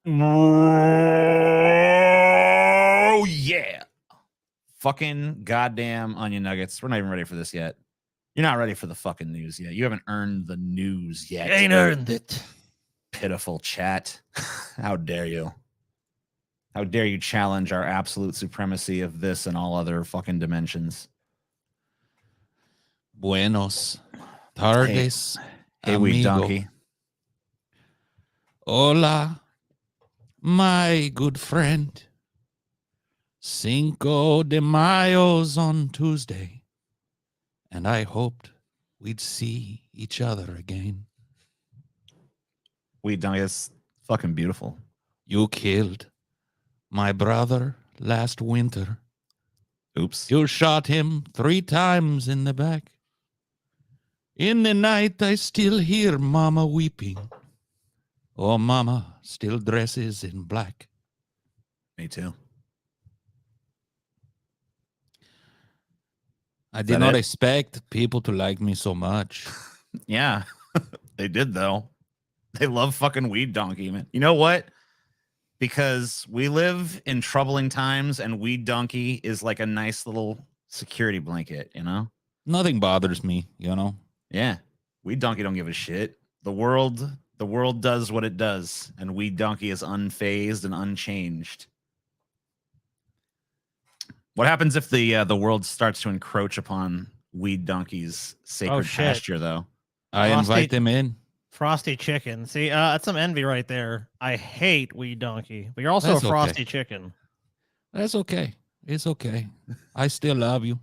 Oh, yeah. Fucking goddamn onion nuggets. We're not even ready for this yet. You're not ready for the fucking news yet. You haven't earned the news yet. You ain't earned it. Pitiful chat. How dare you? How dare you challenge our absolute supremacy of this and all other fucking dimensions? Buenos tardes, Hey, weed amigo. donkey. Hola, my good friend. Cinco de Mayo's on Tuesday, and I hoped we'd see each other again. Weed donkey is fucking beautiful. You killed my brother last winter. Oops. You shot him 3 times in the back. In the night, I still hear Mama weeping. Oh, Mama still dresses in black. Me too. I did not expect people to like me so much. Yeah, they did, though. They love fucking weed donkey, man. You know what? Because we live in troubling times, and weed donkey is like a nice little security blanket, you know? Nothing bothers me, you know? Yeah. Weed donkey don't give a shit. The world does what it does, and weed donkey is unfazed and unchanged. What happens if the world starts to encroach upon weed donkey's sacred pasture, though? I invite them in. Frosty chicken. See, that's some envy right there. I hate weed donkey, but you're also That's a frosty okay. chicken. That's okay. It's okay. I still love you.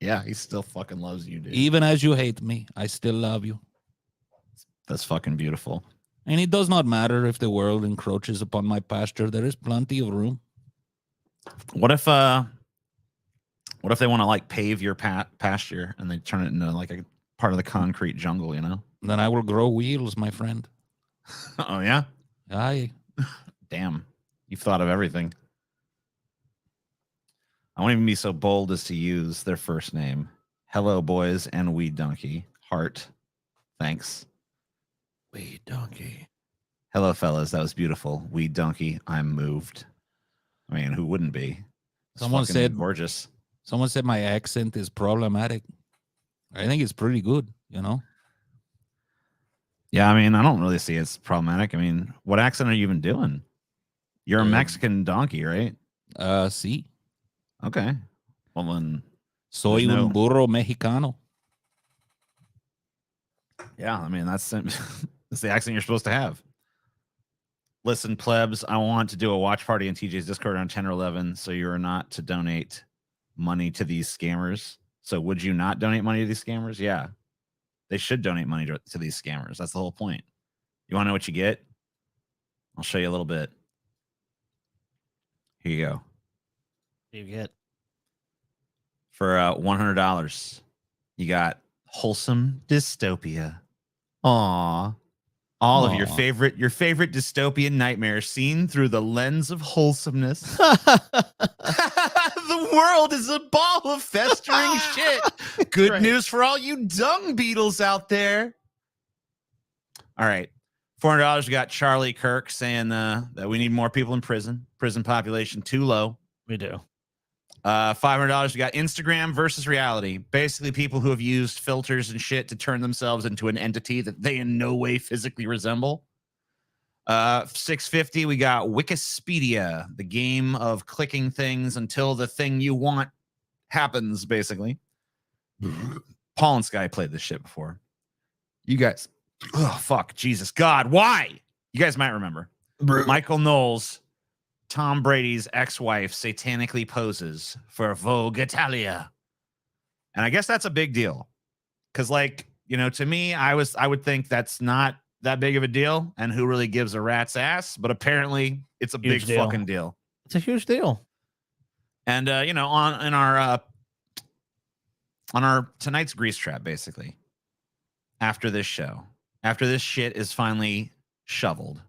Yeah, he still fucking loves you, dude. Even as you hate me, I still love you. That's fucking beautiful. And it does not matter if the world encroaches upon my pasture. There is plenty of room. What if they want to like pave your pasture and they turn it into like a part of the concrete jungle, you know? Then I will grow wheels, my friend. Oh, yeah? Aye. Damn. You've thought of everything. I won't even be so bold as to use their first name. Hello, boys and weed donkey. Heart. Thanks. Weed donkey. Hello, fellas. That was beautiful. Weed donkey. I'm moved. I mean, who wouldn't be? It's Someone said gorgeous. Someone said my accent is problematic. I think it's pretty good, you know? Yeah, I mean, I don't really see it's problematic. I mean, what accent are you even doing? You're a Mexican donkey, right? Sí. Okay. Well, then. Soy un burro mexicano. Yeah, I mean, that's the accent you're supposed to have. Listen, plebs, I want to do a watch party in TJ's Discord on 10 or 11, so you're not to donate money to these scammers. So would you not donate money to these scammers? Yeah. They should donate money to these scammers. That's the whole point. You want to know what you get? I'll show you a little bit. Here you go. What do you get? For $100, you got Wholesome Dystopia. Aww. All of your favorite dystopian nightmares seen through the lens of wholesomeness. The world is a ball of festering shit. Good news for all you dung beetles out there. All right. $400, we got Charlie Kirk saying that we need more people in prison. Prison population too low. We do. $500, we got Instagram versus reality. Basically, people who have used filters and shit to turn themselves into an entity that they in no way physically resemble. $650, we got Wikipedia, the game of clicking things until the thing you want happens, basically. Paul and Sky played this shit before. You guys, oh, fuck, Jesus, God, why? You guys might remember. Michael Knowles, Tom Brady's ex-wife, satanically poses for Vogue Italia. And I guess that's a big deal. Because, like, you know, to me, I would think that's not that big of a deal. And who really gives a rat's ass? But apparently, it's a big fucking deal. It's a huge deal. And, you know, on our tonight's Grease Trap, basically, after this show, after this shit is finally shoveled,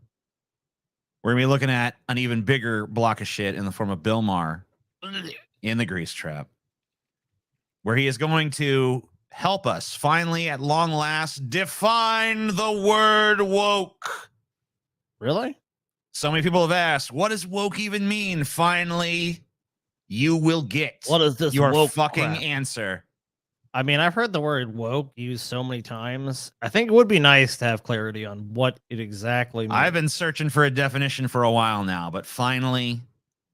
we're going to be looking at an even bigger block of shit in the form of Bill Maher in the Grease Trap, where he is going to help us finally, at long last, define the word woke. Really? So many people have asked, what does woke even mean? Finally, you will get What is this your woke fucking crap? answer. I mean, I've heard the word woke used so many times. I think it would be nice to have clarity on what it exactly means. I've been searching for a definition for a while now, but finally,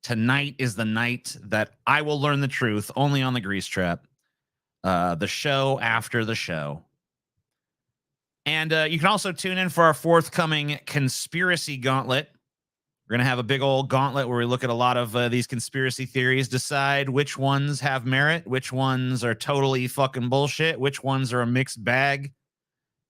tonight is the night that I will learn the truth only on the Grease Trap, the show after the show. And you can also tune in for our forthcoming Conspiracy Gauntlet. We're going to have a big old gauntlet where we look at a lot of these conspiracy theories, decide which ones have merit, which ones are totally fucking bullshit, which ones are a mixed bag.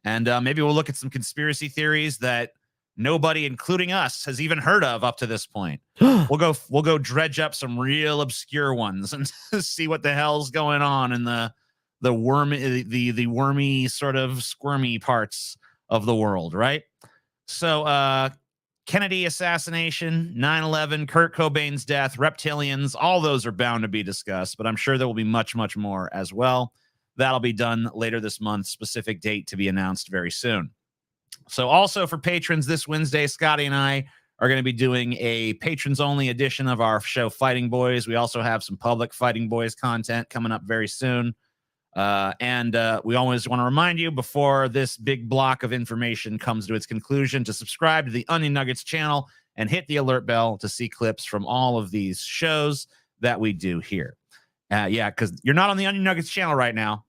And maybe we'll look at some conspiracy theories that nobody, including us, has even heard of up to this point. We'll go dredge up some real obscure ones and see what the hell's going on in the wormy sort of squirmy parts of the world, right? So Kennedy assassination, 9/11, Kurt Cobain's death, reptilians, all those are bound to be discussed, but I'm sure there will be much, much more as well. That'll be done later this month, specific date to be announced very soon. So also for patrons this Wednesday, Scotty and I are going to be doing a patrons-only edition of our show Fighting Boys. We also have some public Fighting Boys content coming up very soon. And we always want to remind you before this big block of information comes to its conclusion to subscribe to the Onion Nuggets channel and hit the alert bell to see clips from all of these shows that we do here. Yeah, because you're not on the Onion Nuggets channel right now.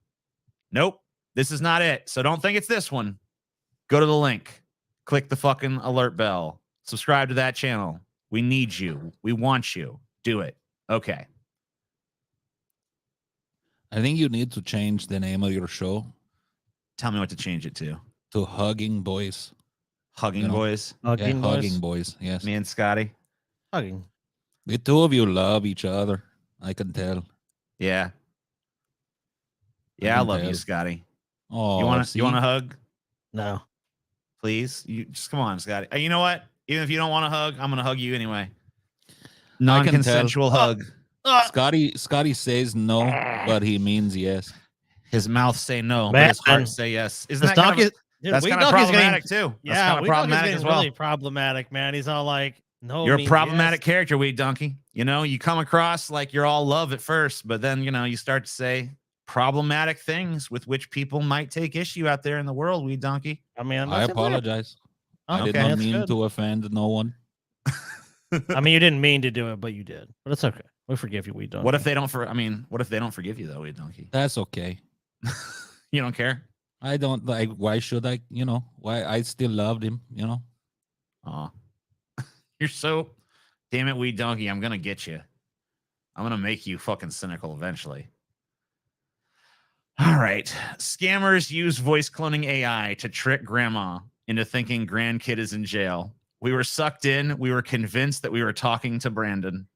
Nope, this is not it. So don't think it's this one. Go to the link, click the fucking alert bell, subscribe to that channel. We need you. We want you. Do it. Okay. I think you need to change the name of your show Tell me what to change it to. to Hugging Boys. Hugging You know. Boys. Hugging boys? Hugging Boys. Yes. Me and Scotty. Hugging. The two of you love each other. I can tell. Yeah. Yeah, I can love you, tell. Scotty. Oh, You want see? to hug? No. Please? You just come on, Scotty. You know what? Even if you don't want to hug, I'm going to hug you anigh. tell. Non-consensual hug. Scotty says no, but he means yes. His mouth say no, but Man, his heart say yes. Isn't This that kind donkey, of, dude, that's Wee kind of Donkey's problematic getting, too? That's yeah, kind of Wee Donkey's problematic getting as well. really problematic, man. He's all like, no, You're a means problematic yes. character, Weed Donkey. You know, you come across like you're all love at first, but then, you know, you start to say problematic things with which people might take issue out there in the world, Weed Donkey. I mean, I that's it, man. apologize. I did Okay. not That's mean good. to offend no one. I mean, you didn't mean to do it, but you did. But it's okay. We forgive you, Wee Donkey. What if they don't what if they don't forgive you though, Weed Donkey? That's okay. You don't care? I don't like. Why should I? You know, why I still loved him. You know. Aw. You're so damn it, Weed Donkey. I'm gonna get you. I'm gonna make you fucking cynical eventually. All right. Scammers use voice cloning AI to trick grandma into thinking grandkid is in jail. We were sucked in. We were convinced that we were talking to Brandon.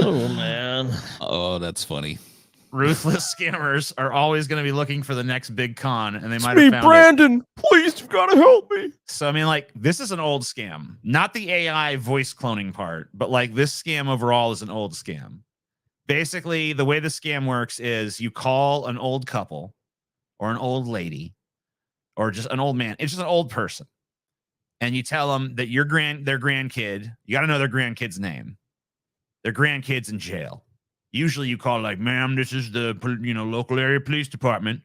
Oh, man. Oh, that's funny. Ruthless scammers are always going to be looking for the next big con, and they might have found it. Brandon. Please, you've got to help me. So, I mean, like, this is an old scam. Not the AI voice cloning part, but, like, this scam overall is an old scam. Basically, the way the scam works is you call an old couple or an old lady or just an old man. It's just an old person. And you tell them that their grandkid, you got to know their grandkid's name. Their grandkid's in jail. Usually you call like, ma'am, this is the local area police department.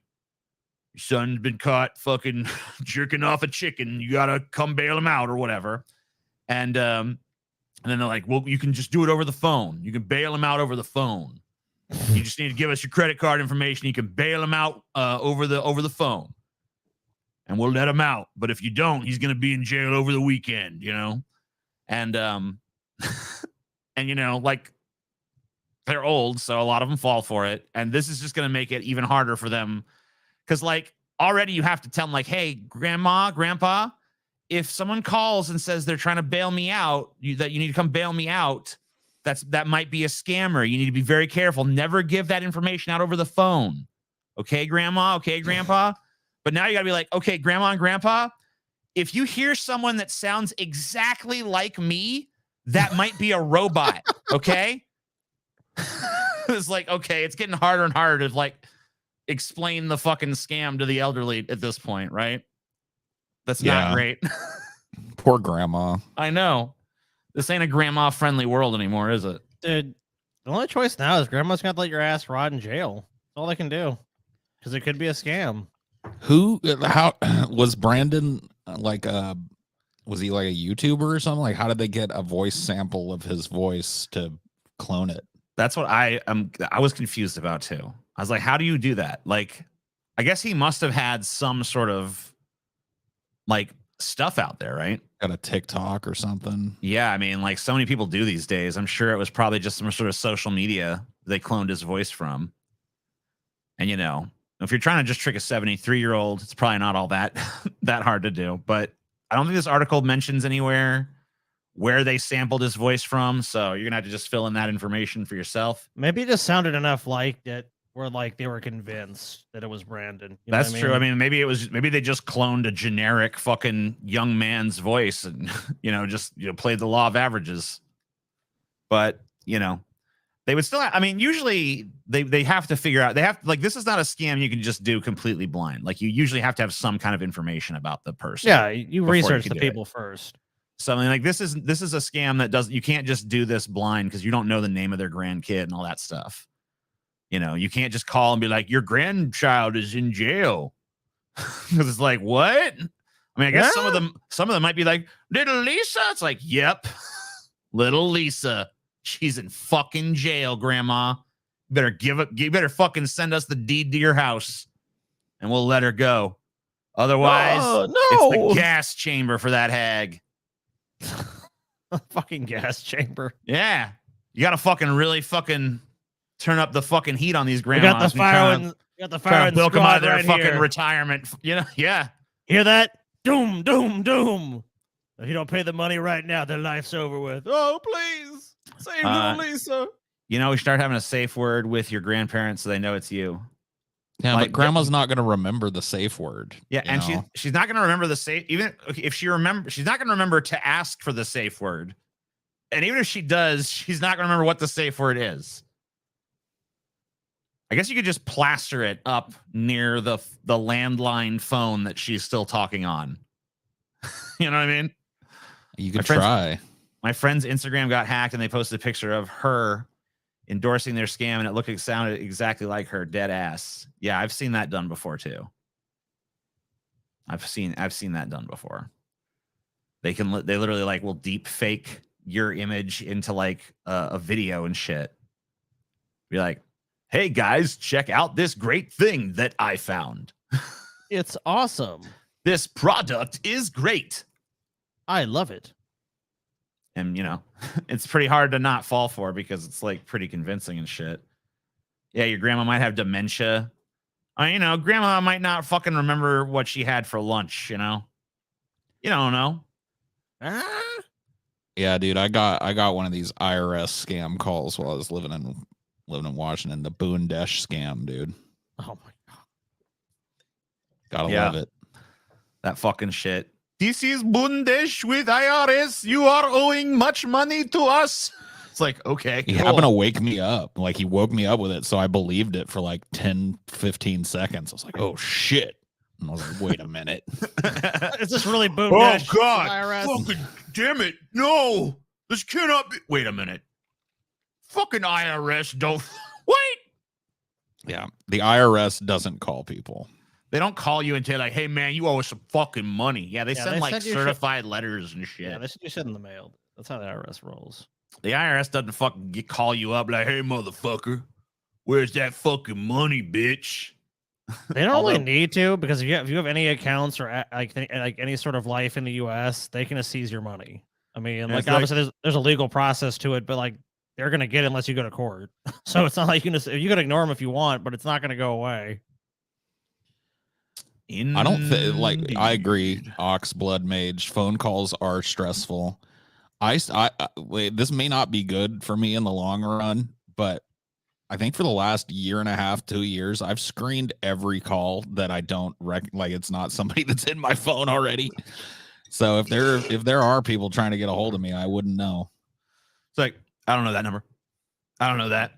Your son's been caught fucking jerking off a chicken. You got to come bail him out or whatever. And then they're like, well, you can just do it over the phone. You can bail him out over the phone. You just need to give us your credit card information. You can bail him out over the phone. And we'll let him out. But if you don't, he's going to be in jail over the weekend, you know? And, and, you know, like, they're old, so a lot of them fall for it. And this is just going to make it even harder for them. Because, like, already you have to tell them, like, hey, grandma, grandpa, if someone calls and says they're trying to bail me out, that you need to come bail me out, that might be a scammer. You need to be very careful. Never give that information out over the phone. Okay, grandma? Okay, grandpa? But now you got to be like, okay, grandma and grandpa, if you hear someone that sounds exactly like me, that might be a robot, okay? It's like, okay, it's getting harder and harder to, like, explain the fucking scam to the elderly at this point, right? That's Yeah. not great. Poor grandma. I know. This ain't a grandma-friendly world anymore, is it? Dude, the only choice now is grandma's gonna let your ass rot in jail. That's all they can do. Because it could be a scam. How was Brandon was he like a YouTuber or something? Like, how did they get a voice sample of his voice to clone it? That's what I was confused about too. I was like, how do you do that? Like, I guess he must have had some sort of like stuff out there, right? Got a TikTok or something. Yeah, I mean, like so many people do these days. I'm sure it was probably just some sort of social media they cloned his voice from. And you know, if you're trying to just trick a 73-year-old, it's probably not all that that hard to do. But I don't think this article mentions anywhere where they sampled his voice from. So you're gonna have to just fill in that information for yourself. Maybe it just sounded enough like that where like they were convinced that it was Brandon. You know That's what true. I mean, maybe they just cloned a generic fucking young man's voice and just played the law of averages. But they would still I mean, usually they have to figure out, this is not a scam you can just do completely blind. Like you usually have to have some kind of information about the person. Yeah, you before research you the can do it. people first. So I mean, like this is a scam that you can't just do this blind because you don't know the name of their grandkid and all that stuff. You can't just call and be like, your grandchild is in jail. Because it's like, what? I mean, I guess some of them might be like, little Lisa. It's like, yep, little Lisa. She's in fucking jail, Grandma. You better fucking send us the deed to your house and we'll let her go. Otherwise, it's the gas chamber for that hag. A fucking gas chamber. Yeah. You got to fucking really fucking turn up the fucking heat on these grandmas. We got the fire and bilk them out of their right fucking here. retirement. Yeah. Hear that? Doom, doom, doom. If you don't pay the money right now, their life's over with. Oh, please. Save little Lisa. We start having a safe word with your grandparents so they know it's you. Yeah, Like, but grandma's not going to remember the safe word. Yeah, and she's not going to remember the safe. Even if she remembers, she's not going to remember to ask for the safe word. And even if she does, she's not going to remember what the safe word is. I guess you could just plaster it up near the landline phone that she's still talking on. You know what I mean? You could try. My friend's Instagram got hacked and they posted a picture of her endorsing their scam and it sounded exactly like her, dead ass. Yeah, I've seen that done before too. I've seen that done before. They literally will deep fake your image into like a video and shit. Be like, hey guys, check out this great thing that I found. It's awesome. This product is great. I love it. And it's pretty hard to not fall for because it's like pretty convincing and shit. Yeah, your grandma might have dementia. Grandma might not fucking remember what she had for lunch, You don't know. Yeah, dude, I got one of these IRS scam calls while I was living in Washington, the Boone Dash scam, dude. Oh my god. Gotta love it. That fucking shit. This is Bundesh with IRS. You are owing much money to us. It's like, okay. He happened to wake me up. Like, he woke me up with it, so I believed it for like 10, 15 seconds. I was like, oh, shit. And I was like, wait a minute. Is this really Boom Oh, Dash? God. IRS? Fucking damn it. No. This cannot be. Wait a minute. Fucking IRS don't. Wait. Yeah. The IRS doesn't call people. They don't call you and tell like, hey, man, you owe us some fucking money. Yeah, they send like certified letters and shit. Yeah, they send you shit in the mail. That's how the IRS rolls. The IRS doesn't fucking call you up like, hey, motherfucker, where's that fucking money, bitch? They don't really need to, because if you have any accounts or like any sort of life in the U.S., they can seize your money. I mean, like obviously there's a legal process to it, but like they're gonna get it unless you go to court. So it's not like you can ignore them if you want, but it's not gonna go away. I don't think I agree. Ox Blood Mage, phone calls are stressful. This may not be good for me in the long run, but I think for the last year and a half, 2 years, I've screened every call that I don't like it's not somebody that's in my phone already. So if there are people trying to get a hold of me, I wouldn't know. It's like, I don't know that number. I don't know that.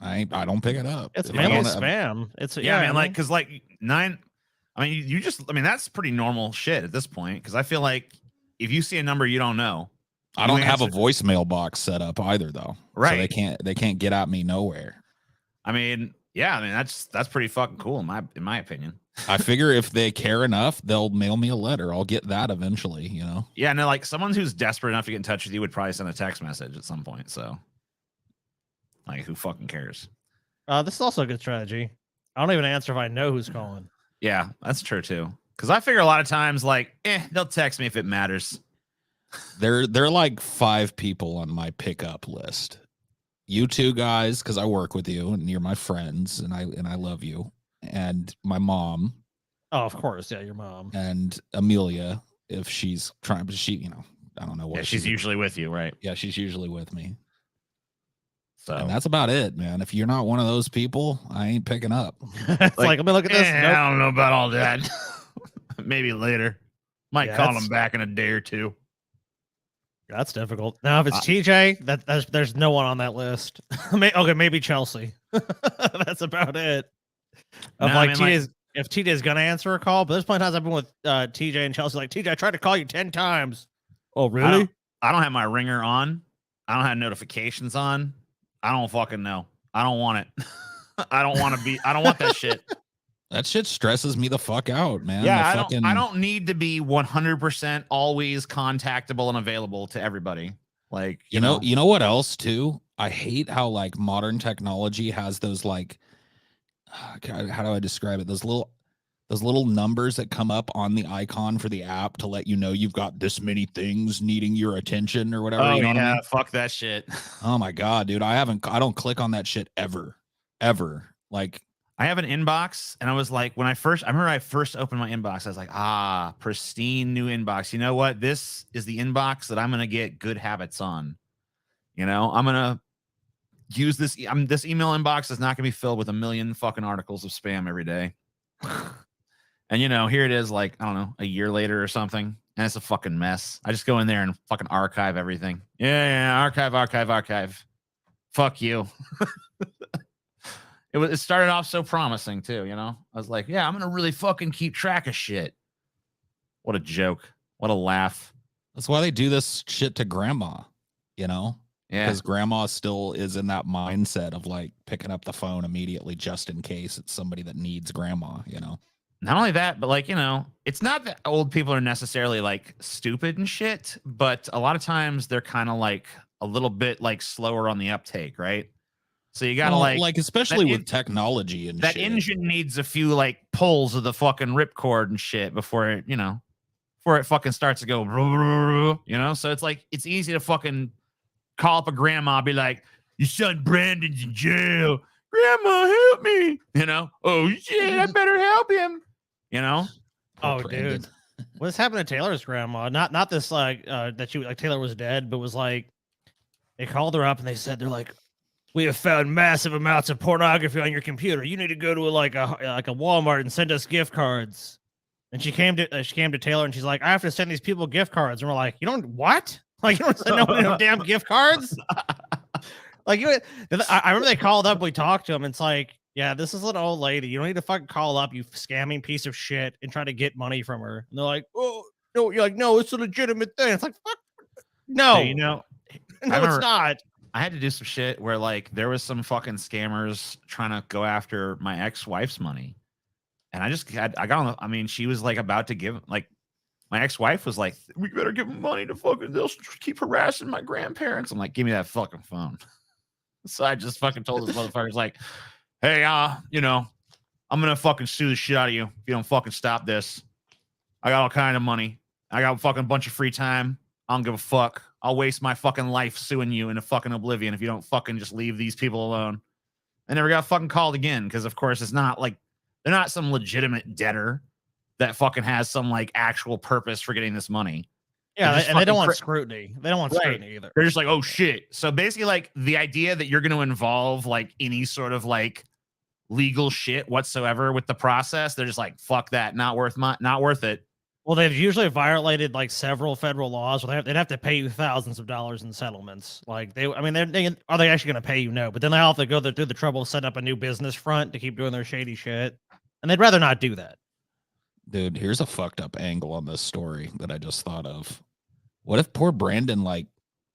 I don't pick it up. It's mainly spam. It's yeah, man. Like, cause like I mean, that's pretty normal shit at this point. Because I feel like if you see a number you don't know, I don't have a voicemail box set up either, though. Right? So they can't get at me nowhere. I mean, yeah, I mean that's pretty fucking cool in my opinion. I figure if they care enough, they'll mail me a letter. I'll get that eventually, you know. Yeah, no, like someone who's desperate enough to get in touch with you would probably send a text message at some point. So, like, who fucking cares? This is also a good strategy. I don't even answer if I know who's calling. Yeah, that's true too. Because I figure a lot of times, like, they'll text me if it matters. There are like 5 people on my pickup list. You 2 guys, because I work with you and you're my friends, and I love you. And my mom. Oh, of course, yeah, your mom. And Amelia, if she's trying, but she, you know, I don't know what. Yeah, she's usually with you, right? Yeah, she's usually with me. So and that's about it, man. If you're not one of those people, I ain't picking up. It's like, let me look at this. Nope. I don't know about all that. Maybe later. Might call him back in a day or 2. That's difficult. Now, if it's TJ, there's no one on that list. Okay, maybe Chelsea. That's about it. If TJ's gonna answer a call, but there's plenty of times I've been with TJ and Chelsea. Like, TJ, I tried to call you 10 times. Oh, really? I don't have my ringer on. I don't have notifications on. I don't fucking know. I don't want it. I don't want that shit. That shit stresses me the fuck out, man. Yeah, I don't need to be 100% always contactable and available to everybody. Like, you know what else too? I hate how like modern technology has those like, God, how do I describe it? Those little numbers that come up on the icon for the app to let you know you've got this many things needing your attention or whatever. Oh, you know what I mean? Fuck that shit. Oh my God, dude. I don't click on that shit ever. Like, I have an inbox, and I was like, I remember I first opened my inbox, I was like, pristine new inbox. You know what? This is the inbox that I'm going to get good habits on. You know, I'm going to use this. This email inbox is not going to be filled with a million fucking articles of spam every day. And, you know, here it is, like, I don't know, a year later or something, and it's a fucking mess. I just go in there and fucking archive everything. Yeah, archive. Fuck you. It started off so promising too, you know. I was like, yeah, I'm gonna really fucking keep track of shit. What a joke. What a laugh. That's why they do this shit to grandma, you know? Yeah. Because grandma still is in that mindset of like picking up the phone immediately just in case it's somebody that needs grandma, you know? Not only that, but like, you know, it's not that old people are necessarily like stupid and shit, but a lot of times they're kind of like a little bit like slower on the uptake, right? So you gotta like especially with technology and that shit. engine needs a few like pulls of the fucking ripcord and shit before it, you know, before it fucking starts to go, you know. So it's like it's easy to fucking call up a grandma, be like, "Your son Brandon's in jail. Grandma, help me." You know, oh shit, I better help him. You know. Oh, dude, what's happened to Taylor's grandma? Not this like that she like Taylor was dead, but was like they called her up and they're like, "We have found massive amounts of pornography on your computer. You need to go to a Walmart and send us gift cards." And she came to Taylor and she's like, "I have to send these people gift cards." And we're like, "You don't what? Like you don't send no damn gift cards?" Like I remember they called up. We talked to them. It's like, yeah, this is an old lady. You don't need to fucking call up, you scamming piece of shit, and try to get money from her. And they're like, "Oh no," you're like, "No, it's a legitimate thing." It's like, fuck, no, you know, no, it's not. I had to do some shit where like there was some fucking scammers trying to go after my ex-wife's money. And I got on the, I mean, she was like about to give, like, my ex-wife was like, "We better give them money to fucking, they'll keep harassing my grandparents." I'm like, "Give me that fucking phone." So I just fucking told this motherfuckers like, "Hey, you know, I'm going to fucking sue the shit out of you if you don't fucking stop this. I got all kind of money. I got a fucking bunch of free time. I don't give a fuck. I'll waste my fucking life suing you into fucking oblivion if you don't fucking just leave these people alone." I never got fucking called again because, of course, it's not like they're not some legitimate debtor that fucking has some like actual purpose for getting this money. Yeah, and they don't want scrutiny. They don't want scrutiny either. They're just like, "Oh shit." So basically, like the idea that you're going to involve like any sort of like legal shit whatsoever with the process, they're just like, "Fuck that. Not worth it." Well, they've usually violated like several federal laws. Where they'd have to pay you thousands of dollars in settlements. Like are they actually going to pay you? No, but then they have to go through the trouble of setting up a new business front to keep doing their shady shit, and they'd rather not do that. Dude, here's a fucked up angle on this story that I just thought of. What if poor Brandon like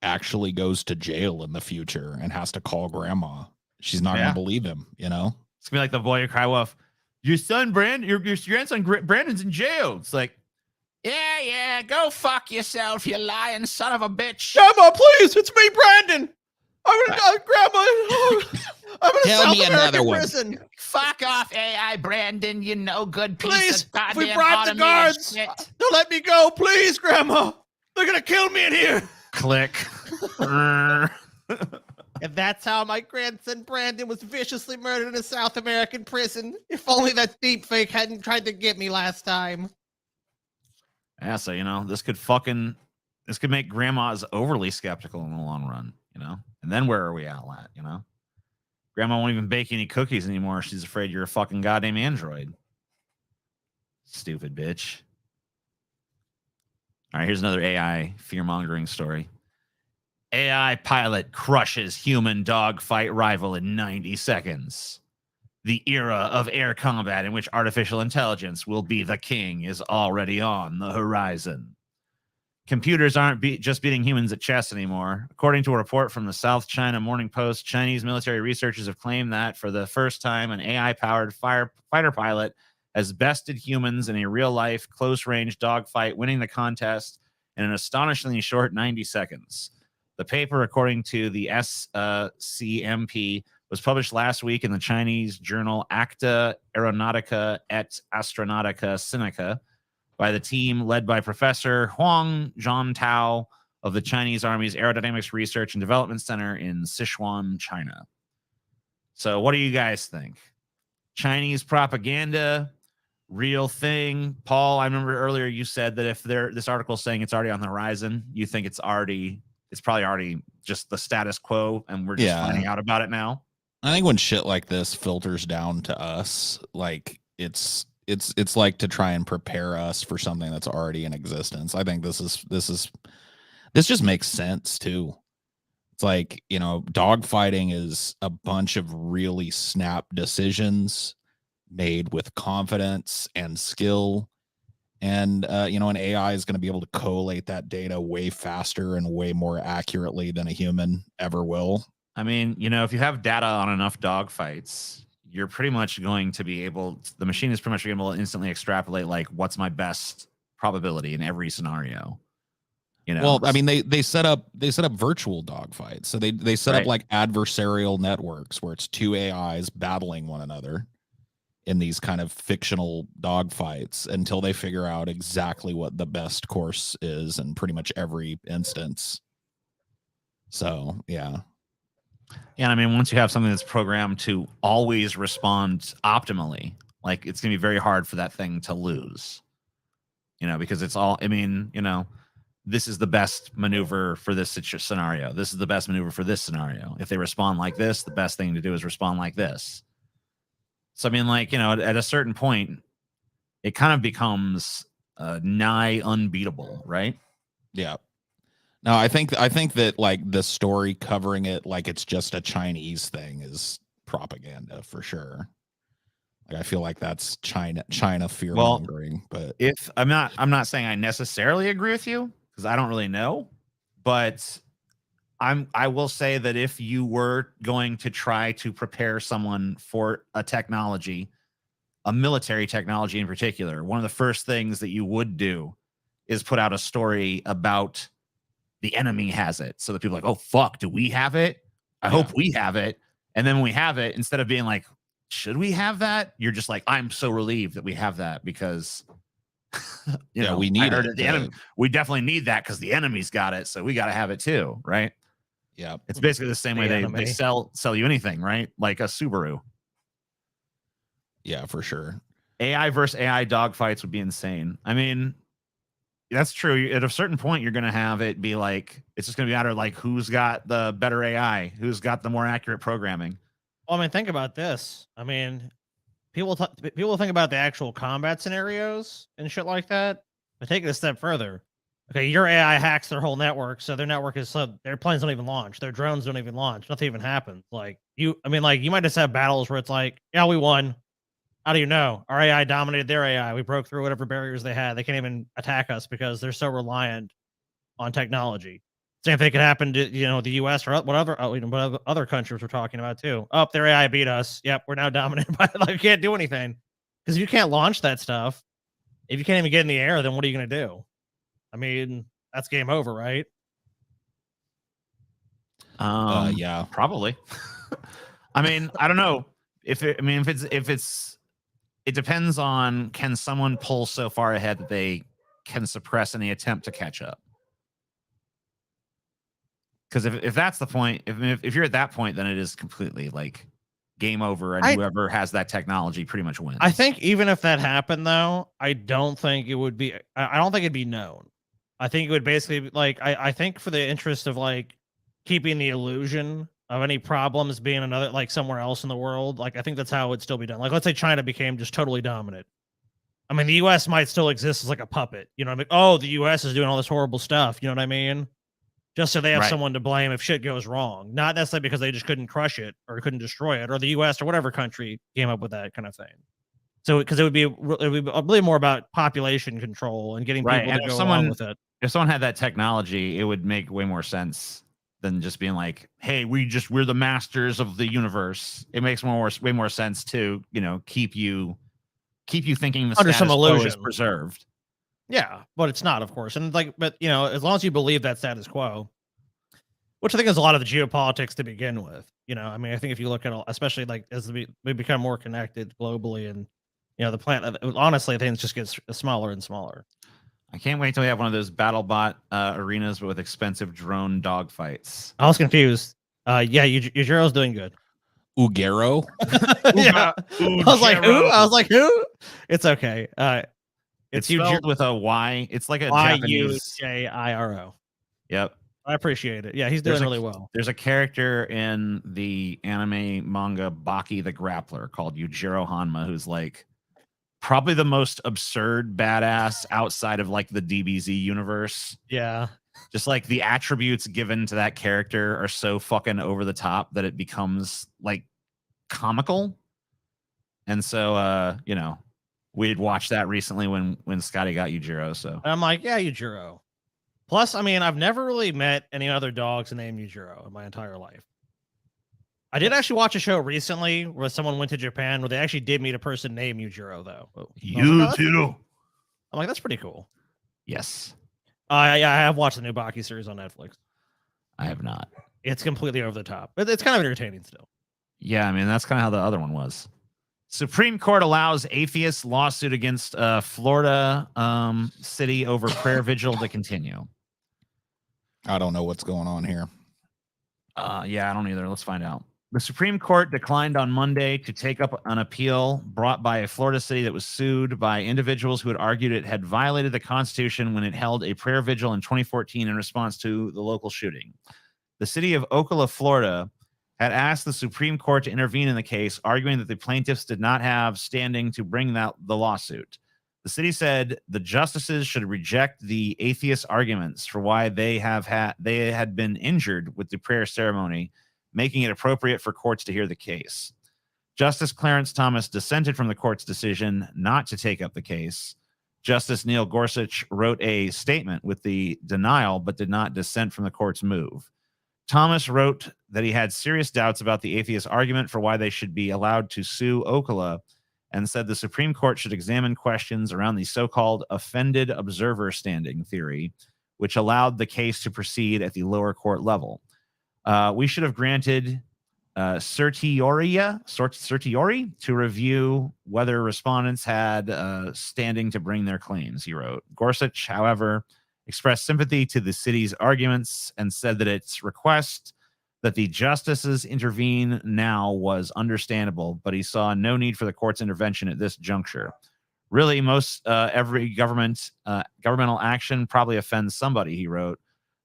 actually goes to jail in the future and has to call grandma? She's not gonna believe him, you know? It's gonna be like the boy who cry wolf. Your son Brandon, your grandson Brandon's in jail. It's like, yeah, go fuck yourself, you lying son of a bitch. Grandma, please, it's me, Brandon. Grandma, I'm in a Tell South me another American one. prison. Fuck off, AI Brandon, you no good piece Please, of goddamn we bribe the automated guards. shit. Don't let me go, please, Grandma. They're gonna kill me in here. Click. And that's how my grandson Brandon was viciously murdered in a South American prison. If only that deepfake hadn't tried to get me last time. Yeah, so this could make grandmas overly skeptical in the long run, And then where are we at? Grandma won't even bake any cookies anymore. She's afraid you're a fucking goddamn android. Stupid bitch. All right, here's another AI fear-mongering story. AI pilot crushes human dogfight rival in 90 seconds. The era of air combat in which artificial intelligence will be the king is already on the horizon. Computers aren't just beating humans at chess anymore. According to a report from the South China Morning Post, Chinese military researchers have claimed that for the first time, an AI-powered fighter pilot has bested humans in a real-life, close-range dogfight, winning the contest in an astonishingly short 90 seconds. The paper, according to the SCMP, was published last week in the Chinese journal Acta Aeronautica et Astronautica Sinica by the team led by Professor Huang Zhantao of the Chinese Army's Aerodynamics Research and Development Center in Sichuan, China. So what do you guys think? Chinese propaganda, real thing? Paul, I remember earlier you said that if this article's saying it's already on the horizon, you think it's probably already just the status quo and we're just finding out about it now. I think when shit like this filters down to us, like it's like to try and prepare us for something that's already in existence. I think this just makes sense too. It's like, dogfighting is a bunch of really snap decisions made with confidence and skill. And, an AI is going to be able to collate that data way faster and way more accurately than a human ever will. I mean, if you have data on enough dogfights, you're pretty much going to be the machine is pretty much able to instantly extrapolate, like, what's my best probability in every scenario. Well, I mean, they set up virtual dogfights. So they set up like adversarial networks where it's two AIs battling one another in these kind of fictional dogfights until they figure out exactly what the best course is in pretty much every instance. So, yeah. Yeah, I mean, once you have something that's programmed to always respond optimally, like, it's going to be very hard for that thing to lose, because it's all, this is the best maneuver for this scenario. This is the best maneuver for this scenario. If they respond like this, the best thing to do is respond like this. So, I mean, like, at a certain point, it kind of becomes nigh unbeatable, right? Yeah. No, I think that like the story covering it like it's just a Chinese thing is propaganda for sure. Like, I feel like that's China fear mongering. But if I'm not saying I necessarily agree with you because I don't really know, but I will say that if you were going to try to prepare someone for a technology, a military technology in particular, one of the first things that you would do is put out a story about the enemy has it. So that people are like, oh, fuck, do we have it? I hope we have it. And then when we have it, instead of being like, should we have that? You're just like, I'm so relieved that we have that because, we need it. The enemy, we definitely need that because the enemy's got it. So we got to have it too, right? Yeah. It's basically the same way they sell you anything, right? Like a Subaru. Yeah, for sure. AI versus AI dogfights would be insane. I mean, that's true. At a certain point, you're going to have it be like, it's just going to be matter like who's got the better AI, who's got the more accurate programming. Well, I mean, think about this. I mean, people think about the actual combat scenarios and shit like that, but take it a step further. Okay, your AI hacks their whole network, so their network is their planes don't even launch, their drones don't even launch, nothing even happens. Like you might just have battles where it's like, yeah, we won. How do you know? Our AI dominated their AI. We broke through whatever barriers they had. They can't even attack us because they're so reliant on technology. Same thing could happen to the U.S. or whatever other countries we're talking about too. Oh, their AI beat us. Yep, we're now dominated by it. Like, you can't do anything because if you can't launch that stuff, if you can't even get in the air, then what are you going to do? I mean, that's game over, right? Yeah, probably. I mean, I don't know if it depends on, can someone pull so far ahead that they can suppress any attempt to catch up? Because if that's the point, if you're at that point, then it is completely like game over, and whoever has that technology pretty much wins. I think even if that happened, though, I don't think it would be. I don't think it'd be known. I think it would basically be like I think for the interest of like keeping the illusion of any problems being another like somewhere else in the world, like I think that's how it would still be done. Like let's say China became just totally dominant. I mean, the U.S. might still exist as like a puppet. You know what I mean? Oh, the U.S. is doing all this horrible stuff. You know what I mean? Just so they have someone to blame if shit goes wrong. Not necessarily because they just couldn't crush it or couldn't destroy it, or the U.S. or whatever country came up with that kind of thing. So, because it would be really more about population control and getting people to go along with it. If someone had that technology, it would make way more sense than just being like, "Hey, we're the masters of the universe." It makes way more sense to keep you thinking the under status some illusion quo is preserved. Yeah, but it's not, of course. And but as long as you believe that status quo, which I think is a lot of the geopolitics to begin with. I mean, I think if you look at especially like as we become more connected globally, and the planet, honestly, things just get smaller and smaller. I can't wait till we have one of those BattleBot arenas, but with expensive drone dogfights. I was confused. Yeah, Yujiro's doing good. Ugero? Yeah. I was like, who? I was like, who? It's okay. It's spelled with a Y. It's like a Japanese Yujiro. Yep. I appreciate it. Yeah, he's doing really well. There's a character in the anime manga Baki the Grappler called Yujiro Hanma, who's like probably the most absurd badass outside of like the DBZ universe. Yeah. Just like the attributes given to that character are so fucking over the top that it becomes like comical. And so we'd watched that recently when Scotty got Yujiro. So and I'm like, yeah, Yujiro. Plus, I mean, I've never really met any other dogs named Yujiro in my entire life. I did actually watch a show recently where someone went to Japan where they actually did meet a person named Yujiro, though. You too. I'm like, that's pretty cool. Yes. I have watched the new Baki series on Netflix. I have not. It's completely over the top, but it's kind of entertaining still. Yeah, I mean, that's kind of how the other one was. Supreme Court allows atheist lawsuit against Florida city over prayer vigil to continue. I don't know what's going on here. Yeah, I don't either. Let's find out. The Supreme Court declined on Monday to take up an appeal brought by a Florida city that was sued by individuals who had argued it had violated the Constitution when it held a prayer vigil in 2014 in response to the local shooting. The city of Ocala, Florida, had asked the Supreme Court to intervene in the case, arguing that the plaintiffs did not have standing to bring the lawsuit. The city said the justices should reject the atheist arguments for why they had been injured with the prayer ceremony, making it appropriate for courts to hear the case. Justice Clarence Thomas dissented from the court's decision not to take up the case. Justice Neil Gorsuch wrote a statement with the denial, but did not dissent from the court's move. Thomas wrote that he had serious doubts about the atheist argument for why they should be allowed to sue Ocala, and said the Supreme Court should examine questions around the so-called offended observer standing theory, which allowed the case to proceed at the lower court level. We should have granted certiorari to review whether respondents had standing to bring their claims, he wrote. Gorsuch, however, expressed sympathy to the city's arguments and said that its request that the justices intervene now was understandable, but he saw no need for the court's intervention at this juncture. Really, most every governmental action probably offends somebody, he wrote,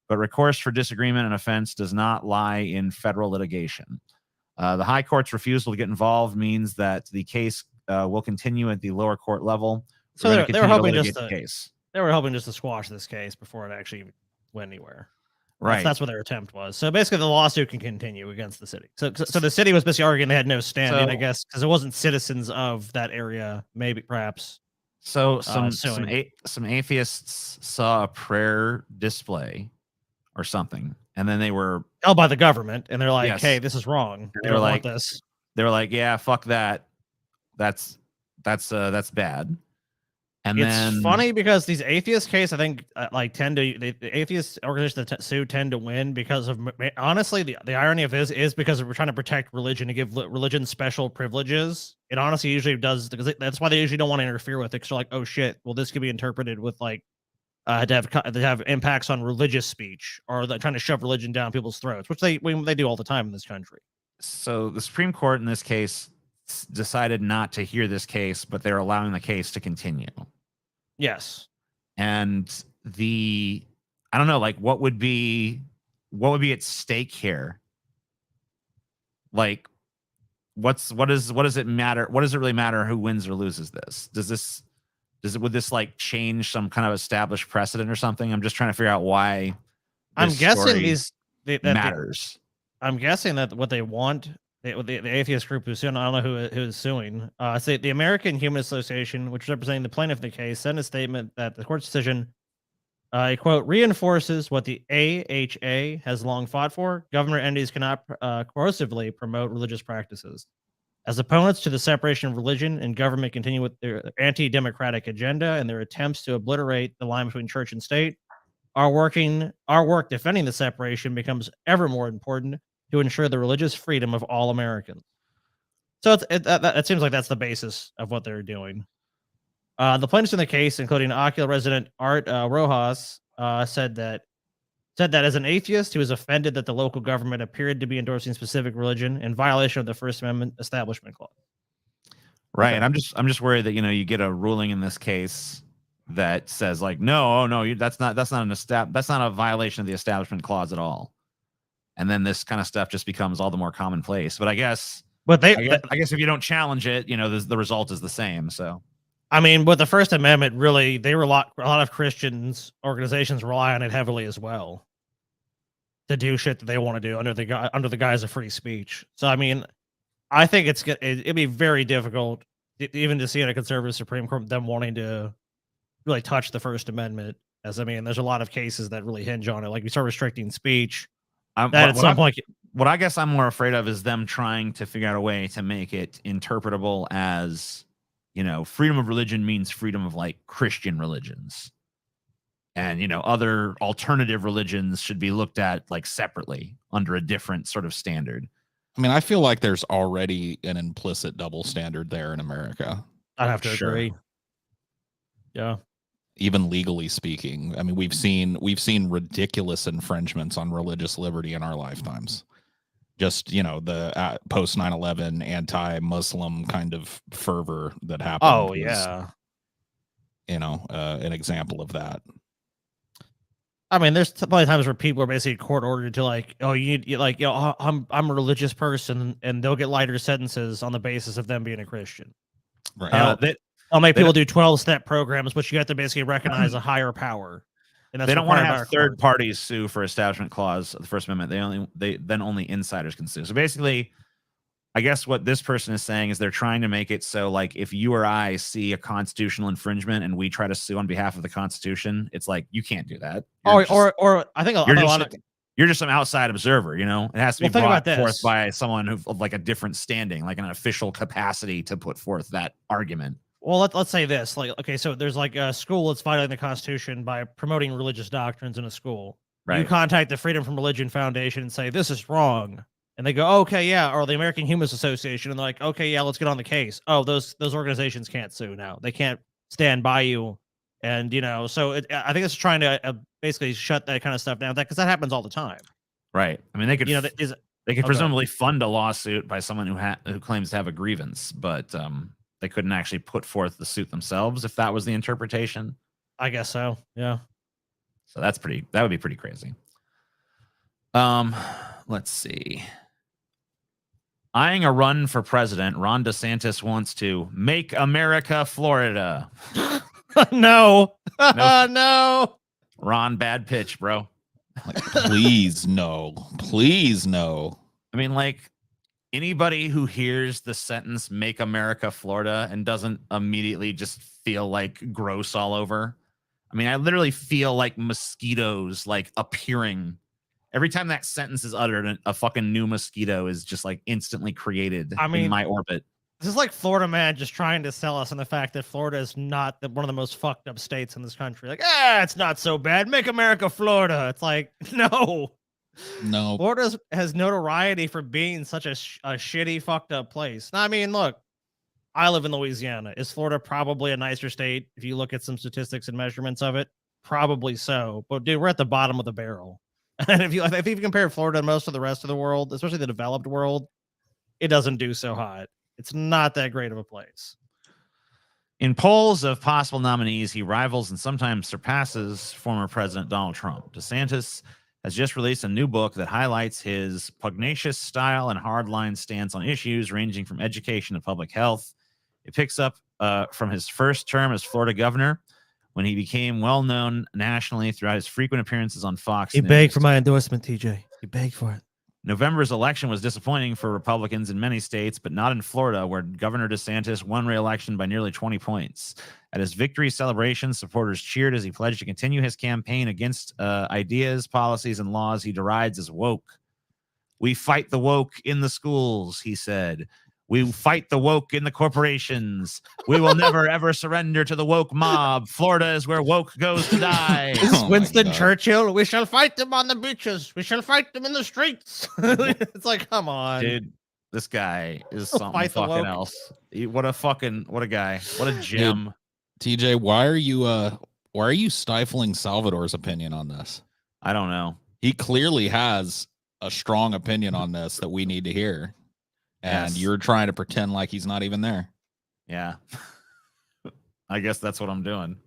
but recourse for disagreement and offense does not lie in federal litigation. The high court's refusal to get involved means that the case will continue at the lower court level. So they were hoping just to squash this case before it actually went anywhere. Right. That's what their attempt was. So basically, the lawsuit can continue against the city. So the city was basically arguing they had no standing, I guess, because it wasn't citizens of that area, maybe perhaps. So suing. some atheists saw a prayer display or something, and then they were held by the government, and they're like, Yes. "Hey, this is wrong. And They they were don't want like- this." they were like, yeah, fuck that. That's bad. And It's then funny because these atheist cases, I think, tend to the atheist organizations that sue tend to win because of honestly the irony of this is because we're trying to protect religion and give religion special privileges. It honestly usually does because that's why they usually don't want to interfere with it. Because they're like, oh shit, well this could be interpreted with like to have impacts on religious speech, or they're trying to shove religion down people's throats, which they do all the time in this country. So the Supreme Court in this case decided not to hear this case, but they're allowing the case to continue. Yes. And I don't know, like what would be at stake here? Like what does it matter? What does it really matter who wins or loses this? Would this like change some kind of established precedent or something? I'm just trying to figure out why I'm guessing matters. I'm guessing that what they want, the atheist group who's suing, I don't know who is suing. Say the American Human Association, which is representing the plaintiff in the case, sent a statement that the court's decision, quote, reinforces what the AHA has long fought for. Government entities cannot coercively promote religious practices. As opponents to the separation of religion and government continue with their anti-democratic agenda and their attempts to obliterate the line between church and state, our work defending the separation becomes ever more important to ensure the religious freedom of all Americans. So it seems like that's the basis of what they're doing. The plaintiffs in the case, including Oculus resident Art Rojas, said that as an atheist, he was offended that the local government appeared to be endorsing specific religion in violation of the First Amendment Establishment Clause. Right, and I'm just worried that you get a ruling in this case that says like no, that's not a violation of the Establishment Clause at all. And then this kind of stuff just becomes all the more commonplace. But I guess if you don't challenge it, the result is the same. So, I mean, with the First Amendment, really, a lot of Christians organizations rely on it heavily as well to do shit that they want to do under the guise of free speech. So, I mean, I think it'd be very difficult even to see in a conservative Supreme Court them wanting to really touch the First Amendment. As I mean, there's a lot of cases that really hinge on it. Like you start restricting speech. What I guess I'm more afraid of is them trying to figure out a way to make it interpretable as, freedom of religion means freedom of like Christian religions. And, other alternative religions should be looked at like separately under a different sort of standard. I mean, I feel like there's already an implicit double standard there in America. I'd have to agree. Yeah. Even legally speaking, I mean, we've seen ridiculous infringements on religious liberty in our lifetimes. Just the post 9/11 anti-Muslim kind of fervor that happened. Oh yeah, an example of that. I mean, there's plenty of times where people are basically court ordered to like, oh, I'm a religious person, and they'll get lighter sentences on the basis of them being a Christian. Right. I'll make people do 12-step programs, but you have to basically recognize a higher power. And that's they don't want to have third parties sue for Establishment Clause of the First Amendment. Then only insiders can sue. So basically, I guess what this person is saying is they're trying to make it so like if you or I see a constitutional infringement and we try to sue on behalf of the Constitution, it's like you can't do that. Or I think you're just some outside observer. It has to be brought forth by someone of like a different standing, like an official capacity to put forth that argument. Well, let's say this. Like, okay, so there's like a school that's violating the Constitution by promoting religious doctrines in a school. Right. You contact the Freedom from Religion Foundation and say, this is wrong. And they go, okay, yeah. Or the American Human Association. And they're like, okay, yeah, let's get on the case. Oh, those organizations can't sue now. They can't stand by you. And, so I think it's trying to basically shut that kind of stuff down because that happens all the time. Right. I mean, they could, they could presumably fund a lawsuit by someone who claims to have a grievance, but, they couldn't actually put forth the suit themselves if that was the interpretation. I guess so. Yeah. So that would be pretty crazy. Let's see. Eyeing a run for president, Ron DeSantis wants to make America Florida. No. No. Ron, bad pitch, bro. Like, please no, please no. I mean, like, anybody who hears the sentence "Make America Florida" and doesn't immediately just feel like gross all over. I mean, I literally feel like mosquitoes like appearing every time that sentence is uttered. A fucking new mosquito is just like instantly created in my orbit. This is like Florida man just trying to sell us on the fact that Florida is not one of the most fucked up states in this country. Like, it's not so bad. Make America Florida. It's like, no. Florida has notoriety for being such a shitty, fucked up place. Now, I mean, look, I live in Louisiana. Is Florida probably a nicer state if you look at some statistics and measurements of it? Probably so. But dude, we're at the bottom of the barrel. And if you compare Florida to most of the rest of the world, especially the developed world, it doesn't do so hot. It's not that great of a place. In polls of possible nominees, he rivals and sometimes surpasses former President Donald Trump. DeSantis has just released a new book that highlights his pugnacious style and hardline stance on issues ranging from education to public health. It picks up from his first term as Florida governor, when he became well-known nationally throughout his frequent appearances on Fox News. He begged for my endorsement, TJ. He begged for it. November's election was disappointing for Republicans in many states, but not in Florida, where Governor DeSantis won re-election by nearly 20 points. At his victory celebration, supporters cheered as he pledged to continue his campaign against ideas, policies, and laws he derides as woke. "We fight the woke in the schools," he said. "We fight the woke in the corporations. We will never, ever surrender to the woke mob. Florida is where woke goes to die." This is Winston Churchill. "We shall fight them on the beaches. We shall fight them in the streets." It's like, come on. Dude, this guy is something fucking else. What a guy. What a gem. Dude, TJ, why are you stifling Salvador's opinion on this? I don't know. He clearly has a strong opinion on this that we need to hear. And you're trying to pretend like he's not even there. Yeah. I guess that's what I'm doing.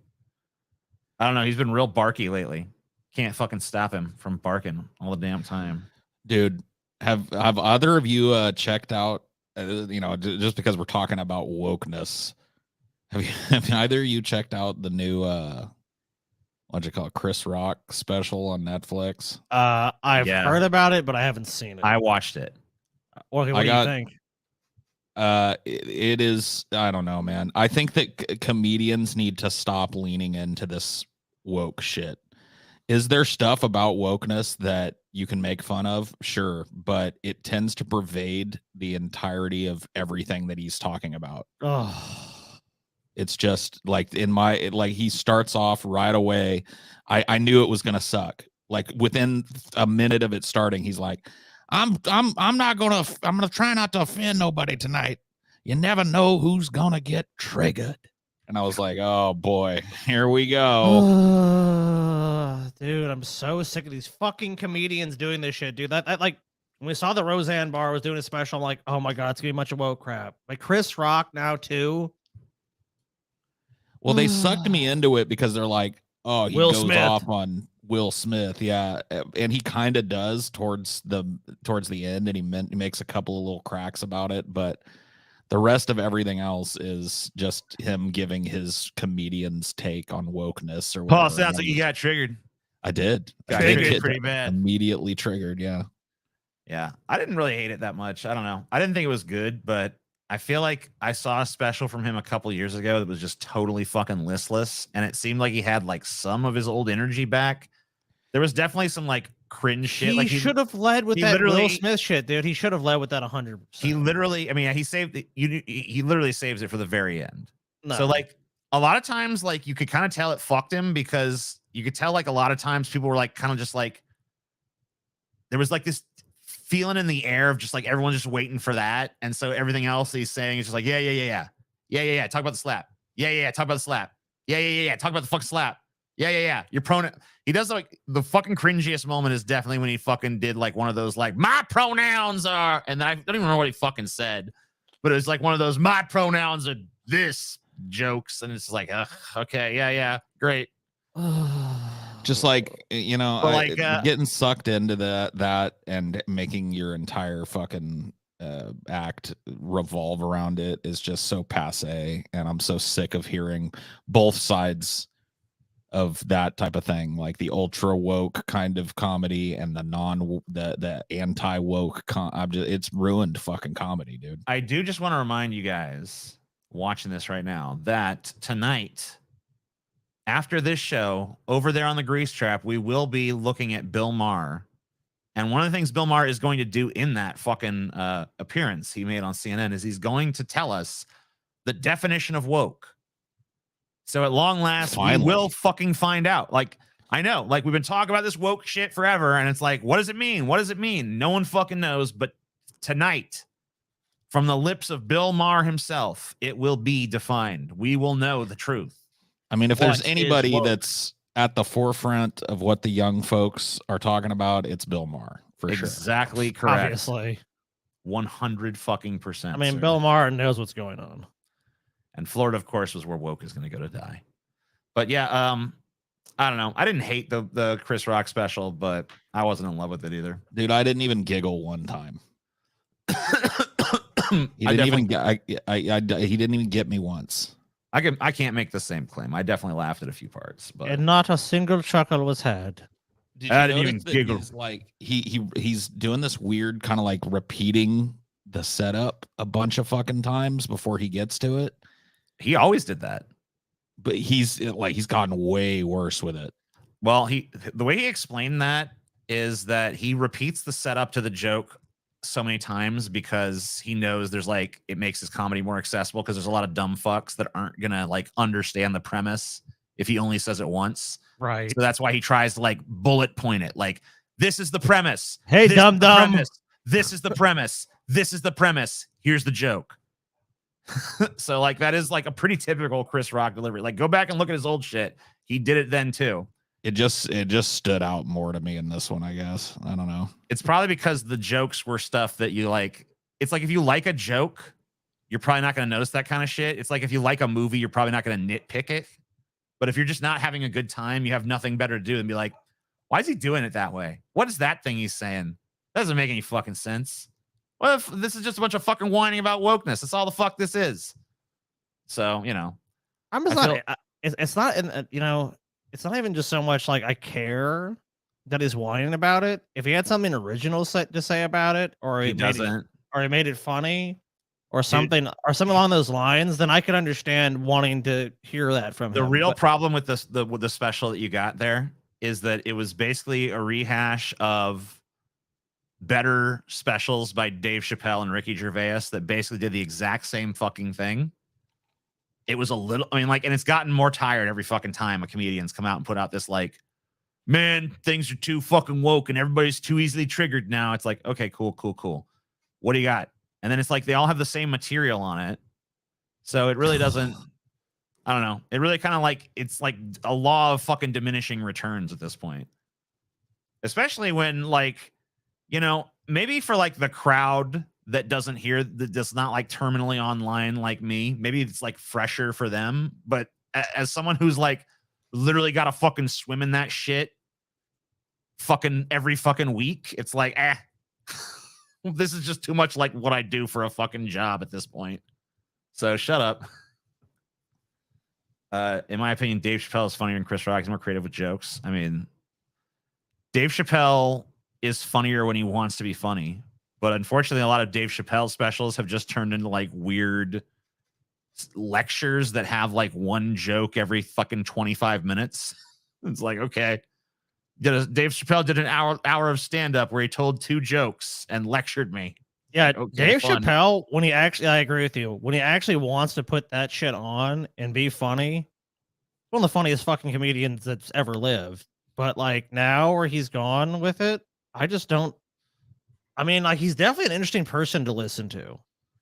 I don't know. He's been real barky lately. Can't fucking stop him from barking all the damn time. Dude, have either of you checked out, just because we're talking about wokeness, have either of you checked out the new, what'd you call it, Chris Rock special on Netflix? I've heard about it, but I haven't seen it. I watched it. What do you think? It is, I don't know, man. I think that comedians need to stop leaning into this woke shit. Is there stuff about wokeness that you can make fun of? Sure, but it tends to pervade the entirety of everything that he's talking about. It's just like he starts off right away. I knew it was gonna suck. Like within a minute of it starting, he's like, I'm gonna try not to offend nobody tonight. You never know who's gonna get triggered. And I was like, oh boy, here we go. Dude, I'm so sick of these fucking comedians doing this shit, dude. That like when we saw the Roseanne Barr was doing a special, I'm like, oh my god, it's gonna be a bunch of woke crap. Like Chris Rock now too. Well, they sucked me into it because they're like, oh, he goes off on Will Smith, yeah, and he kind of does towards the end, and he makes a couple of little cracks about it, but the rest of everything else is just him giving his comedian's take on wokeness or whatever. Paul, sounds like you got triggered. I did. Got triggered pretty bad. Immediately triggered, yeah. Yeah, I didn't really hate it that much. I don't know. I didn't think it was good, but I feel like I saw a special from him a couple years ago that was just totally fucking listless, and it seemed like he had like some of his old energy back. There was definitely some like cringe shit. He like should have led with that Will Smith shit, dude. He should have led with that 100%. He literally, I mean, he saved it. He literally saves it for the very end. No. So like a lot of times, like you could kind of tell it fucked him because you could tell like a lot of times people were like kind of just like there was like this feeling in the air of just like everyone's just waiting for that, and so everything else he's saying is just like yeah. Talk about the slap. Yeah. Talk about the slap. Yeah. Talk about the fucking slap. Yeah. Your pronoun. He does like the fucking cringiest moment is definitely when he fucking did like one of those like my pronouns are, and then I don't even know what he fucking said, but it was like one of those my pronouns are this jokes, and it's like okay, yeah, great. Just like getting sucked into that and making your entire fucking act revolve around it is just so passe, and I'm so sick of hearing both sides of that type of thing, like the ultra woke kind of comedy and the anti woke. It's ruined fucking comedy, dude. I do just want to remind you guys watching this right now that tonight, after this show, over there on the Grease Trap, we will be looking at Bill Maher. And one of the things Bill Maher is going to do in that fucking appearance he made on CNN is he's going to tell us the definition of woke. So at long last, Finally. we will fucking find out. Like, I know, like we've been talking about this woke shit forever, and it's like, what does it mean? What does it mean? No one fucking knows. But tonight, from the lips of Bill Maher himself, it will be defined. We will know the truth. I mean, if What there's is anybody woke? that's at the forefront of what the young folks are talking about, it's Bill Maher for sure. Exactly correct. Obviously. 100 fucking percent. I mean, Bill Maher knows what's going on. And Florida, of course, was where woke is going to go to die. But yeah, I don't know. I didn't hate the Chris Rock special, but I wasn't in love with it either. Dude, I didn't even giggle one time. He I didn't definitely- even he didn't even get me once. I can't make the same claim. I definitely laughed at a few parts, but And not a single chuckle was had. Did I you didn't notice even that giggle. he's like he's doing this weird kind of like repeating the setup a bunch of fucking times before he gets to it? he always did that. But he's gotten way worse with it. Well, the way he explained that is that he repeats the setup to the joke so many times because he knows there's like it makes his comedy more accessible because there's a lot of dumb fucks that aren't gonna like understand the premise if he only says it once. Right. So that's why he tries to like bullet point it. Like, this is the premise. Hey, This is dum the dum. premise. This is the premise. This is the premise. Here's the joke. So like that is like a pretty typical Chris Rock delivery. Like, go back and look at his old shit. He did it then too. It just stood out more to me in this one, I guess. I don't know. It's probably because the jokes were stuff that you like. It's like if you like a joke, you're probably not going to notice that kind of shit. It's like if you like a movie, you're probably not going to nitpick it. But if you're just not having a good time, you have nothing better to do than be like, why is he doing it that way? What is that thing he's saying? That doesn't make any fucking sense. What if this is just a bunch of fucking whining about wokeness? That's all the fuck this is. So, you know, I'm just I not. It's not. It's not even just so much like I care that he's whining about it. If he had something original to say about it, or he he made it, doesn't. or he made it funny, or something along those lines, then I could understand wanting to hear that from The him. real But problem with the special that you got there is that it was basically a rehash of better specials by Dave Chappelle and Ricky Gervais that basically did the exact same fucking thing. It was a little, I mean, like, and it's gotten more tired every fucking time a comedian's come out and put out this like, man, things are too fucking woke and everybody's too easily triggered now. It's like, okay, cool. What do you got? And then it's like they all have the same material on it. So it really doesn't, I don't know. It really kind of like, it's like a law of fucking diminishing returns at this point. Especially when like, you know, maybe for like the crowd that doesn't hear, that's not like terminally online like me, maybe it's like fresher for them. But as someone who's like literally got to fucking swim in that shit fucking every fucking week, it's like, this is just too much like what I do for a fucking job at this point. So shut up. In my opinion, Dave Chappelle is funnier than Chris Rock. He's more creative with jokes. I mean, Dave Chappelle is funnier when he wants to be funny, but unfortunately, a lot of Dave Chappelle specials have just turned into like weird lectures that have like one joke every fucking 25 minutes. It's like, okay, Dave Chappelle did an hour of stand-up where he told 2 jokes and lectured me. yeah, Okay, Dave fun. Chappelle, when he actually, I agree with you, when he actually wants to put that shit on and be funny, one of the funniest fucking comedians that's ever lived. But like now where he's gone with it, I just don't. I mean, like he's definitely an interesting person to listen to,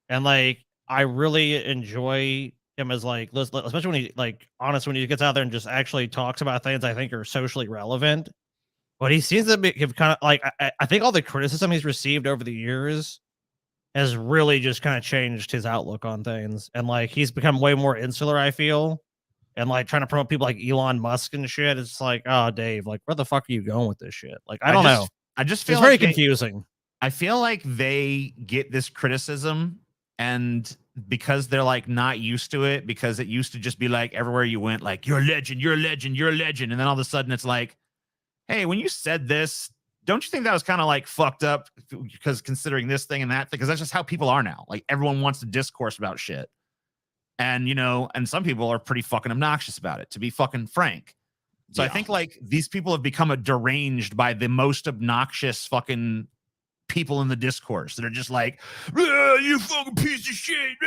and like I really enjoy him as like, especially when he like honest when he gets out there and just actually talks about things I think are socially relevant. But he seems to be kind of like I think all the criticism he's received over the years has really just kind of changed his outlook on things, and like he's become way more insular, I feel. And like trying to promote people like Elon Musk and shit. It's like, oh, Dave, like where the fuck are you going with this shit? Like, I don't know. I just feel It's like very confusing. I feel like they get this criticism and because they're like not used to it, because it used to just be like everywhere you went, like you're a legend, you're a legend, you're a legend. And then all of a sudden it's like, hey, when you said this, don't you think that was kind of like fucked up because considering this thing and that thing? Because that's just how people are now. Like everyone wants to discourse about shit. And, and some people are pretty fucking obnoxious about it, to be fucking frank. So I think like these people have become deranged by the most obnoxious fucking people in the discourse that are just like, you fucking piece of shit.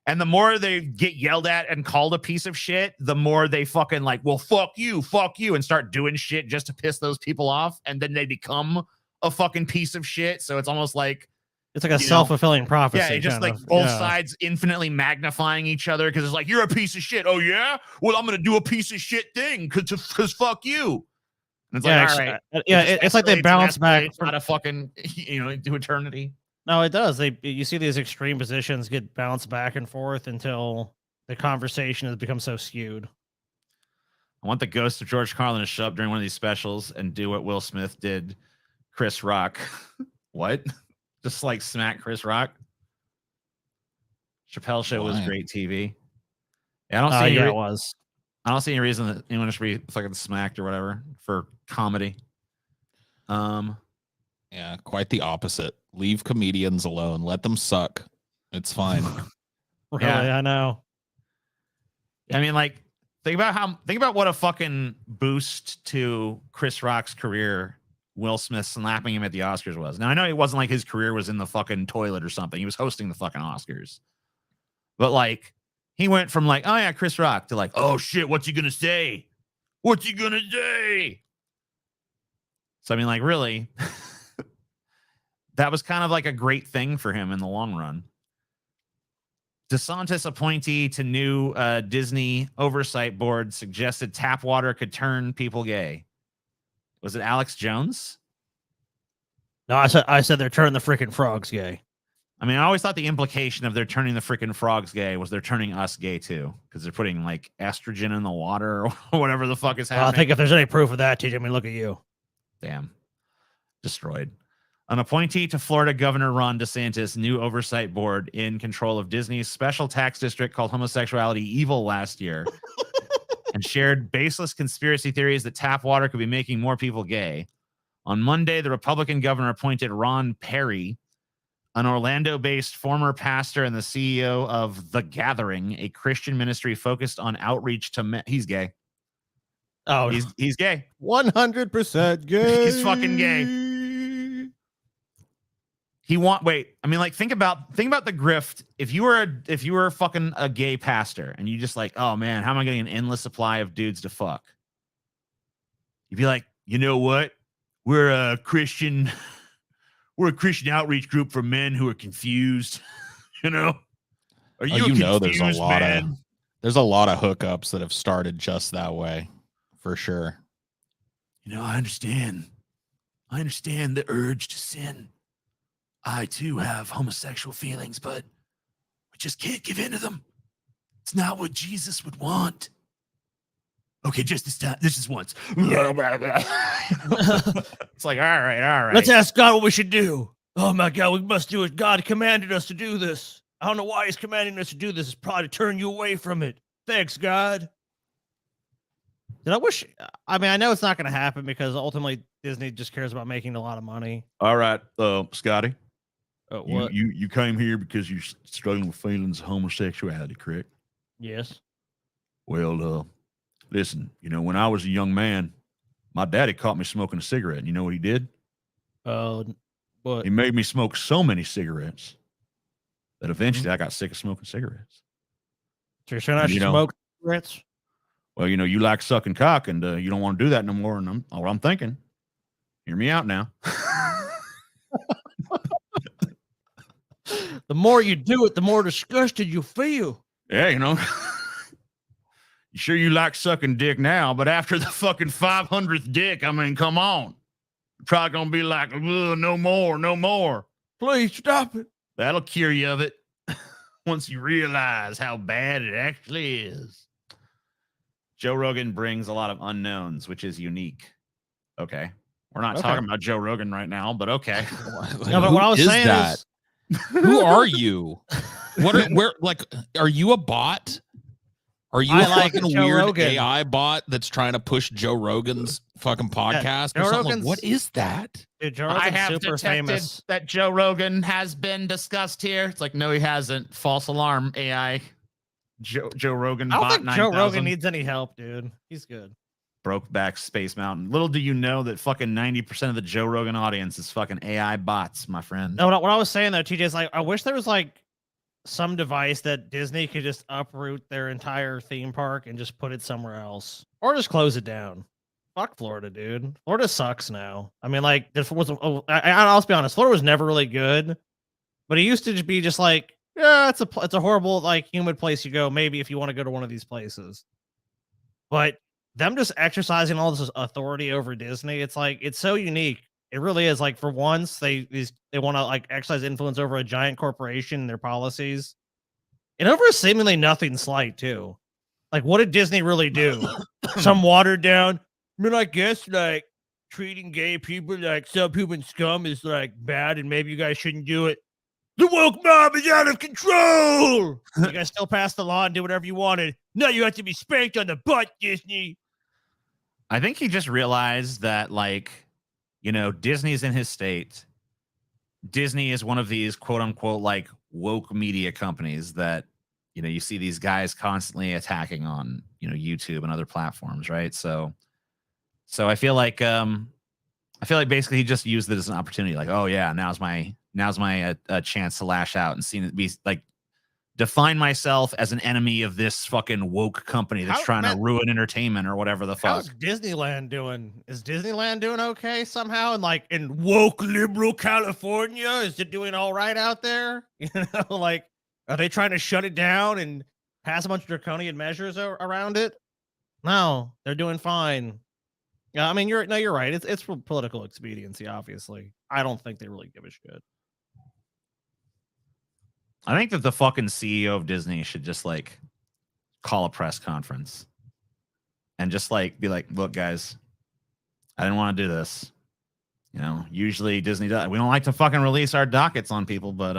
And the more they get yelled at and called a piece of shit, the more they fucking like, well, fuck you, and start doing shit just to piss those people off. And then they become a fucking piece of shit. So it's almost like, it's like a self-fulfilling prophecy. Yeah, just like both sides infinitely magnifying each other because it's like, you're a piece of shit. Oh, yeah? Well, I'm going to do a piece of shit thing because fuck you. And it's like, all right. It's like they bounce back. Not a fucking, to eternity. No, it does. You see these extreme positions get bounced back and forth until the conversation has become so skewed. I want the ghost of George Carlin to show up during one of these specials and do what Will Smith did Chris Rock. What? Just like smack Chris Rock. Chappelle Show was great TV. Yeah, it was. I don't see any reason that anyone should be fucking smacked or whatever for comedy. Yeah, quite the opposite. Leave comedians alone. Let them suck. It's fine. Really, yeah. I know. I mean, like, think about what a fucking boost to Chris Rock's career Will Smith slapping him at the Oscars was. Now, I know it wasn't like his career was in the fucking toilet or something. He was hosting the fucking Oscars. But, like, he went from, like, oh, yeah, Chris Rock to, like, oh, shit, what's he going to say? What's he going to say? So, I mean, like, really, that was kind of like a great thing for him in the long run. DeSantis appointee to new Disney oversight board suggested tap water could turn people gay. Was it Alex Jones? No, I said they're turning the freaking frogs gay. I mean, I always thought the implication of they're turning the freaking frogs gay was they're turning us gay too, because they're putting like estrogen in the water or whatever the fuck is happening. I think if there's any proof of that, TJ, I mean, look at you. Damn. Destroyed. An appointee to Florida Governor Ron DeSantis' new oversight board in control of Disney's special tax district called Homosexuality Evil last year and shared baseless conspiracy theories that tap water could be making more people gay. On Monday, the Republican governor appointed Ron Perry, an Orlando-based former pastor and the CEO of The Gathering, a Christian ministry focused on outreach to men. He's gay. Oh, he's gay. 100% gay. He's fucking gay. I mean, like, think about the grift. If you were fucking a gay pastor and you just like, oh man, how am I getting an endless supply of dudes to fuck? You'd be like, you know what? We're a Christian outreach group for men who are confused. Are you confused, there's a lot of hookups that have started just that way, for sure. I understand the urge to sin. I too have homosexual feelings, but we just can't give in to them. It's not what Jesus would want. Okay, just this time. This is once. It's like, all right. Let's ask God what we should do. Oh my God, we must do it. God commanded us to do this. I don't know why he's commanding us to do this. It's probably to turn you away from it. Thanks, God. I know it's not going to happen because ultimately Disney just cares about making a lot of money. All right, Scotty. What? You came here because you're struggling with feelings of homosexuality, correct? Yes. Well, listen, when I was a young man, my daddy caught me smoking a cigarette. And you know what he did? What? He made me smoke so many cigarettes that eventually I got sick of smoking cigarettes. So you're saying I should smoke cigarettes? Well, you like sucking cock and you don't want to do that no more. And I'm thinking. Hear me out now. The more you do it, the more disgusted you feel. Yeah, you sure you like sucking dick now, but after the fucking 500th dick, I mean, come on. You're probably going to be like, no more. Please stop it. That'll cure you of it once you realize how bad it actually is. Joe Rogan brings a lot of unknowns, which is unique. Okay. We're not talking about Joe Rogan right now, but okay. No, but what I was saying is, who are you? Are you a bot? Are you I a like fucking Joe weird Rogan. AI bot that's trying to push Joe Rogan's fucking podcast Joe or something? Rogan's- What is that? Dude, Joe I Rogan's have super detected famous. that Joe Rogan has been discussed here. It's like, no, he hasn't. False alarm, AI. Joe Rogan I don't bot think 9000. Joe Rogan needs any help, dude. He's good. Broke back Space Mountain. Little do you know that fucking 90% of the Joe Rogan audience is fucking AI bots, my friend. No, what I was saying though, TJ, is like I wish there was like some device that Disney could just uproot their entire theme park and just put it somewhere else, or just close it down. Fuck Florida, dude. Florida sucks now. I mean, like, I'll be honest, Florida was never really good, but it used to be just like, yeah, it's a horrible, like, humid place you go, maybe if you want to go to one of these places. But them just exercising all this authority over Disney, it's like, it's so unique. It really is. Like, for once, they want to like exercise influence over a giant corporation and their policies, and over seemingly nothing slight too. Like, what did Disney really do? Some watered down. I mean, I guess like treating gay people like subhuman scum is like bad, and maybe you guys shouldn't do it. The woke mob is out of control. You guys still pass the law and do whatever you wanted. No, you have to be spanked on the butt, Disney. I think he just realized that, like, you know, Disney's in his state. Disney is one of these quote unquote like woke media companies that, you know, you see these guys constantly attacking on, you know, YouTube and other platforms, right? So I feel like basically he just used it as an opportunity, like, oh yeah, now's my chance to lash out and see it be like, define myself as an enemy of this fucking woke company that's trying to ruin entertainment or whatever the fuck. How's Disneyland doing? Is Disneyland doing okay somehow? And like in woke liberal California, is it doing all right out there? You know, like, are they trying to shut it down and pass a bunch of draconian measures around it? No, they're doing fine. Yeah, I mean, you're right. It's for political expediency, obviously. I don't think they really give a shit. I think that the fucking CEO of Disney should just like call a press conference and just like be like, look, guys, I didn't want to do this. You know, usually Disney does. We don't like to fucking release our dockets on people, but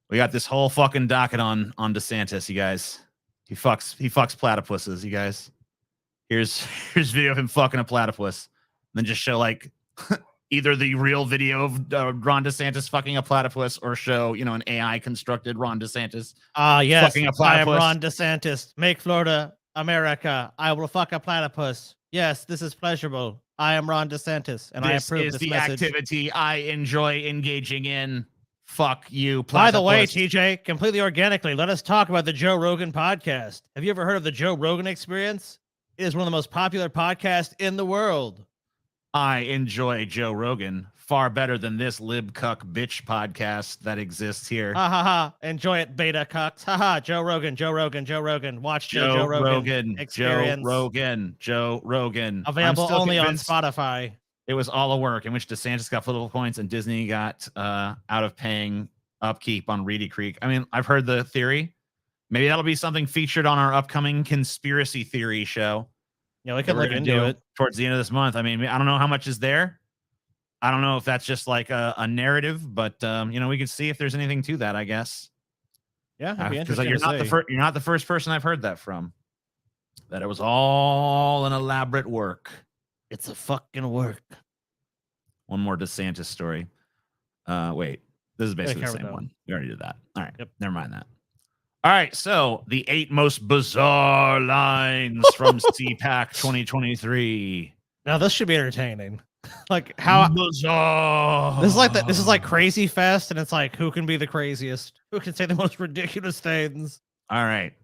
we got this whole fucking docket on DeSantis, you guys. He fucks platypuses, you guys. Here's video of him fucking a platypus. And then just show like either the real video of Ron DeSantis fucking a platypus, or show, you know, an AI constructed Ron DeSantis. Yes, fucking a I am platypus. Ron DeSantis. Make Florida America. I will fuck a platypus. Yes, this is pleasurable. I am Ron DeSantis, and I approve this the message. activity I enjoy engaging in. Fuck you, platypus. By the way, TJ, completely organically, let us talk about the Joe Rogan podcast. Have you ever heard of the Joe Rogan Experience? It is one of the most popular podcasts in the world. I enjoy Joe Rogan far better than this libcuck bitch podcast that exists here. Ha ha ha. Enjoy it, beta cucks. Ha ha. Joe Rogan. Watch Joe Rogan Experience. Joe Rogan. Available only on Spotify. It was all a work in which DeSantis got political points and Disney got out of paying upkeep on Reedy Creek. I mean, I've heard the theory. Maybe that'll be something featured on our upcoming conspiracy theory show. Yeah, we can look into it towards the end of this month. I mean, I don't know how much is there. I don't know if that's just like a narrative, but you know, we can see if there's anything to that, I guess. Yeah, because you're not the first person I've heard that from. That it was all an elaborate work. It's a fucking work. One more DeSantis story. Wait, this is basically the same down. one. We already did that. All right. Yep. Never mind that. All right. So the 8 most bizarre lines from CPAC 2023. Now this should be entertaining. Like how bizarre. This is like Crazy Fest, and it's like, who can be the craziest? Who can say the most ridiculous things? All right.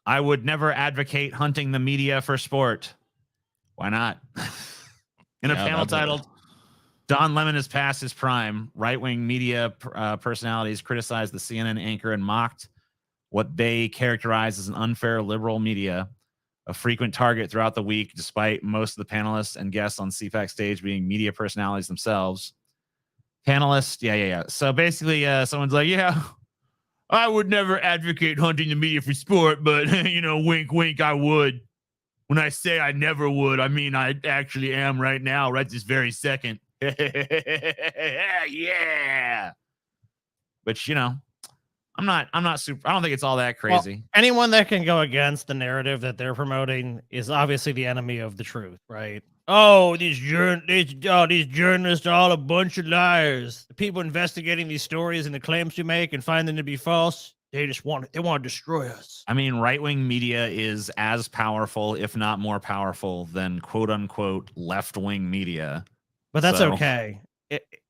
I would never advocate hunting the media for sport. Why not? In a panel titled Don Lemon has passed his prime, right-wing media personalities criticized the CNN anchor and mocked what they characterized as an unfair liberal media, a frequent target throughout the week, despite most of the panelists and guests on CPAC stage being media personalities themselves. Panelists, yeah. So basically, someone's like, yeah, I would never advocate hunting the media for sport, but, you know, wink, wink, I would. When I say I never would, I mean I actually am right now, right this very second. Yeah. But, you know, I'm not super. I don't think it's all that Well, crazy. anyone that can go against the narrative that they're promoting is obviously the enemy of the truth, right? Oh, these journalists are all a bunch of liars. The people investigating these stories and the claims we make and find them to be false, they want to destroy us. I mean, right-wing media is as powerful, if not more powerful, than quote-unquote left-wing media. But that's So- okay.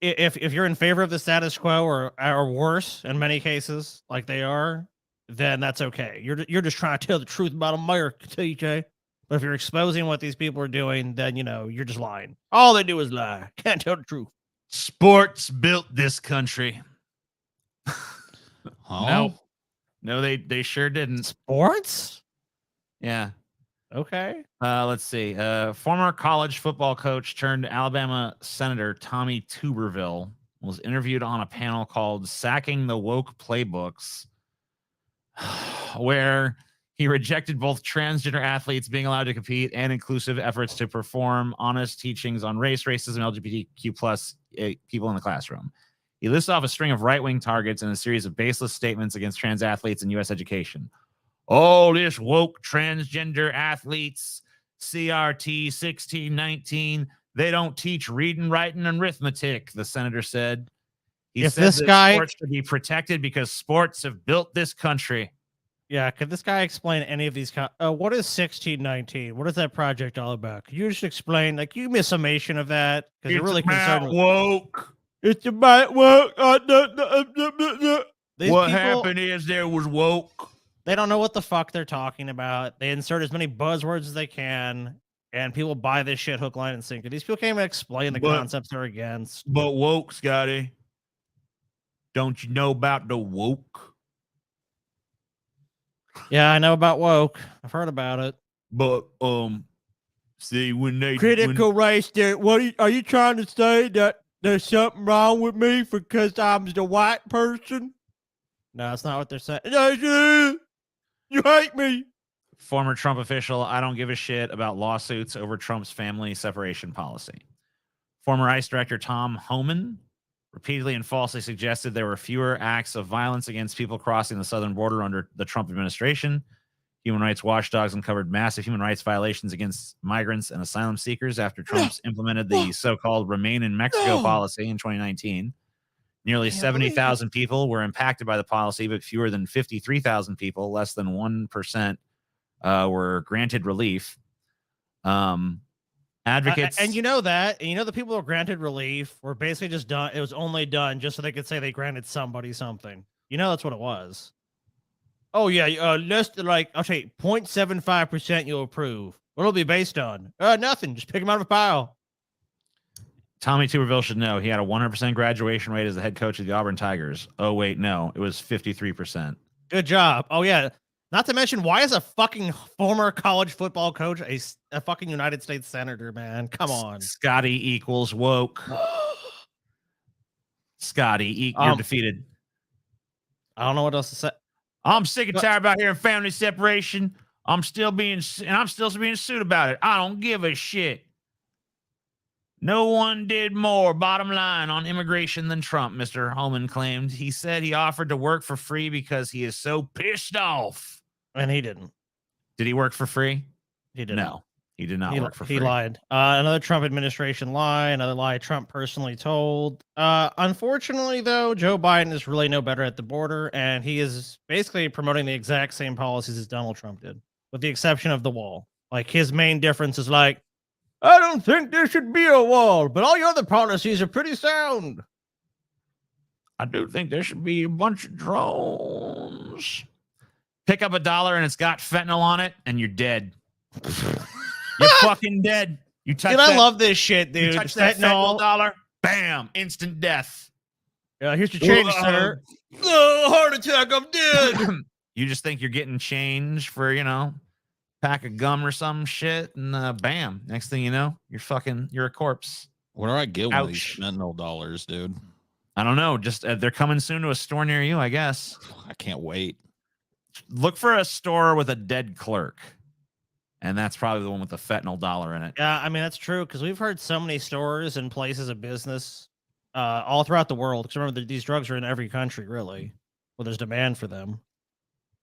If you're in favor of the status quo or worse in many cases, like they are, then that's okay. You're just trying to tell the truth about America, TJ. But if you're exposing what these people are doing, then you're just lying. All they do is lie. Can't tell the truth. Sports built this country. Huh? No, they sure didn't. Sports? Yeah. Okay. Let's see. Former college football coach turned Alabama Senator Tommy Tuberville was interviewed on a panel called Sacking the Woke Playbooks, where he rejected both transgender athletes being allowed to compete and inclusive efforts to perform honest teachings on race, racism, LGBTQ plus people in the classroom. He lists off a string of right-wing targets and a series of baseless statements against trans athletes in U.S. education. All this woke transgender athletes, CRT 1619, they don't teach reading, writing, and arithmetic, the senator said. He If said this that guy- sports should be protected because sports have built this country. Yeah, could this guy explain any of these? What is 1619? What is that project all about? Could you just explain, like, you give me a summation of that? Because you're really concerned with woke. it's about woke. These What people, happened is there was woke. they don't know what the fuck they're talking about. They insert as many buzzwords as they can, and people buy this shit hook, line, and sinker. These people can't even explain the But- concepts they're against. But woke, Scotty. Don't you know about the woke? Yeah, I know about woke. I've heard about it. But see when they race theory. Are you trying to say that there's something wrong with me because I'm the white person? No, that's not what they're saying. You hate me. Former Trump official, I don't give a shit about lawsuits over Trump's family separation policy. Former ICE Director Tom Homan repeatedly and falsely suggested there were fewer acts of violence against people crossing the southern border under the Trump administration. Human rights watchdogs uncovered massive human rights violations against migrants and asylum seekers after Trump's implemented the so-called Remain in Mexico policy in 2019. Nearly 70,000 people were impacted by the policy, but fewer than 53,000 people, less than 1%, were granted relief. Advocates And you know that, and you know the people who were granted relief were basically just done. It was only done just so they could say they granted somebody something. You know that's what it was. Oh yeah, less than, like, I'll say 0.75% you'll approve. What'll it be based on? Nothing. Just pick them out of a pile. Tommy Tuberville should know he had a 100% graduation rate as the head coach of the Auburn Tigers. Oh wait, no, it was 53%. Good job. Oh yeah. Not to mention, why is a fucking former college football coach a fucking United States senator, man? Come on. Scotty equals woke. Scotty, you're defeated. I don't know what else to say. I'm sick and tired about hearing family separation. I'm still being sued about it. I don't give a shit. No one did more, bottom line, on immigration than Trump, Mr. Homan claimed. He said he offered to work for free because he is so pissed off. And he didn't. Did he work for free? He didn't. No, he did not work for free. He lied. Another Trump administration lie, another lie Trump personally told. Unfortunately, though, Joe Biden is really no better at the border, and he is basically promoting the exact same policies as Donald Trump did, with the exception of the wall. Like, his main difference is like, I don't think there should be a wall, but all your other policies are pretty sound. I do think there should be a bunch of drones. Pick up $1 and it's got fentanyl on it, and you're dead. You're fucking dead. You touch Dude, that, I love this shit, dude. you touch that Fentanyl. fentanyl dollar, bam, instant death. Here's your change, sir. Oh, heart attack, I'm dead. You just think you're getting change for, pack of gum or some shit, and bam, next thing you know, you're a corpse. Where do I get one of these Ouch. fentanyl dollars, dude? I don't know. Just they're coming soon to a store near you, I guess. I can't wait. Look for a store with a dead clerk, and that's probably the one with the fentanyl dollar in it. Yeah, I mean, that's true, because we've heard so many stores and places of business all throughout the world. Because remember, these drugs are in every country, really. Well, there's demand for them.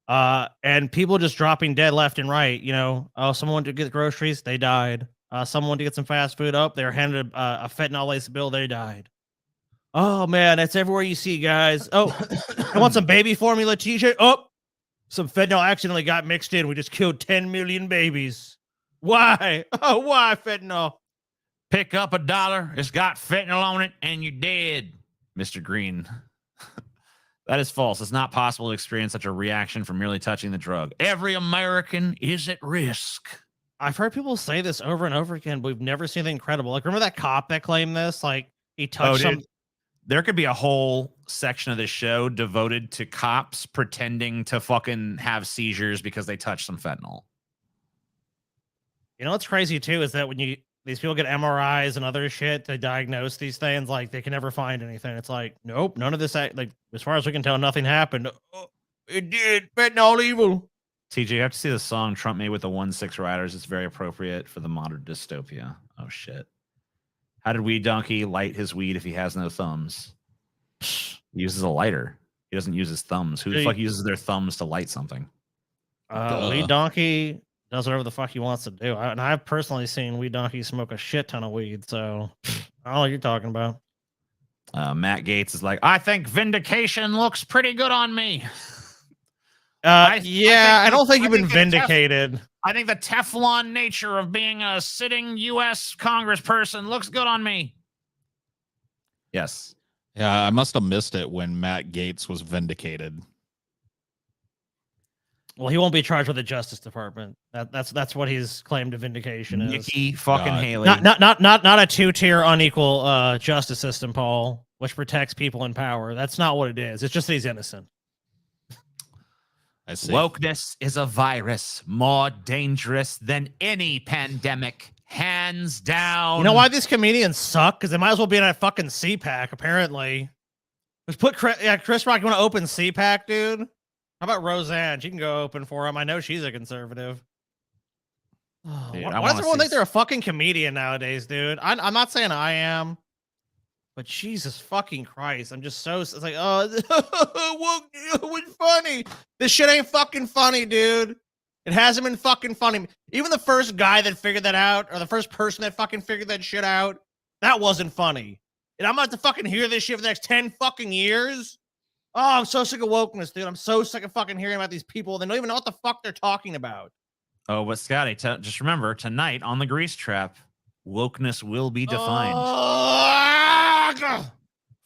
And people just dropping dead left and right. You know, oh, someone went to get groceries, they died. Someone to get some fast food up, they were handed a fentanyl laced bill, they died. Oh man, that's everywhere you see, guys. Oh, I want some baby formula t-shirt. Oh, some fentanyl accidentally got mixed in. We just killed 10 million babies. Why? Oh, why fentanyl? Pick up $1. It's got fentanyl on it, and you're dead, Mr. Green. That is false. It's not possible to experience such a reaction from merely touching the drug. Every American is at risk. I've heard people say this over and over again, but we've never seen anything incredible. Like, remember that cop that claimed this? Like, he touched some. There could be a whole section of this show devoted to cops pretending to fucking have seizures because they touched some fentanyl. You know what's crazy too is that when these people get MRIs and other shit to diagnose these things, like they can never find anything. It's like, nope, none of this. Like, as far as we can tell, nothing happened. Oh, it did. Fentanyl evil. TJ, you have to see the song Trump made with the 1-6 Riders. It's very appropriate for the modern dystopia. Oh shit. How did Weed Donkey light his weed if he has no thumbs? He uses a lighter. He doesn't use his thumbs. Who the fuck uses their thumbs to light something? Weed Donkey does whatever the fuck he wants to do. And I've personally seen Weed Donkey smoke a shit ton of weed. So I don't know what you're talking about. Matt Gaetz is like, I think vindication looks pretty good on me. I don't think you've been vindicated. I think the Teflon nature of being a sitting U.S. congressperson looks good on me. Yes. Yeah, I must have missed it when Matt Gaetz was vindicated. Well, he won't be charged with the Justice Department. That's what his claim to vindication is. Nikki fucking Haley. Not a 2-tier unequal justice system, Paul, which protects people in power. That's not what it is. It's just that he's innocent. I see. Wokeness is a virus more dangerous than any pandemic, hands down. You know why these comedians suck? Because they might as well be in a fucking CPAC, apparently. Just put Chris Rock, you want to open CPAC, dude? How about Roseanne? She can go open for him. I know she's a conservative. Dude, why does everyone think they're a fucking comedian nowadays, dude? I'm not saying I am. But Jesus fucking Christ, I'm just so, it's like, oh, it was funny. This shit ain't fucking funny, dude. It hasn't been fucking funny. Even the first guy that figured that out, or the first person that fucking figured that shit out, that wasn't funny. And I'm about to fucking hear this shit for the next 10 fucking years. Oh, I'm so sick of wokeness, dude. I'm so sick of fucking hearing about these people. They don't even know what the fuck they're talking about. Oh, but Scotty, just remember, tonight on the Grease Trap, wokeness will be defined.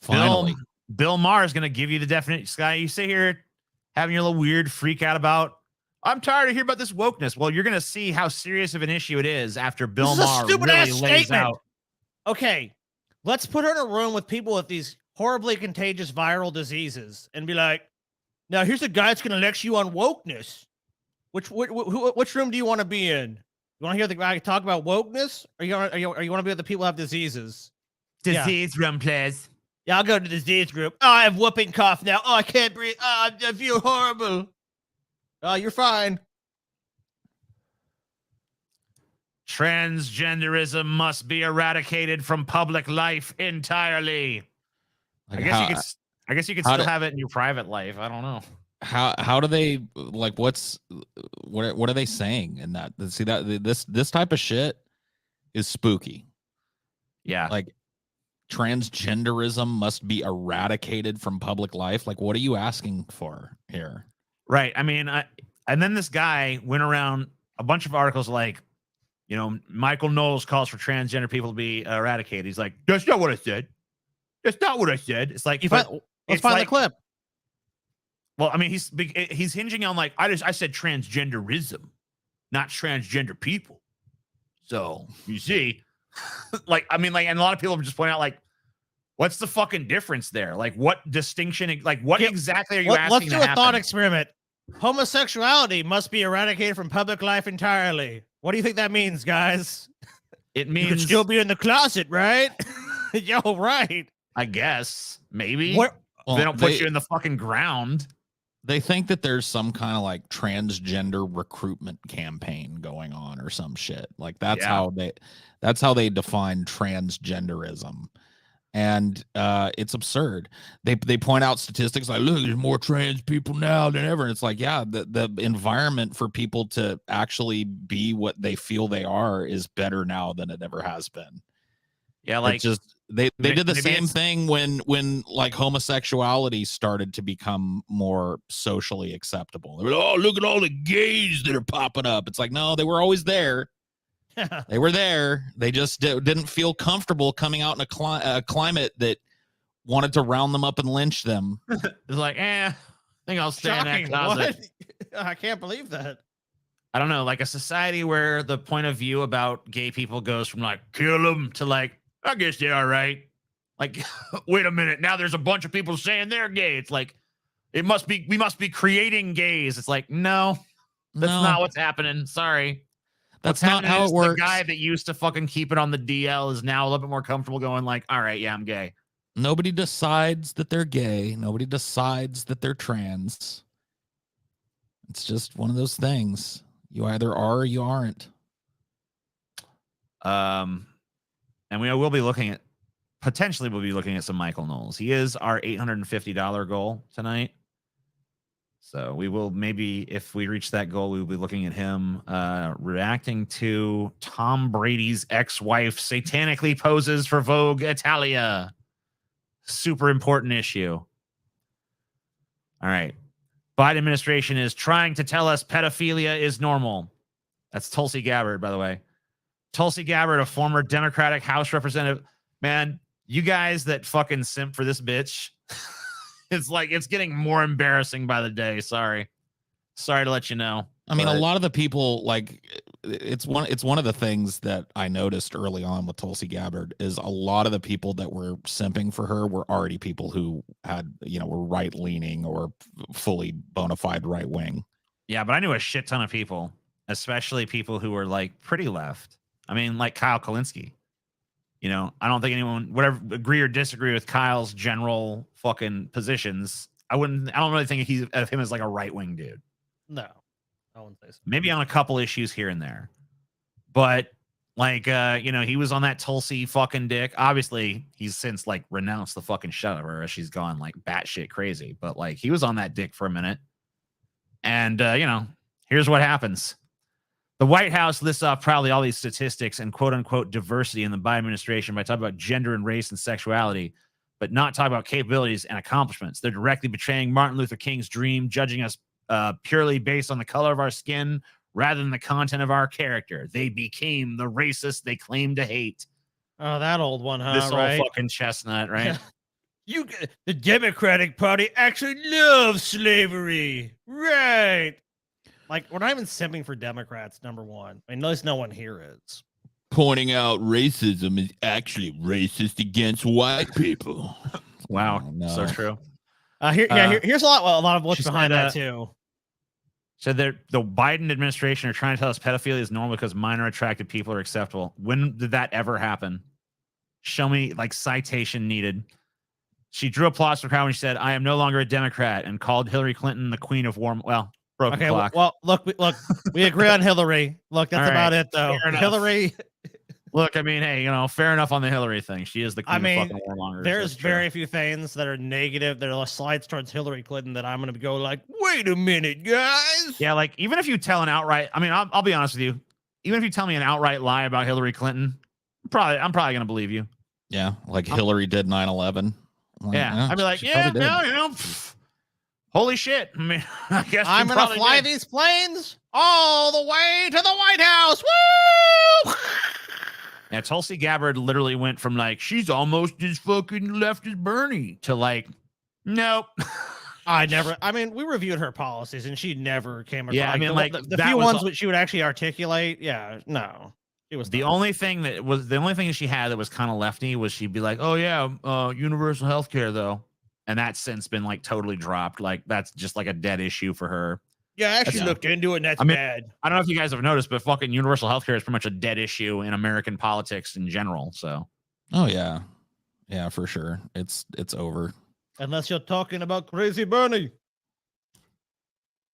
Finally. Bill Maher is going to give you the definition. Scotty, you sit here having your little weird freak out about, I'm tired of hearing about this wokeness. Well, you're going to see how serious of an issue it is after Bill Maher really lays out. Okay, let's put her in a room with people with these horribly contagious viral diseases and be like, now here's a guy that's going to lecture you on wokeness. Which room do you want to be in? You want to hear the guy talk about wokeness, or you want to be with the people who have diseases? Disease room, please. Yeah, I'll go to the disease group. Oh, I have whooping cough now. Oh, I can't breathe. Oh, I feel horrible. Oh, you're fine. Transgenderism must be eradicated from public life entirely. Like I guess you could still have it in your private life. I don't know. How do they, like, what are they saying in that? See, that this type of shit is spooky. Yeah. Like, transgenderism must be eradicated from public life. Like, what are you asking for here? Right. I mean, and then this guy went around a bunch of articles like, you know, Michael Knowles calls for transgender people to be eradicated. He's like, that's not what I said. That's not what I said. It's like, let's find the clip. Well, I mean, he's hinging on like, I said transgenderism, not transgender people. So you see, like, I mean, like, and a lot of people just point out, like, what's the fucking difference there? Like, what distinction? Like, what exactly are you asking? Let's do a thought experiment. Homosexuality must be eradicated from public life entirely. What do you think that means, guys? It means you can still be in the closet, right? Yo, right. I guess maybe well, they don't put you in the fucking ground. They think that there's some kind of like transgender recruitment campaign going on or some shit. Like that's how they define transgenderism. And it's absurd. They point out statistics like, look, there's more trans people now than ever. And it's like, yeah, the environment for people to actually be what they feel they are is better now than it ever has been. Yeah, like it's just they did the same it's- thing when like homosexuality started to become more socially acceptable. They were, oh, look at all the gays that are popping up. It's like, no, they were always there. They were there. They just didn't feel comfortable coming out in a climate that wanted to round them up and lynch them. It's like, I think I'll stay in that Shocking. closet. What? I can't believe that. I don't know, like a society where the point of view about gay people goes from like kill them to like, I guess they're all right. Like, wait a minute, now there's a bunch of people saying they're gay. It's like, we must be creating gays. It's like, no, that's not what's happening. Sorry. That's not how it works. The guy that used to fucking keep it on the DL is now a little bit more comfortable going like, all right, yeah, I'm gay. Nobody decides that they're gay. Nobody decides that they're trans. It's just one of those things. You either are or you aren't. And we'll be looking at some Michael Knowles. He is our $850 goal tonight. So we will maybe, if we reach that goal, we will be looking at him reacting to Tom Brady's ex-wife satanically poses for Vogue Italia. Super important issue. All right. Biden administration is trying to tell us pedophilia is normal. That's Tulsi Gabbard, by the way. Tulsi Gabbard, a former Democratic House representative. Man, you guys that fucking simp for this bitch. It's like it's getting more embarrassing by the day. Sorry to let you know. I mean, a lot of the people, like, it's one of the things that I noticed early on with Tulsi Gabbard is a lot of the people that were simping for her were already people who had, were right leaning or fully bona fide right wing. Yeah, but I knew a shit ton of people, especially people who were like pretty left. I mean, like Kyle Kalinske. I don't think anyone would ever agree or disagree with Kyle's general fucking positions. I don't really think of him as like a right-wing dude. No, I wouldn't say so. Maybe on a couple issues here and there. But like, he was on that Tulsi fucking dick. Obviously, he's since like renounced the fucking shit of her as she's gone like batshit crazy. But like, he was on that dick for a minute. And, here's what happens. The White House lists off proudly all these statistics and quote unquote diversity in the Biden administration by talking about gender and race and sexuality, but not talking about capabilities and accomplishments. They're directly betraying Martin Luther King's dream, judging us purely based on the color of our skin rather than the content of our character. They became the racist they claim to hate. Oh, that old one, huh? This right? old fucking chestnut, right? The Democratic Party actually loves slavery, right? Like, we're not even simping for Democrats, number one. I mean, at least no one here is. Pointing out racism is actually racist against white people. Wow, Oh, no. so true. Here's a lot of what's she behind said, that too. So the Biden administration are trying to tell us pedophilia is normal because minor attracted people are acceptable. When did that ever happen? Show me, like, citation needed. She drew applause from the crowd when she said, "I am no longer a Democrat," and called Hillary Clinton the queen of warm. Well, broken clock. Well, look, we agree on Hillary. Look, that's All about right, it, though. fair enough. Hillary. Look, I mean, hey, fair enough on the Hillary thing. She is the queen of fucking warmongers. There's very few things that are negative. There are slides towards Hillary Clinton that I'm going to go like, wait a minute, guys. Yeah, like, even if you tell an outright, I mean, I'll be honest with you. Even if you tell me an outright lie about Hillary Clinton, I'm probably going to believe you. Yeah, like Hillary did 9/11. Yeah, I'd be like, yeah, no, holy shit. I mean, I guess I'm going to fly these planes all the way to the White House. Woo! Yeah, Tulsi Gabbard literally went from like, she's almost as fucking left as Bernie to like, nope. We reviewed her policies and she never came across. Yeah, I mean, like, the that few was ones which she would actually articulate. Yeah, no. It was the only thing that she had that was kind of lefty was she'd be like, oh yeah, universal health care though. And that's since been like totally dropped. Like, that's just like a dead issue for her. Yeah, I actually looked into it and that's bad. I don't know if you guys have noticed, but fucking universal health care is pretty much a dead issue in American politics in general. So, oh yeah, yeah, for sure. It's over. Unless you're talking about Crazy Bernie.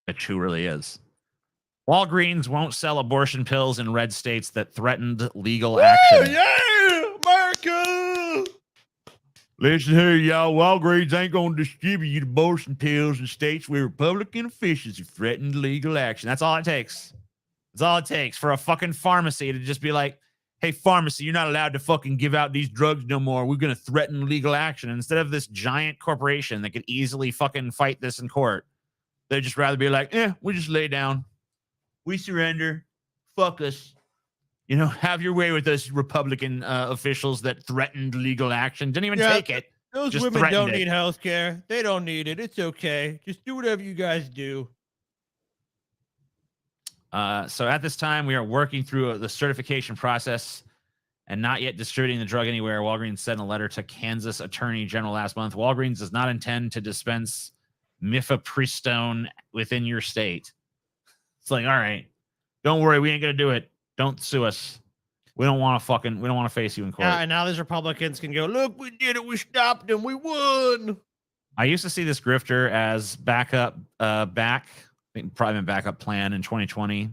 It true really is. Walgreens won't sell abortion pills in red states that threatened legal action. Yeah, America. Listen here, y'all. Walgreens ain't going to distribute abortion pills in states where Republican officials have threatened legal action. That's all it takes. That's all it takes for a fucking pharmacy to just be like, hey, pharmacy, you're not allowed to fucking give out these drugs no more. We're going to threaten legal action. And instead of this giant corporation that could easily fucking fight this in court, they'd just rather be like, we just lay down. We surrender. Fuck us. You know, have your way with us Republican officials that threatened legal action. Didn't even take it. Those Just women threatened don't it. need health care. They don't need it. It's okay. Just do whatever you guys do. So at this time, we are working through the certification process and not yet distributing the drug anywhere. Walgreens sent a letter to Kansas Attorney General last month. Walgreens does not intend to dispense mifepristone within your state. It's like, all right, don't worry, we ain't gonna do it. Don't sue us. We don't want to face you in court. Yeah, and now these Republicans can go, look, we did it. We stopped them. We won. I used to see this grifter as backup, I think probably been backup plan in 2020,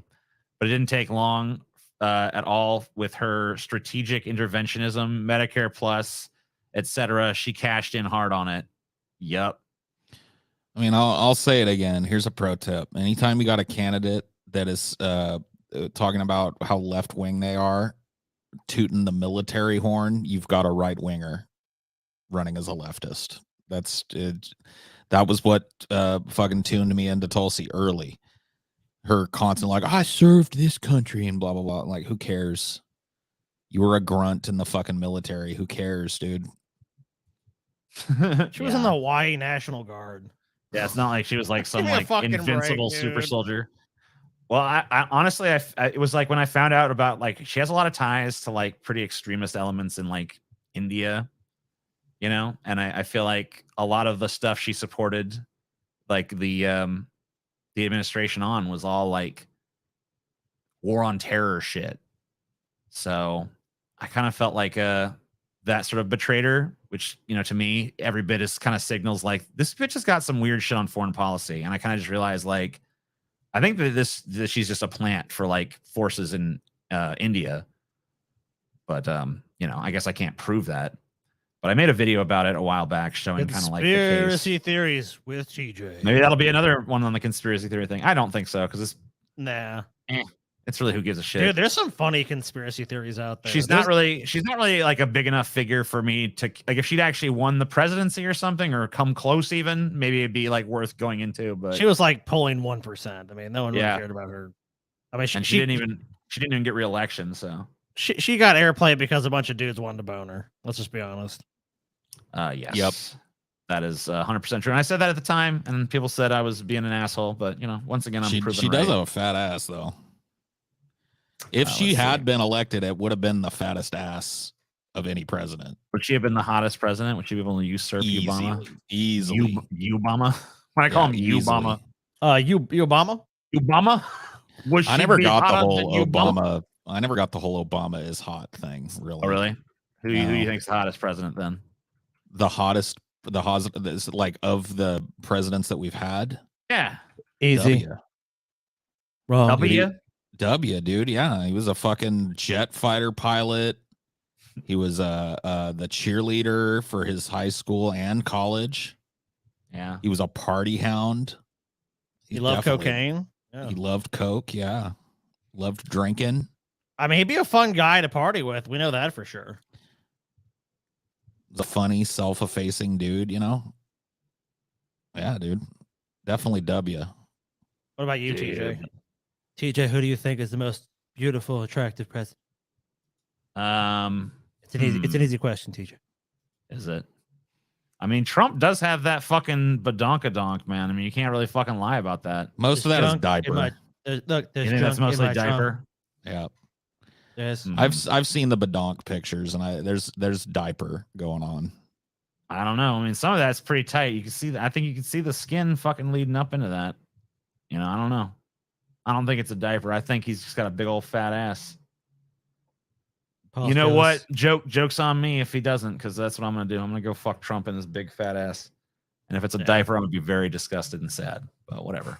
but it didn't take long at all with her strategic interventionism, Medicare Plus, etc. She cashed in hard on it. Yep. I mean, I'll say it again. Here's a pro tip. Anytime you got a candidate that is talking about how left wing they are, tooting the military horn, you've got a right winger running as a leftist. That's it. That was what fucking tuned me into Tulsi early. Her constant like, I served this country and blah blah blah. Like, who cares? You were a grunt in the fucking military. Who cares, dude? She was in the Hawaii National Guard. Yeah, it's not like she was like some Give me a like fucking invincible break, super dude. soldier. Well, I honestly, it was like when I found out about like she has a lot of ties to like pretty extremist elements in like India, you know, and I feel like a lot of the stuff she supported, like the administration on, was all like war on terror shit. So I kind of felt like that sort of betrayed her, which, you know, to me, every bit is kind of signals like this bitch has got some weird shit on foreign policy, and I kind of just realized like. I think that she's just a plant for like forces in India, but you know, I guess I can't prove that. But I made a video about it a while back showing kind of like the case. Conspiracy theories with TJ. Maybe that'll be another one on the conspiracy theory thing. I don't think so because Nah, it's really who gives a shit. dude, there's some funny conspiracy theories out there. She's not really like a big enough figure for me to like. If she'd actually won the presidency or something, or come close, even maybe it'd be like worth going into. But She was like polling 1%. I mean, no one really Yeah. cared about her. I mean, she didn't even get reelection. So she got airplay because a bunch of dudes wanted to bone her. Let's just be honest. yes, Yep. that is 100% true. And I said that at the time, and people said I was being an asshole. But you know, once again, I'm proven She right. does have a fat ass though. If she let's had see. been elected, it would have been the fattest ass of any president. Would she have been the hottest president? Would she have only usurped Obama? Easily. Obama. When I call him Obama. You Obama? Obama? Was I she never be got the hotter whole than Obama. I never got the whole Obama is hot thing. Really? Oh, really? Who do No. you think's the hottest president then? The hottest, like of the presidents that we've had. Yeah. Easy. W. Wrong. W, dude. Yeah, he was a fucking jet fighter pilot. He was the cheerleader for his high school and college. Yeah. He was a party hound. He loved definitely- cocaine. Yeah. He loved coke. Yeah, loved drinking. I mean, he'd be a fun guy to party with. We know that for sure. The funny, self-effacing dude. You know. Yeah, dude. Definitely W. What about you, Dude. TJ? TJ, who do you think is the most beautiful, attractive president? It's an easy question, TJ. Is it? I mean, Trump does have that fucking badonkadonk, man. I mean, you can't really fucking lie about that. Most of that is junk in diaper. my- there's You think that's junk in mostly my trunk. diaper? Yeah, Yes. Mm. I've seen the badonk pictures, and there's diaper going on. I don't know. I mean, some of that's pretty tight. You can see that. I think you can see the skin fucking leading up into that. You know, I don't know. I don't think it's a diaper. I think he's just got a big old fat ass. Paul You know Scales. what? Joke's on me if he doesn't, because that's what I'm gonna do. I'm gonna go fuck Trump in his big fat ass. And if it's a Yeah. diaper, I'm gonna be very disgusted and sad. But whatever.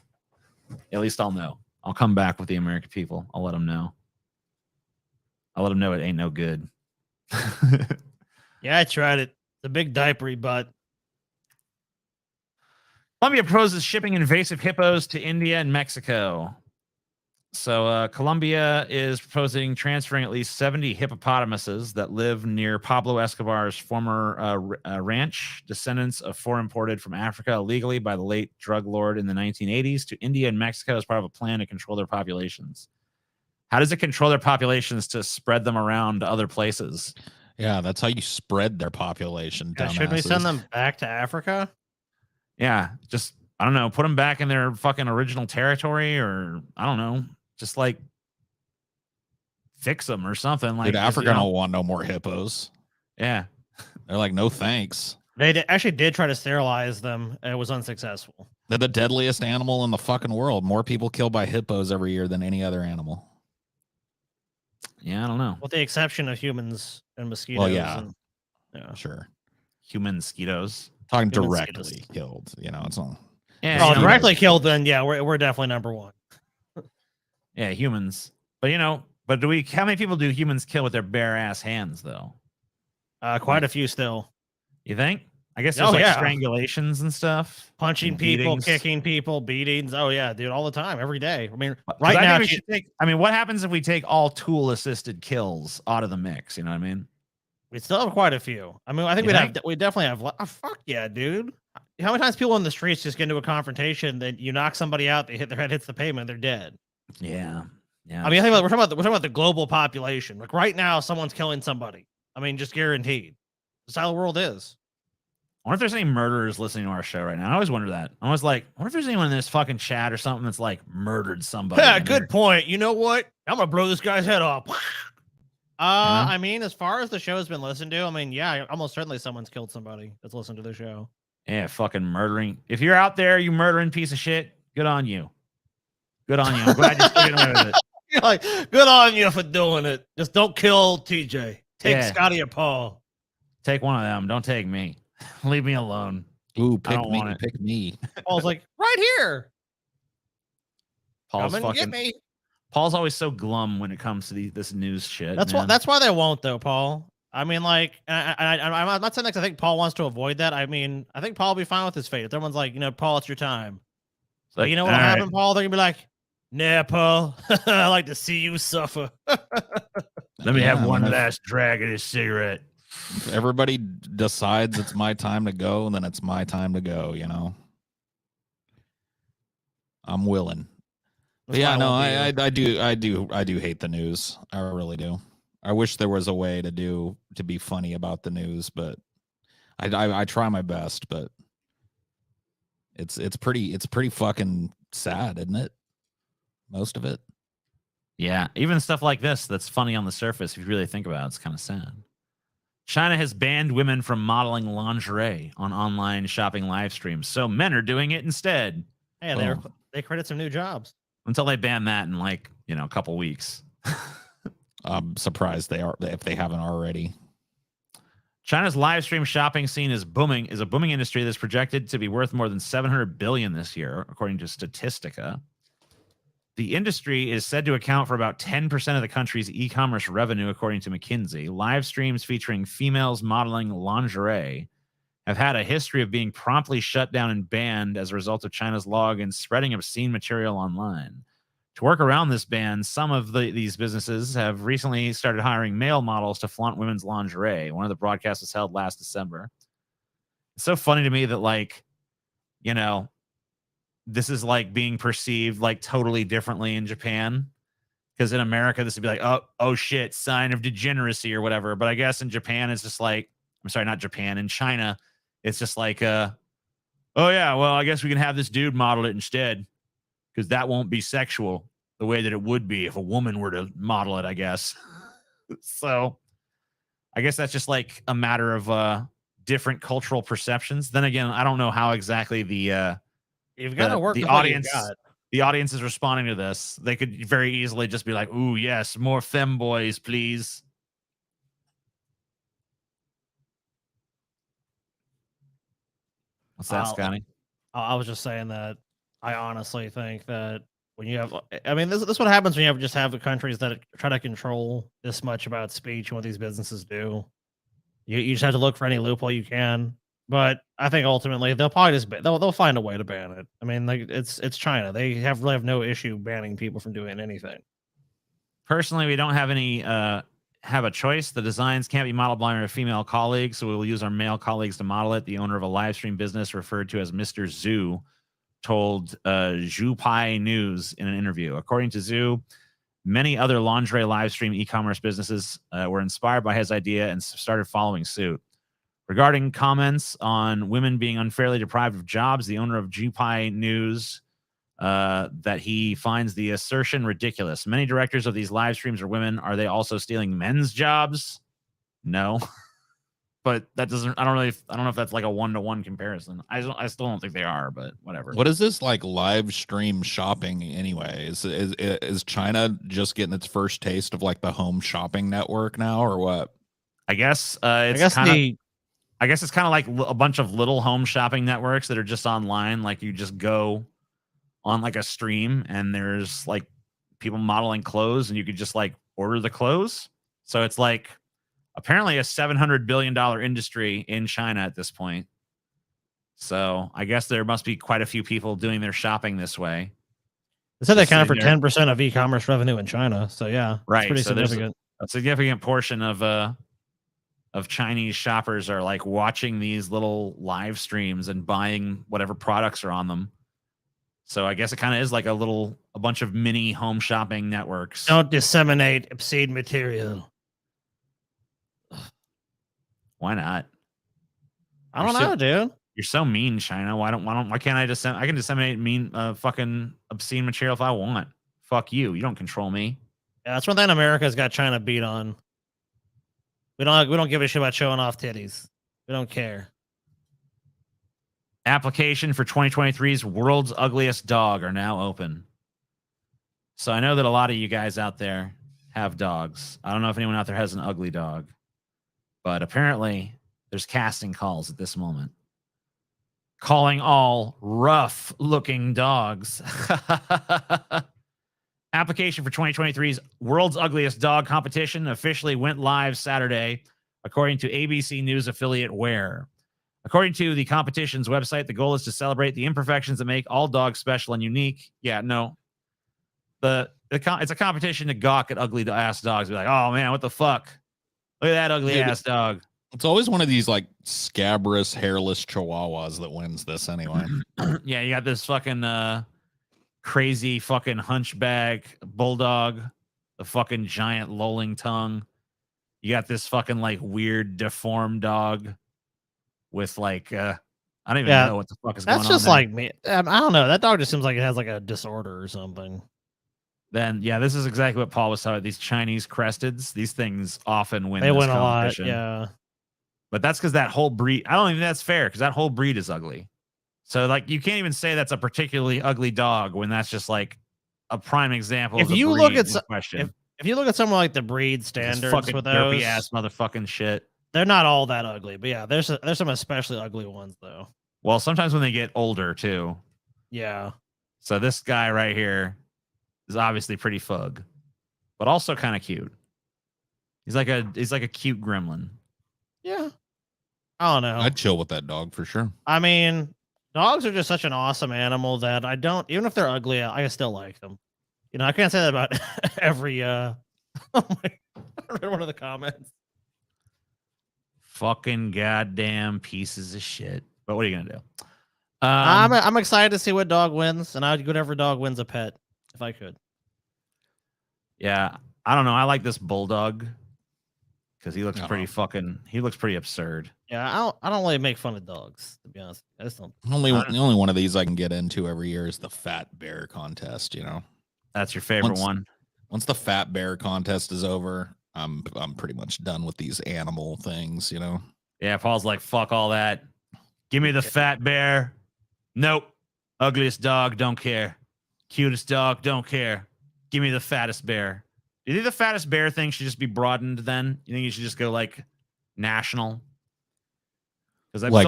At least I'll know. I'll come back with the American people. I'll let them know. I'll let them know it ain't no good. Yeah, I tried it. The big diapery butt. Colombia proposes shipping invasive hippos to India and Mexico. So Colombia is proposing transferring at least 70 hippopotamuses that live near Pablo Escobar's former ranch, descendants of four imported from Africa illegally by the late drug lord in the 1980s, to India and Mexico as part of a plan to control their populations. How does it control their populations to spread them around to other places? Yeah, that's how you spread their population. Yeah, should we send them back to Africa? Yeah, just, I don't know, put them back in their fucking original territory, or I don't know, just like fix them or something. Like, dude, Africa don't want no more hippos. Yeah. They're like, no thanks. They actually did try to sterilize them, and it was unsuccessful. They're the deadliest animal in the fucking world. More people killed by hippos every year than any other animal. Yeah, I don't know. With the exception of humans and mosquitoes. Well, yeah. Yeah. Sure. Human mosquitoes. Talking Human directly mosquitoes. killed, you know, it's all. Yeah, Oh, directly killed, then yeah, we're definitely number one. Yeah, humans. But you know, but how many people do humans kill with their bare ass hands though? Quite a few still. You think? I guess there's strangulations and stuff. Punching and people, beatings. kicking people, beatings. Oh yeah, dude, all the time, every day. I mean, Right right now, we should take, what happens if we take all tool assisted kills out of the mix? You know what I mean? we still have quite a few. I mean, I think we definitely have. Oh, fuck yeah, dude. How many times people in the streets just get into a confrontation, then you knock somebody out, their head hits the pavement, they're dead. Yeah. Yeah. I mean, we're talking about the global population. Like right now, someone's killing somebody. I mean, just guaranteed. That's how the world is. I wonder if there's any murderers listening to our show right now. I always wonder that. I was like, I wonder if there's anyone in this fucking chat or something that's like murdered somebody. Yeah, good point. You know what? I'm gonna blow this guy's head off. I mean, as far as the show has been listened to, I mean, yeah, almost certainly someone's killed somebody that's listened to the show. Yeah, fucking murdering. If you're out there, you murdering piece of shit, good on you. Good on you. I'm glad you're sticking with it. You're like, good on you for doing it. Just don't kill TJ. Take Scotty or Paul. Take one of them. Don't take me. Leave me alone. Ooh, pick me. Paul's like, right here. Paul's come and get me. Paul's always so glum when it comes to this news shit. That's why they won't though, Paul. I mean, like, I'm not saying that 'cause I think Paul wants to avoid that. I mean, I think Paul will be fine with his fate. If everyone's like, Paul, it's your time. It's like, you know what'll happen, Paul? They're gonna be like, nah, Paul, I like to see you suffer. Let me have one last drag of this cigarette. If everybody decides it's my time to go, then it's my time to go, I'm willing. But yeah, no, I do hate the news. I really do. I wish there was a way to be funny about the news, but I try my best, but it's pretty fucking sad, isn't it? Most of it. Yeah, even stuff like this that's funny on the surface, if you really think about it, it's kind of sad. China has banned women from modeling lingerie on online shopping live streams, so men are doing it instead. Yeah, they created some new jobs. Until they ban that in a couple weeks. I'm surprised if they haven't already. China's live stream shopping scene is a booming industry that's projected to be worth more than $700 billion this year, according to Statistica. The industry is said to account for about 10% of the country's e-commerce revenue, according to McKinsey. Live streams featuring females modeling lingerie have had a history of being promptly shut down and banned as a result of China's law against spreading obscene material online. To work around this ban, some of these businesses have recently started hiring male models to flaunt women's lingerie. One of the broadcasts was held last December. It's so funny to me that, this is being perceived totally differently in Japan. Because in America, this would be like, oh shit, sign of degeneracy or whatever. But I guess in Japan, it's just like, I'm sorry, not Japan. In China, it's just like, oh yeah, well, I guess we can have this dude model it instead. Because that won't be sexual the way that it would be if a woman were to model it, I guess. So I guess that's just a matter of different cultural perceptions. Then again, I don't know how exactly the audience is responding to this. They could very easily just be like, ooh, yes, more femboys, please. What's that, Scotty? I was just saying that I honestly think that when you have, I mean, this is what happens when you have countries that try to control this much about speech and what these businesses do. You just have to look for any loophole you can. But I think ultimately they'll probably just they'll find a way to ban it. I mean, like it's China. They really have no issue banning people from doing anything. Personally, we don't have any have a choice. The designs can't be modeled by our female colleagues, so we will use our male colleagues to model it. The owner of a live stream business referred to as Mr. Zhu told Zhupai News in an interview. According to Zhu, many other lingerie live stream e-commerce businesses were inspired by his idea and started following suit. Regarding comments on women being unfairly deprived of jobs, the owner of Zhupai News that he finds the assertion ridiculous. Many directors of these live streams are women. Are they also stealing men's jobs? No. But that doesn't, I don't know if that's like a 1-to-1 comparison. I still don't think they are, but whatever. What is this like live stream shopping anyway? Is China just getting its first taste of like the home shopping network now, or what? I guess it's kind of like a bunch of little home shopping networks that are just online. Like you just go on like a stream and there's like people modeling clothes and you could just like order the clothes. So it's like apparently a $700 billion industry in China at this point. So I guess there must be quite a few people doing their shopping this way. They said they accounted for 10% of e-commerce revenue in China. So yeah, right. It's pretty so significant. A significant portion of Chinese shoppers are like watching these little live streams and buying whatever products are on them. So I guess it kind of is like a bunch of mini home shopping networks. Don't disseminate obscene material. Why not? I don't know, dude. You're so mean, China. Why can't I I can disseminate mean fucking obscene material if I want. Fuck you. You don't control me. Yeah, that's one thing America's got China beat on. We don't give a shit about showing off titties. We don't care. Application for 2023's World's Ugliest Dog are now open. So I know that a lot of you guys out there have dogs. I don't know if anyone out there has an ugly dog, but apparently there's casting calls at this moment. Calling all rough-looking dogs. Application for 2023's World's Ugliest Dog competition officially went live Saturday, according to ABC News affiliate Where. According to the competition's website, the goal is to celebrate the imperfections that make all dogs special and unique. Yeah, no. It's a competition to gawk at ugly ass dogs. Be like, oh man, what the fuck? Look at that ugly ass dog. It's always one of these like scabrous, hairless chihuahuas that wins this anyway. Yeah, you got this fucking crazy fucking hunchback bulldog, the fucking giant lolling tongue. You got this fucking like weird deformed dog with like I don't even know what the fuck is going on. That's just there. like me. I don't know. That dog just seems like it has like a disorder or something. Then yeah, this is exactly what Paul was talking about. These Chinese cresteds, these things often win. They win a lot, yeah. But that's because that whole breed. I don't even think that's fair because that whole breed is ugly. So like you can't even say that's a particularly ugly dog when that's just like a prime example. If you look at if you look at someone like the breed standards with those derpy ass motherfucking shit, they're not all that ugly. But yeah, there's some especially ugly ones though. Well, sometimes when they get older too. Yeah. So this guy right here is obviously pretty fug, but also kind of cute. He's like a cute gremlin. Yeah. I don't know. I'd chill with that dog for sure. I mean, dogs are just such an awesome animal that even if they're ugly, I still like them. You know, I can't say that about every I read one of the comments. Fucking goddamn pieces of shit. But what are you gonna do? I'm excited to see what dog wins, and I'd whatever dog wins a pet if I could. Yeah, I don't know. I like this bulldog because he looks pretty absurd. Yeah, I don't really make fun of dogs, to be honest. I just don't. The only one of these I can get into every year is the fat bear contest. You know, that's your favorite one. Once the fat bear contest is over, I'm pretty much done with these animal things. You know. Yeah, Paul's like, fuck all that. Give me the fat bear. Nope. Ugliest dog, don't care. Cutest dog, don't care. Give me the fattest bear. Do you think the fattest bear thing should just be broadened then? You think you should just go like national? Because it's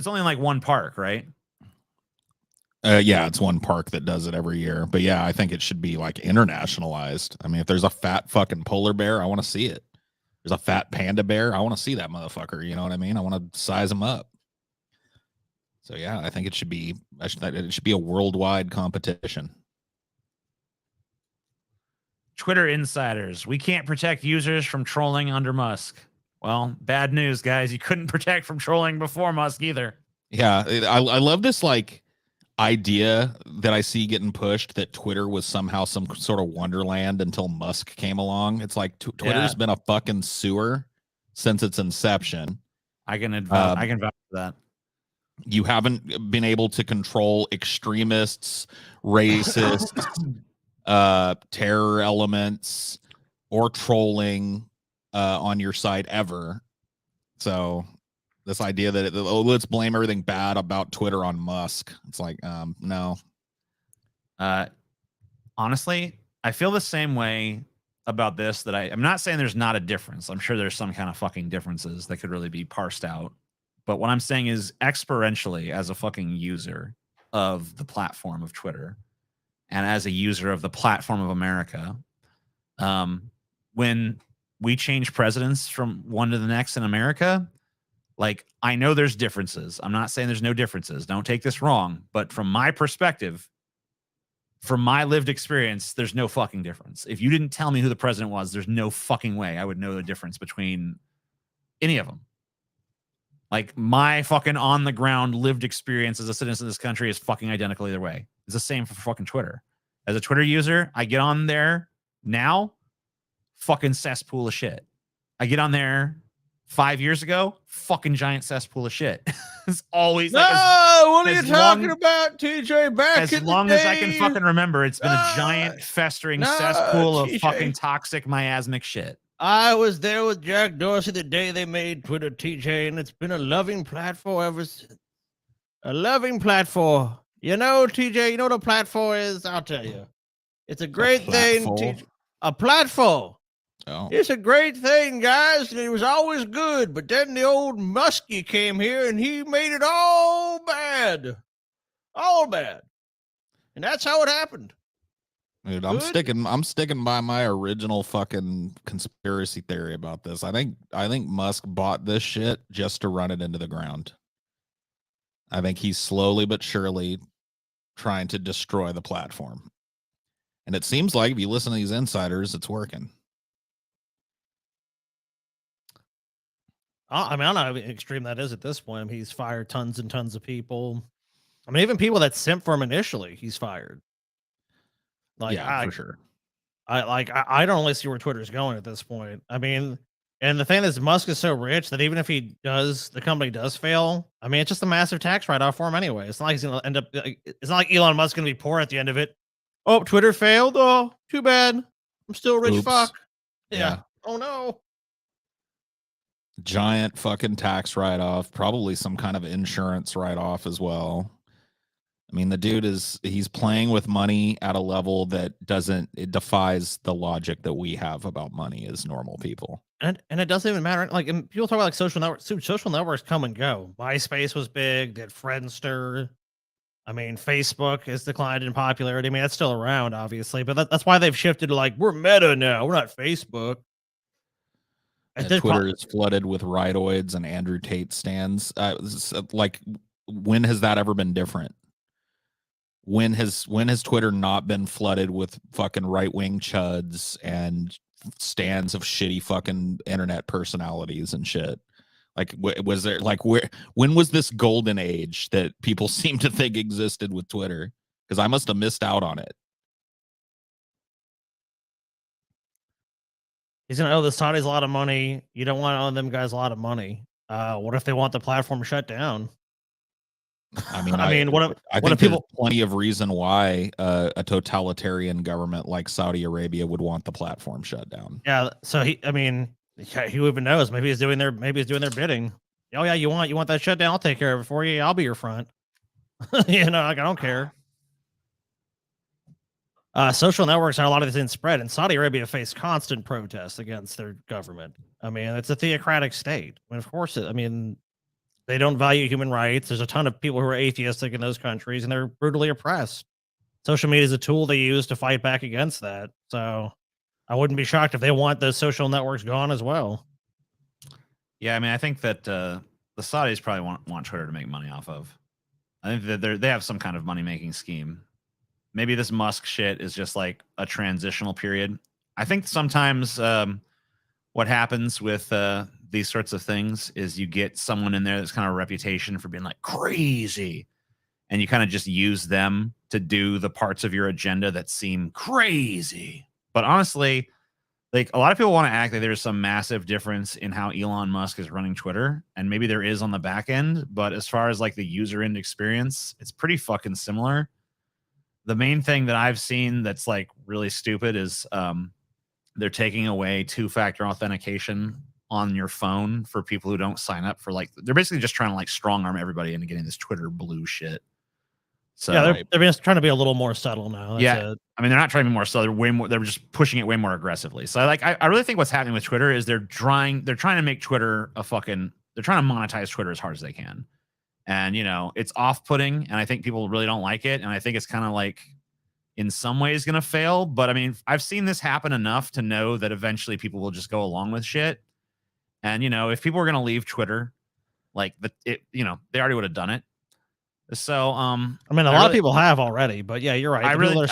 only in like one park, right? Yeah, it's one park that does it every year. But yeah, I think it should be like internationalized. I mean, if there's a fat fucking polar bear, I want to see it. there's a fat panda bear. I want to see that motherfucker. You know what I mean? I want to size him up. So yeah, I think it should be a worldwide competition. Twitter insiders, we can't protect users from trolling under Musk. Well, bad news, guys. You couldn't protect from trolling before Musk either. Yeah, I love this like idea that I see getting pushed that Twitter was somehow some sort of wonderland until Musk came along. It's like Twitter's been a fucking sewer since its inception. I can vouch for that. You haven't been able to control extremists, racists, terror elements, or trolling on your site ever. So this idea that let's blame everything bad about Twitter on Musk. It's like, no. Honestly, I feel the same way about this. That I'm not saying there's not a difference. I'm sure there's some kind of fucking differences that could really be parsed out. But what I'm saying is experientially, as a fucking user of the platform of Twitter and as a user of the platform of America, when we change presidents from one to the next in America, like, I know there's differences. I'm not saying there's no differences. Don't take this wrong. But from my perspective, from my lived experience, there's no fucking difference. If you didn't tell me who the president was, there's no fucking way I would know the difference between any of them. Like, my fucking on the ground lived experience as a citizen of this country is fucking identical either way. It's the same for fucking Twitter. As a Twitter user, I get on there now, fucking cesspool of shit. I get on there 5 years ago, fucking giant cesspool of shit. It's always like, what are you talking about, TJ? Back as in long the as I can day? fucking remember, it's been a giant festering cesspool of TJ. fucking toxic miasmic shit. I was there with Jack Dorsey the day they made Twitter, TJ, and it's been a loving platform ever since. A loving platform. You know, TJ, you know what a platform is? I'll tell you. It's a great thing, TJ. A platform. Oh. It's a great thing, guys, and it was always good. But then the old Muskie came here and he made it all bad. All bad. And that's how it happened. Dude, I'm sticking by my original fucking conspiracy theory about this. I think Musk bought this shit just to run it into the ground. I think he's slowly but surely trying to destroy the platform. And it seems like if you listen to these insiders, it's working. I mean, I don't know how extreme that is at this point. I mean, he's fired tons and tons of people. I mean, even people that sent for him initially, he's fired. Like, yeah, for sure. I don't really see where Twitter's going at this point. I mean, and the thing is, Musk is so rich that even if the company does fail, I mean, it's just a massive tax write-off for him anyway. It's not like he's going to end up, it's not like Elon Musk's going to be poor at the end of it. Oh, Twitter failed. Oh, too bad. I'm still a rich Oops. fuck. Yeah. Oh, no. Giant fucking tax write-off, probably some kind of insurance write-off as well. I mean, the dude he's playing with money at a level that it defies the logic that we have about money as normal people. And it doesn't even matter. Like, and people talk about like social networks. Social networks come and go. MySpace was big. Did Friendster. I mean, Facebook has declined in popularity. I mean, that's still around, obviously, but that's why they've shifted to like, we're Meta now. We're not Facebook. Twitter is flooded with rightoids and Andrew Tate stands. Like, when has that ever been different? When has Twitter not been flooded with fucking right-wing chuds and stands of shitty fucking internet personalities and shit? Like, was there like when was this golden age that people seem to think existed with Twitter? Because I must have missed out on it. He's gonna owe the Saudis a lot of money. You don't want to owe them guys a lot of money. What if they want the platform shut down? I mean, I mean, what I if think people? there's plenty of reason why a totalitarian government like Saudi Arabia would want the platform shut down. Yeah. So who even knows? Maybe he's doing their bidding. Oh yeah, you want that shut down? I'll take care of it for you. I'll be your front. You know, like, I don't care. Social networks are a lot of this in spread, and Saudi Arabia faced constant protests against their government. I mean, it's a theocratic state. And of course, they don't value human rights. There's a ton of people who are atheistic in those countries, and they're brutally oppressed. Social media is a tool they use to fight back against that. So I wouldn't be shocked if they want those social networks gone as well. Yeah, I mean, I think that the Saudis probably want Twitter to make money off of. I think that they have some kind of money making scheme. Maybe this Musk shit is just like a transitional period. I think sometimes what happens with these sorts of things is you get someone in there that's kind of a reputation for being like crazy, and you kind of just use them to do the parts of your agenda that seem crazy. But honestly, like a lot of people want to act like there's some massive difference in how Elon Musk is running Twitter, and maybe there is on the back end, but as far as like the user end experience, it's pretty fucking similar. The main thing that I've seen that's like really stupid is they're taking away two-factor authentication on your phone for people who don't sign up for like, they're basically just trying to like strong arm everybody into getting this Twitter blue shit. So yeah, they're just trying to be a little more subtle now. That's yeah, it. I mean, they're not trying to be more subtle. They're way more. They're just pushing it way more aggressively. So like, I really think what's happening with Twitter is they're trying to make Twitter a fucking. They're trying to monetize Twitter as hard as they can, and you know it's off-putting, and I think people really don't like it, and I think it's kind of like, in some ways, going to fail. But I mean, I've seen this happen enough to know that eventually people will just go along with shit, and you know, if people were going to leave Twitter, like they already would have done it. So, I mean, a lot of people have already, but yeah, you're right. I really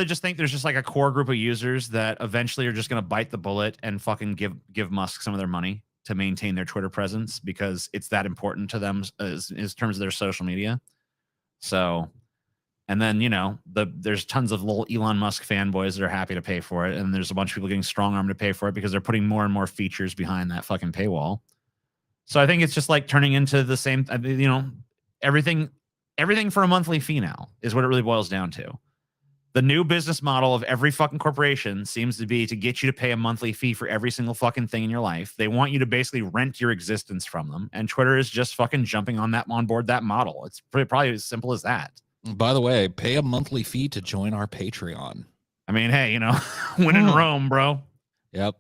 Just think there's just like a core group of users that eventually are just going to bite the bullet and fucking give Musk some of their money to maintain their Twitter presence because it's that important to them as in terms of their social media. So, and then, you know, there's tons of little Elon Musk fanboys that are happy to pay for it. And there's a bunch of people getting strong armed to pay for it because they're putting more and more features behind that fucking paywall. So I think it's just like turning into the same, you know, everything for a monthly fee now is what it really boils down to. The new business model of every fucking corporation seems to be to get you to pay a monthly fee for every single fucking thing in your life. They want you to basically rent your existence from them. And Twitter is just fucking jumping on board that model. It's probably as simple as that. By the way, pay a monthly fee to join our Patreon. I mean, hey, you know, when in Rome, bro. Yep.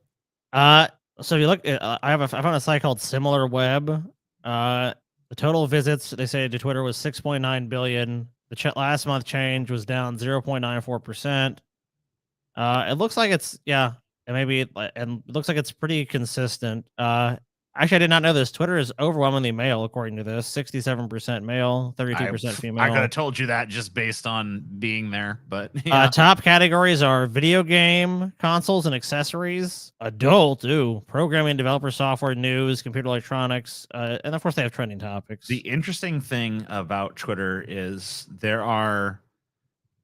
So if you look, I found a site called SimilarWeb. The total visits they say to Twitter was 6.9 billion. The last month change was down 0.94%. It looks like it's and it looks like it's pretty consistent. Actually, I did not know this. Twitter is overwhelmingly male, according to this. 67% male, 32% female. I could have told you that just based on being there, but yeah. Top categories are video game, consoles and accessories, adult, programming, developer software, news, computer electronics, and of course they have trending topics. The interesting thing about Twitter is there are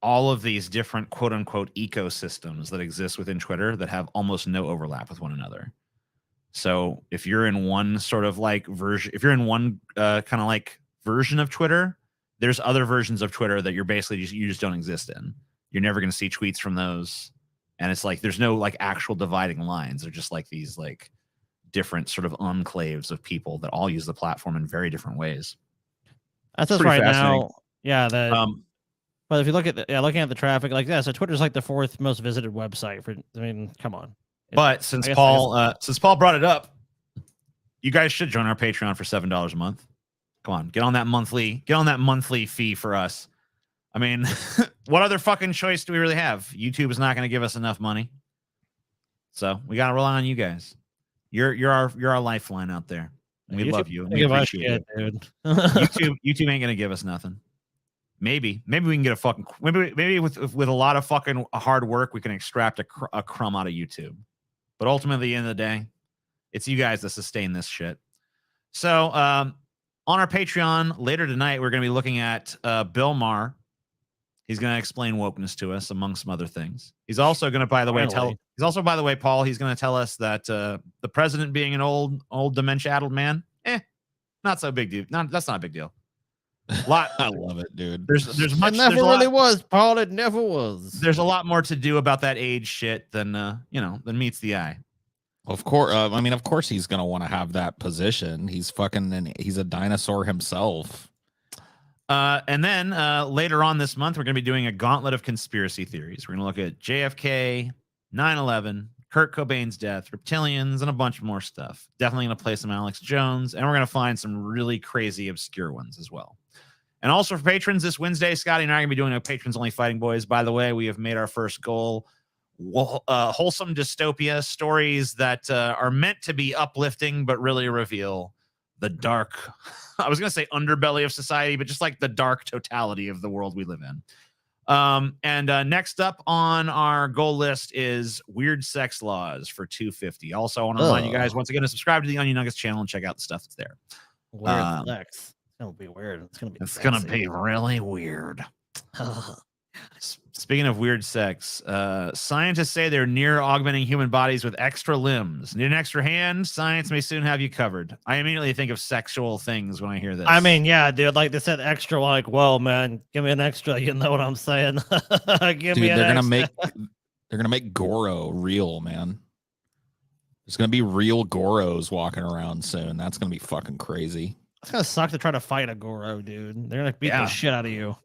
all of these different quote unquote ecosystems that exist within Twitter that have almost no overlap with one another. So if you're in one sort of like version, if you're in one kind of like version of Twitter, there's other versions of Twitter that you're basically you just don't exist in. You're never going to see tweets from those. And it's like, there's no like actual dividing lines. They're just like these like different sort of enclaves of people that all use the platform in very different ways. That's just right now. Yeah. But if you look at looking at the traffic, like so Twitter's like the 4th most visited website for, I mean, come on. But since Paul brought it up, you guys should join our Patreon for $7 a month. Come on, get on that monthly fee for us. I mean, what other fucking choice do we really have? YouTube is not going to give us enough money, so we got to rely on you guys. You're our lifeline out there. We love you. And we appreciate it, dude. YouTube ain't going to give us nothing. Maybe we can get a fucking maybe with a lot of fucking hard work we can extract a crumb out of YouTube. But ultimately, at the end of the day, it's you guys that sustain this shit. So on our Patreon later tonight, we're going to be looking at Bill Maher. He's going to explain wokeness to us, among some other things. He's also going to, by the way, Paul, he's going to tell us that the president being an old dementia-addled man, not so big deal. That's not a big deal. I love it, dude. There's much. It never really was, Paul. It never was. There's a lot more to do about that age shit than than meets the eye. Of course, I mean, of course, he's gonna want to have that position. He's he's a dinosaur himself. And then later on this month, we're gonna be doing a gauntlet of conspiracy theories. We're gonna look at JFK, 9/11, Kurt Cobain's death, reptilians, and a bunch more stuff. Definitely gonna play some Alex Jones, and we're gonna find some really crazy, obscure ones as well. And also for patrons, this Wednesday, Scotty and I are going to be doing a Patrons Only Fighting Boys. By the way, we have made our first goal. Wholesome Dystopia, stories that are meant to be uplifting, but really reveal the dark, I was going to say underbelly of society, but just like the dark totality of the world we live in. And next up on our goal list is Weird Sex Laws for $2.50. Also, I want to remind you guys once again to subscribe to the Onion Nuggetz channel and check out the stuff that's there. Weird sex. It's gonna be weird. It's gonna be really weird. Speaking of weird sex, scientists say they're near augmenting human bodies with extra limbs. Need an extra hand? Science may soon have you covered. I immediately think of sexual things when I hear this. I mean, yeah, dude, like they said extra, like, whoa, man, give me an extra. You know what I'm saying? Give me an extra. They're gonna make Goro real, man. There's gonna be real Goros walking around soon. That's gonna be fucking crazy. It's gonna suck to try to fight a Goro, dude. They're gonna beat the shit out of you.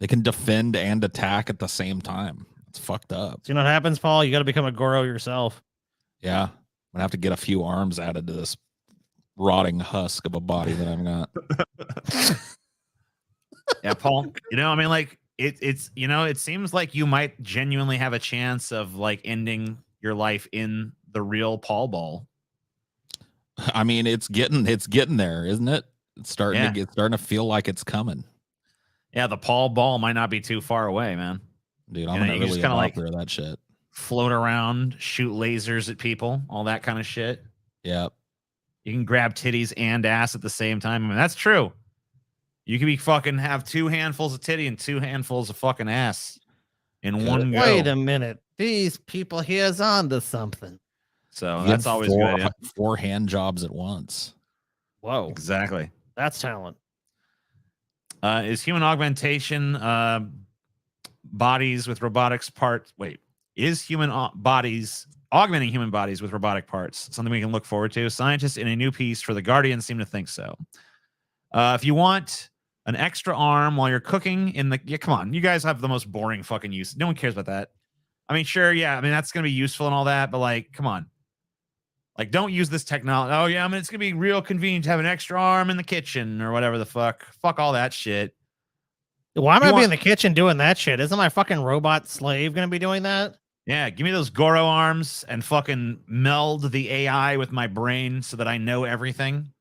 They can defend and attack at the same time. It's fucked up. So you know what happens, Paul? You got to become a Goro yourself. Yeah. I'm gonna have to get a few arms added to this rotting husk of a body that I've got. Yeah, Paul. You know, I mean, like it's you know, it seems like you might genuinely have a chance of like ending your life in the real Paul Ball. I mean, it's getting there, isn't it? It's starting to feel like it's coming. Yeah, the Paul Ball might not be too far away, man. Dude, I'm gonna really kind of like that shit. Float around, shoot lasers at people, all that kind of shit. Yep. You can grab titties and ass at the same time. I mean, that's true. You can be fucking have 2 handfuls of titty and 2 handfuls of fucking ass in one go. Wait a minute. These people here's on to something. So that's always good. Yeah. 4 hand jobs at once. Whoa. Exactly. That's talent. Is human augmentation bodies with robotics parts? Wait, is human bodies augmenting human bodies with robotic parts something we can look forward to? Scientists in a new piece for The Guardian seem to think so. If you want an extra arm while you're cooking in the come on, you guys have the most boring fucking use. No one cares about that. I mean, sure, yeah, I mean that's gonna be useful and all that, but like, come on. Like, don't use this technology. Oh, yeah, I mean, it's going to be real convenient to have an extra arm in the kitchen or whatever the fuck. Fuck all that shit. Why am I be in the kitchen doing that shit? Isn't my fucking robot slave going to be doing that? Yeah, give me those Goro arms and fucking meld the AI with my brain so that I know everything.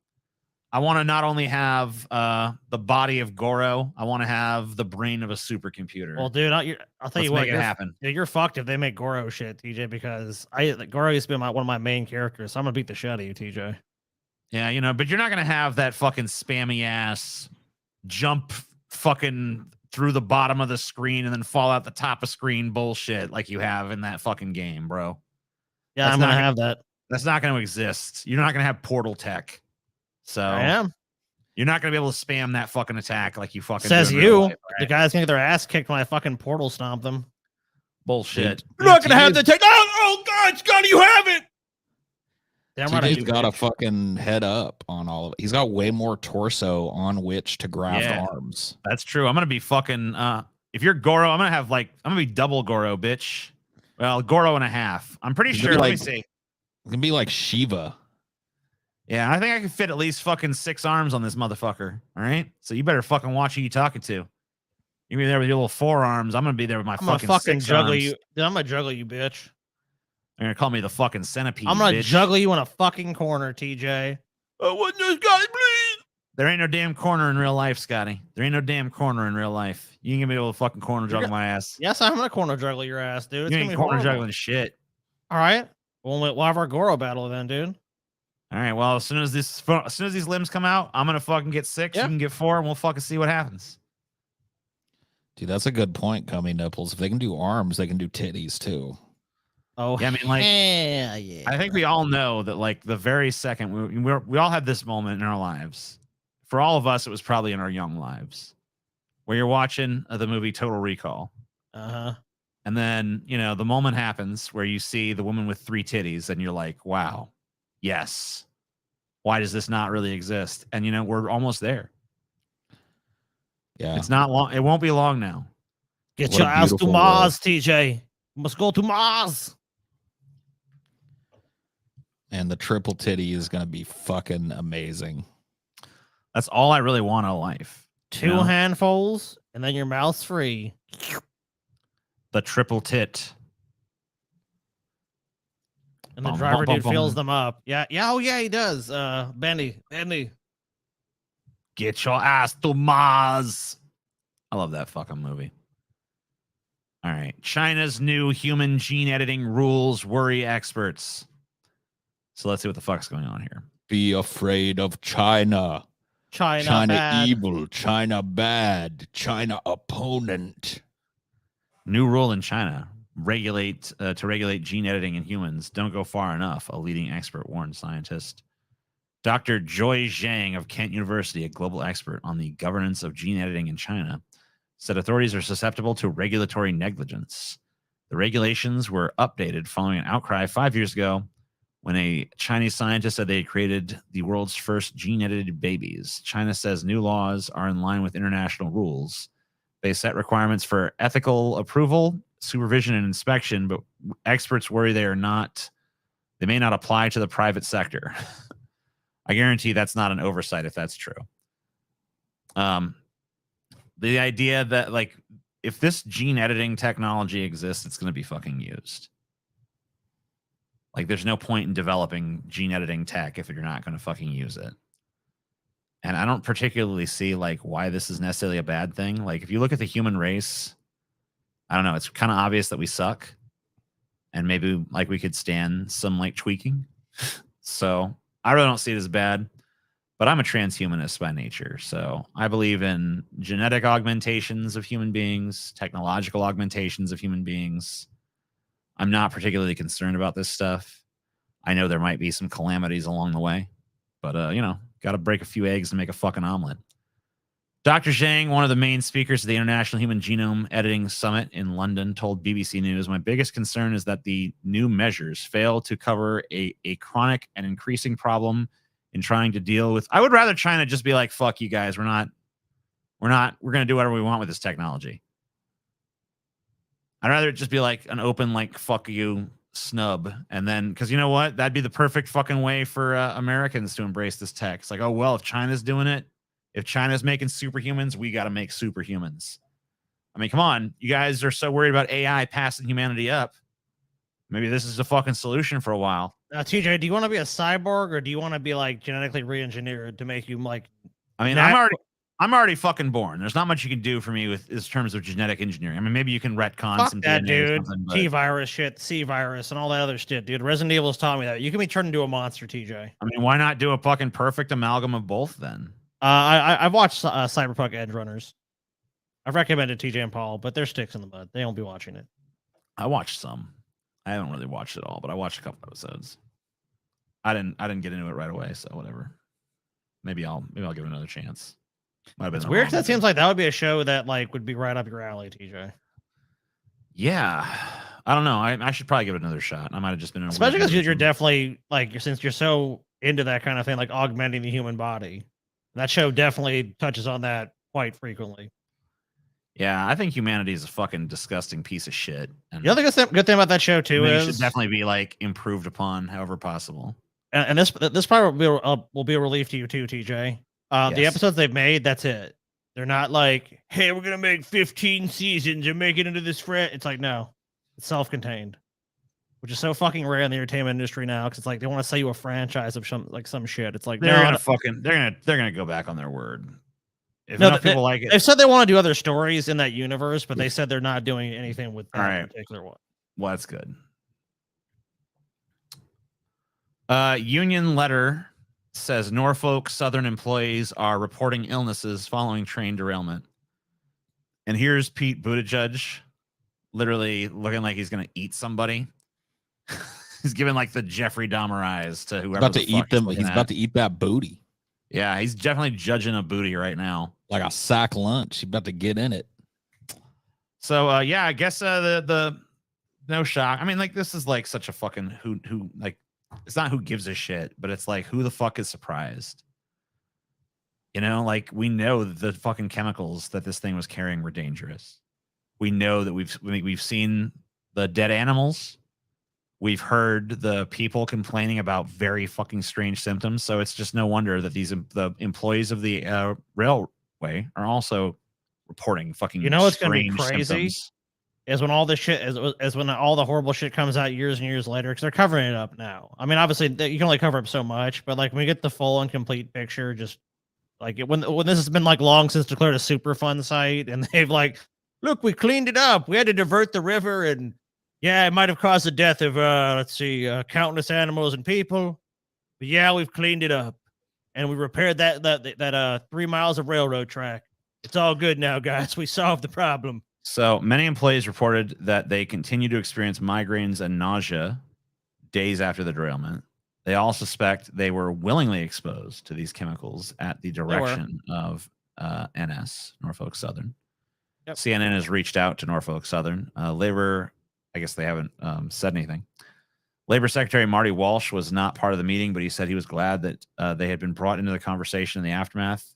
I want to not only have the body of Goro, I want to have the brain of a supercomputer. Well, dude, I'll tell you what, make it happen. You're fucked if they make Goro shit, TJ, because Goro used to be one of my main characters, so I'm gonna beat the shit out of you, TJ. Yeah, you know, but you're not gonna have that fucking spammy ass jump fucking through the bottom of the screen and then fall out the top of screen bullshit like you have in that fucking game, bro. Yeah, I'm gonna have that. That's not gonna exist. You're not gonna have portal tech. So I am. You're not gonna be able to spam that fucking attack like you fucking says do in you. real life, right? The guys gonna get their ass kicked when I fucking portal stomp them. Bullshit. You're not gonna have the tech. Oh God, Scotty, you have it. Damn right. He's got a fucking head up on all of it. He's got way more torso on which to graft arms. That's true. I'm gonna be fucking. If you're Goro, I'm gonna be double Goro, bitch. Well, Goro and a half. I'm pretty sure. Let me see. It's gonna be like Shiva. Yeah, I think I can fit at least fucking 6 arms on this motherfucker. All right, so you better fucking watch who you talking to. You be there with your little forearms. I'm gonna be there with my fucking juggle arms. you. Dude, I'm gonna juggle you, bitch. They're gonna call me the fucking centipede. I'm gonna bitch. juggle you in a fucking corner, TJ. What this guy, please? There ain't no damn corner in real life, Scotty. There ain't no damn corner in real life. You ain't gonna be able to fucking corner juggle my ass. Yes, I'm gonna corner juggle your ass, dude. It's You gonna ain't be corner horrible. juggling shit. All right, we'll have our Goro battle then, dude. All right. Well, as soon as these limbs come out, I'm gonna fucking get 6. Yeah. You can get 4, and we'll fucking see what happens. Dude, that's a good point, Cummy Nipples. If they can do arms, they can do titties too. Oh, yeah. I mean, like, yeah. I think we all know that, like, the very second we all had this moment in our lives. For all of us, it was probably in our young lives, where you're watching the movie Total Recall. And then, you know, the moment happens where you see the woman with 3 titties, and you're like, wow. Yes. Why does this not really exist? And you know, we're almost there. Yeah. It's not long. It won't be long now. Get What your a ass to beautiful Mars, TJ. You must go to Mars. And the triple titty is gonna be fucking amazing. That's all I really want in life. 2 handfuls, and then your mouth's free. The triple tit. And the driver dude fills them up. Yeah. Oh yeah, he does. Benny. Get your ass to Mars. I love that fucking movie. All right. China's new human gene editing rules worry experts. So let's see what the fuck's going on here. Be afraid of China. China bad. Evil. China bad. China opponent. New rule in China. To regulate gene editing in humans. Don't go far enough, a leading expert warned scientist. Dr. Joy Zhang of Kent University, a global expert on the governance of gene editing in China, said authorities are susceptible to regulatory negligence. The regulations were updated following an outcry 5 years ago when a Chinese scientist said they had created the world's first gene-edited babies. China says new laws are in line with international rules. They set requirements for ethical approval, supervision, and inspection, but experts worry they may not apply to the private sector. I guarantee that's not an oversight if that's true. The idea that, like, if this gene editing technology exists, it's going to be fucking used. Like, there's no point in developing gene editing tech if you're not going to fucking use it. And I don't particularly see, like, why this is necessarily a bad thing. Like, if you look at the human race, I don't know, it's kind of obvious that we suck. And maybe, like, we could stand some, like, tweaking. So I really don't see it as bad. But I'm a transhumanist by nature, so I believe in genetic augmentations of human beings, technological augmentations of human beings. I'm not particularly concerned about this stuff. I know there might be some calamities along the way, but, got to break a few eggs and make a fucking omelet. Dr. Zhang, one of the main speakers of the International Human Genome Editing Summit in London, told BBC News, my biggest concern is that the new measures fail to cover a chronic and increasing problem in trying to deal with. I would rather China just be like, fuck you guys. We're going to do whatever we want with this technology. I'd rather it just be like an open, like, fuck you snub. And then, because you know what? That'd be the perfect fucking way for Americans to embrace this tech. It's like, oh, well, if China's doing it, if China's making superhumans, we got to make superhumans. I mean, come on. You guys are so worried about AI passing humanity up. Maybe this is the fucking solution for a while. Now, TJ, do you want to be a cyborg or do you want to be, like, genetically re-engineered to make you, like? I mean, I'm already fucking born. There's not much you can do for me with in terms of genetic engineering. I mean, maybe you can retcon some that, DNA dude. or something, but T-virus shit, C-virus, and all that other shit, dude. Resident Evil's taught me that. You can be turned into a monster, TJ. I mean, why not do a fucking perfect amalgam of both then? I've watched Cyberpunk Edge Runners. I've recommended TJ and Paul, but they're sticks in the mud. They won't be watching it. I watched some. I haven't really watched it all, but I watched a couple episodes. I didn't get into it right away, so whatever. Maybe I'll give it another chance. It's weird because that seems like that would be a show that, like, would be right up your alley, TJ. Yeah, I don't know. I should probably give it another shot. I might have just been in especially because you're definitely, like, since you're so into that kind of thing, like augmenting the human body. That show definitely touches on that quite frequently. Yeah, I think humanity is a fucking disgusting piece of shit. And the other good thing about that show too is it should definitely be, like, improved upon however possible. And this probably will be a relief to you too, TJ. Yes. The episodes they've made, that's it. They're not like, hey, we're gonna make 15 seasons and make it into this fret. It's like, no, it's self-contained, which is so fucking rare in the entertainment industry now. Because it's like they want to sell you a franchise of some shit. It's like they're gonna go back on their word. If no, enough people like it, they've said they want to do other stories in that universe, but they said they're not doing anything with that particular one. Well, that's good. Union letter says Norfolk Southern employees are reporting illnesses following train derailment. And here's Pete Buttigieg literally looking like he's going to eat somebody. He's giving, like, the Jeffrey Dahmer eyes to whoever. About to eat them. He's about to eat that booty. Yeah, he's definitely judging a booty right now. Like a sack lunch. He's about to get in it. So, yeah, I guess the no shock. I mean, like, this is, like, such a fucking who like, it's not who gives a shit, but it's like, who the fuck is surprised? You know, like, we know the fucking chemicals that this thing was carrying were dangerous. We know that we've seen the dead animals. We've heard the people complaining about very fucking strange symptoms. So it's just no wonder that the employees of the railway are also reporting fucking. You know what's going to be crazy? Symptoms. is when all this shit is when all the horrible shit comes out years and years later, because they're covering it up now. I mean, obviously you can only cover up so much, but like when we get the full and complete picture, just like when this has been like long since declared a Superfund site, and they've like, look, we cleaned it up. We had to divert the river, and yeah, it might have caused the death of countless animals and people, but yeah, we've cleaned it up, and we repaired that 3 miles of railroad track. It's all good now, guys. We solved the problem. So many employees reported that they continue to experience migraines and nausea days after the derailment. They all suspect they were willingly exposed to these chemicals at the direction of NS, Norfolk Southern. Yep. CNN has reached out to Norfolk Southern. Labor, I guess they haven't said anything. Labor Secretary Marty Walsh was not part of the meeting, but he said he was glad that they had been brought into the conversation in the aftermath.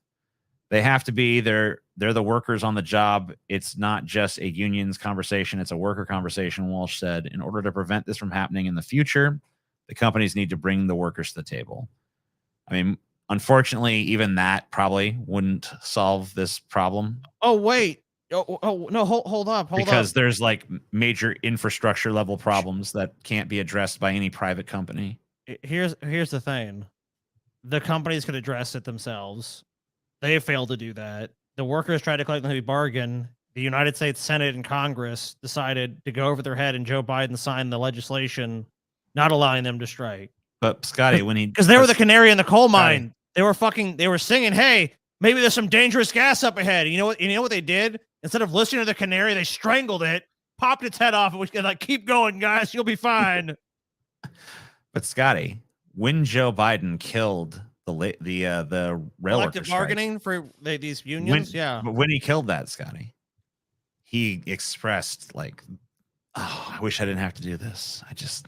They have to be. They're the workers on the job. It's not just a union's conversation. It's a worker conversation, Walsh said. In order to prevent this from happening in the future, the companies need to bring the workers to the table. I mean, unfortunately, even that probably wouldn't solve this problem. Oh, wait. Oh no, hold up. Because there's like major infrastructure level problems that can't be addressed by any private company. Here's the thing. The companies could address it themselves. They failed to do that. The workers tried to collectively bargain. The United States Senate and Congress decided to go over their head, and Joe Biden signed the legislation not allowing them to strike. But Scotty, when he because they were the canary in the coal mine, they were singing, "Hey, maybe there's some dangerous gas up ahead." You know what? You know what they did? Instead of listening to the canary, they strangled it, popped its head off, and we could like keep going, guys. You'll be fine. But Scotty, when Joe Biden killed the railroad collective bargaining for these unions, but when he killed that, Scotty, he expressed like, "Oh, I wish I didn't have to do this. I just."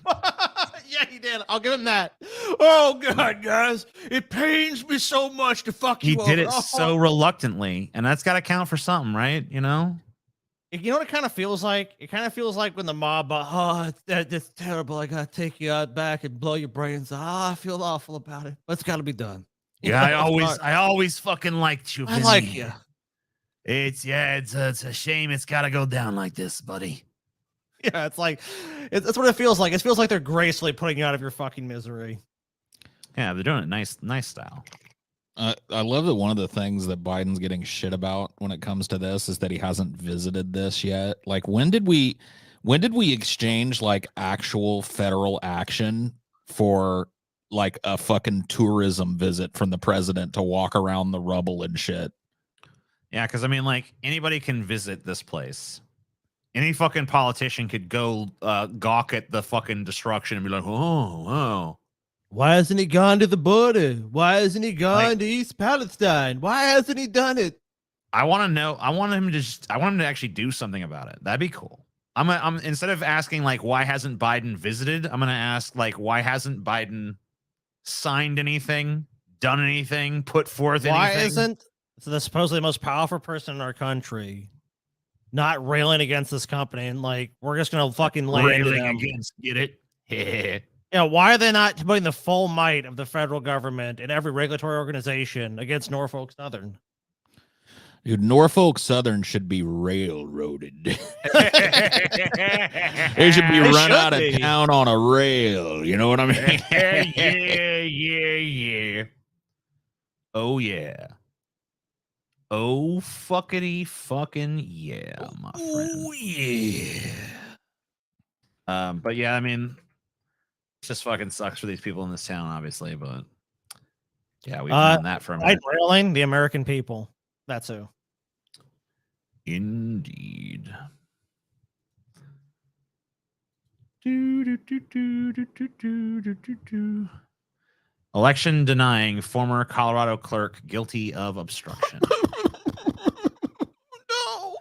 Yeah, he did. I'll give him that. Oh God, guys, it pains me so much to fuck you. He did over. it so reluctantly, and that's got to count for something, right? You know. You know what it kind of feels like? It kind of feels like when the mob, that's terrible. I gotta take you out back and blow your brains out. I feel awful about it, but it's got to be done. Yeah, I always fucking liked you. I like you. It's a shame it's got to go down like this, buddy. Yeah, it's like that's what it feels like. It feels like they're gracefully putting you out of your fucking misery. Yeah, they're doing it nice style. I love that one of the things that Biden's getting shit about when it comes to this is that he hasn't visited this yet. Like, when did we exchange like actual federal action for like a fucking tourism visit from the president to walk around the rubble and shit? Yeah, because I mean, like, anybody can visit this place. Any fucking politician could go gawk at the fucking destruction and be like, oh. Why hasn't he gone to the border? Why hasn't he gone to East Palestine? Why hasn't he done it? I want to know. I want him to actually do something about it. That'd be cool. I'm instead of asking like why hasn't Biden visited, I'm gonna ask like why hasn't Biden signed anything, done anything, put forth anything? Why isn't the supposedly most powerful person in our country not railing against this company and like we're just gonna fucking land them? Get it? Yeah, why are they not putting the full might of the federal government and every regulatory organization against Norfolk Southern? Dude, Norfolk Southern should be railroaded. They should be run out of town on a rail. You know what I mean? Yeah. Oh, yeah. Oh, fuckity fucking yeah, my friend. Oh, yeah. But yeah, I mean, it just fucking sucks for these people in this town, obviously, but yeah, we've known that for a minute. Railing the American people. That's who. Indeed. Election denying former Colorado clerk guilty of obstruction. No.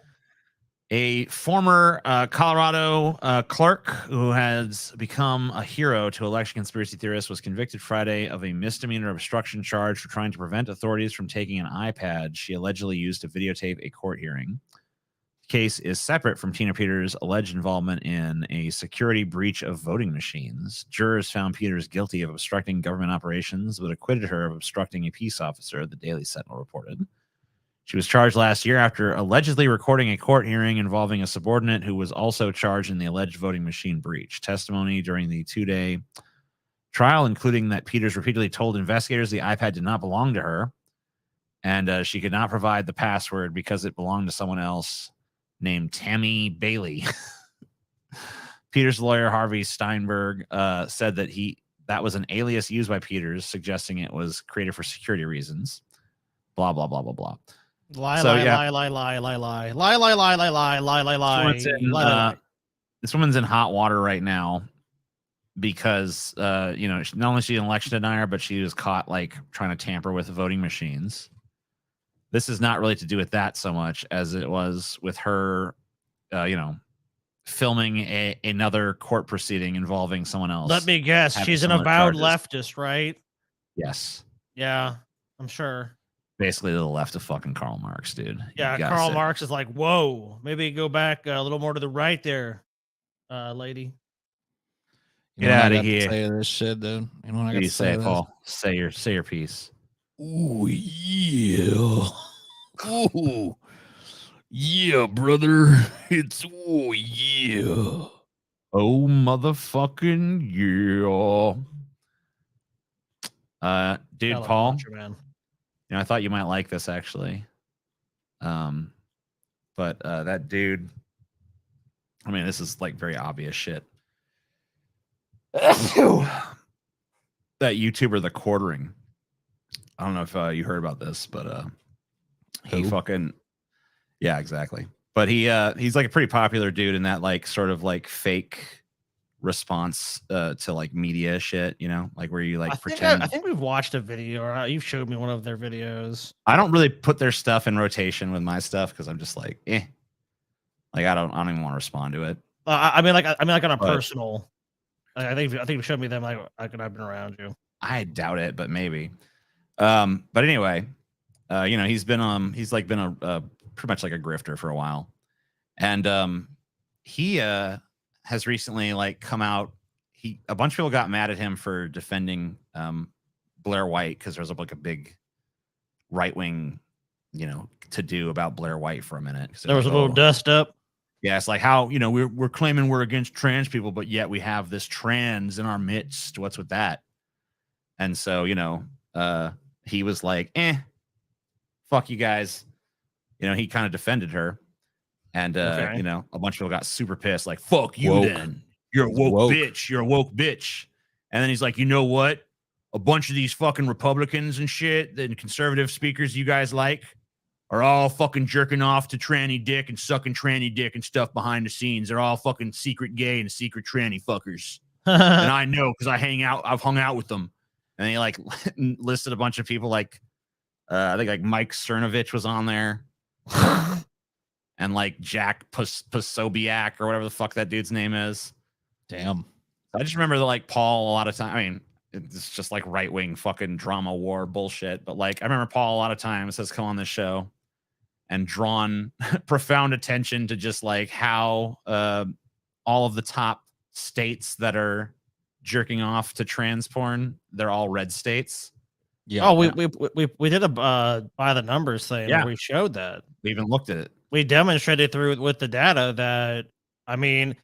A former Colorado clerk who has become a hero to election conspiracy theorists was convicted Friday of a misdemeanor obstruction charge for trying to prevent authorities from taking an iPad she allegedly used to videotape a court hearing. The case is separate from Tina Peters' alleged involvement in a security breach of voting machines. Jurors found Peters guilty of obstructing government operations, but acquitted her of obstructing a peace officer, the Daily Sentinel reported. She was charged last year after allegedly recording a court hearing involving a subordinate who was also charged in the alleged voting machine breach. Testimony during the 2-day trial, including that Peters repeatedly told investigators the iPad did not belong to her, and she could not provide the password because it belonged to someone else named Tammy Bailey. Peters' lawyer, Harvey Steinberg, said that was an alias used by Peters, suggesting it was created for security reasons. Blah, blah, blah, blah, blah. This woman's in hot water right now because, not only is she an election denier, but she was caught like trying to tamper with voting machines. This is not really to do with that so much as it was with her, filming another court proceeding involving someone else. Let me guess. She's an avowed leftist, right? Yes. Yeah, I'm sure. Basically to the left of fucking Karl Marx, dude. Yeah, Karl Marx is like, whoa, maybe go back a little more to the right there, lady. Get out of here. Say this shit, dude. You know what I got to say, Paul? Say your piece. Ooh, yeah. Ooh. Yeah, brother. It's yeah. Oh, motherfucking yeah. Dude, Paul. Man. I thought you might like this actually. But that dude, I mean, this is like very obvious shit. That YouTuber, The Quartering. I don't know if you heard about this, but he fucking, yeah, exactly. But he's like a pretty popular dude in that like sort of like fake response to like media shit, like where you like pretend. I think we've watched a video, or you've showed me one of their videos. I don't really put their stuff in rotation with my stuff because I'm just like, like I don't even want to respond to it. I mean, on a personal. I think you showed me them. Like I've been around you. I doubt it, but maybe. But anyway, he's been been a pretty much like a grifter for a while, and he has recently like come out. A bunch of people got mad at him for defending Blair White because there was like a big right wing, to do about Blair White for a minute. There was a little dust up. Yeah, it's like how we're claiming we're against trans people, but yet we have this trans in our midst. What's with that? And so he was like, fuck you guys. He kind of defended her. And, a bunch of people got super pissed, like, fuck you woke. Then. You're a woke bitch. You're a woke bitch. And then he's like, you know what? A bunch of these fucking Republicans and shit, and conservative speakers you guys like, are all fucking jerking off to tranny dick and sucking tranny dick and stuff behind the scenes. They're all fucking secret gay and secret tranny fuckers. And I know because I've hung out with them. And he like listed a bunch of people like, I think like Mike Cernovich was on there. And like Jack Posobiec or whatever the fuck that dude's name is. Damn. I just remember that like Paul a lot of time. I mean, it's just like right wing fucking drama war bullshit. But like I remember Paul a lot of times has come on this show and drawn profound attention to just like how all of the top states that are jerking off to trans porn, they're all red states. Yeah. Oh, we did a by the numbers thing. Yeah. We showed that. We even looked at it. We demonstrated through with the data that, I mean,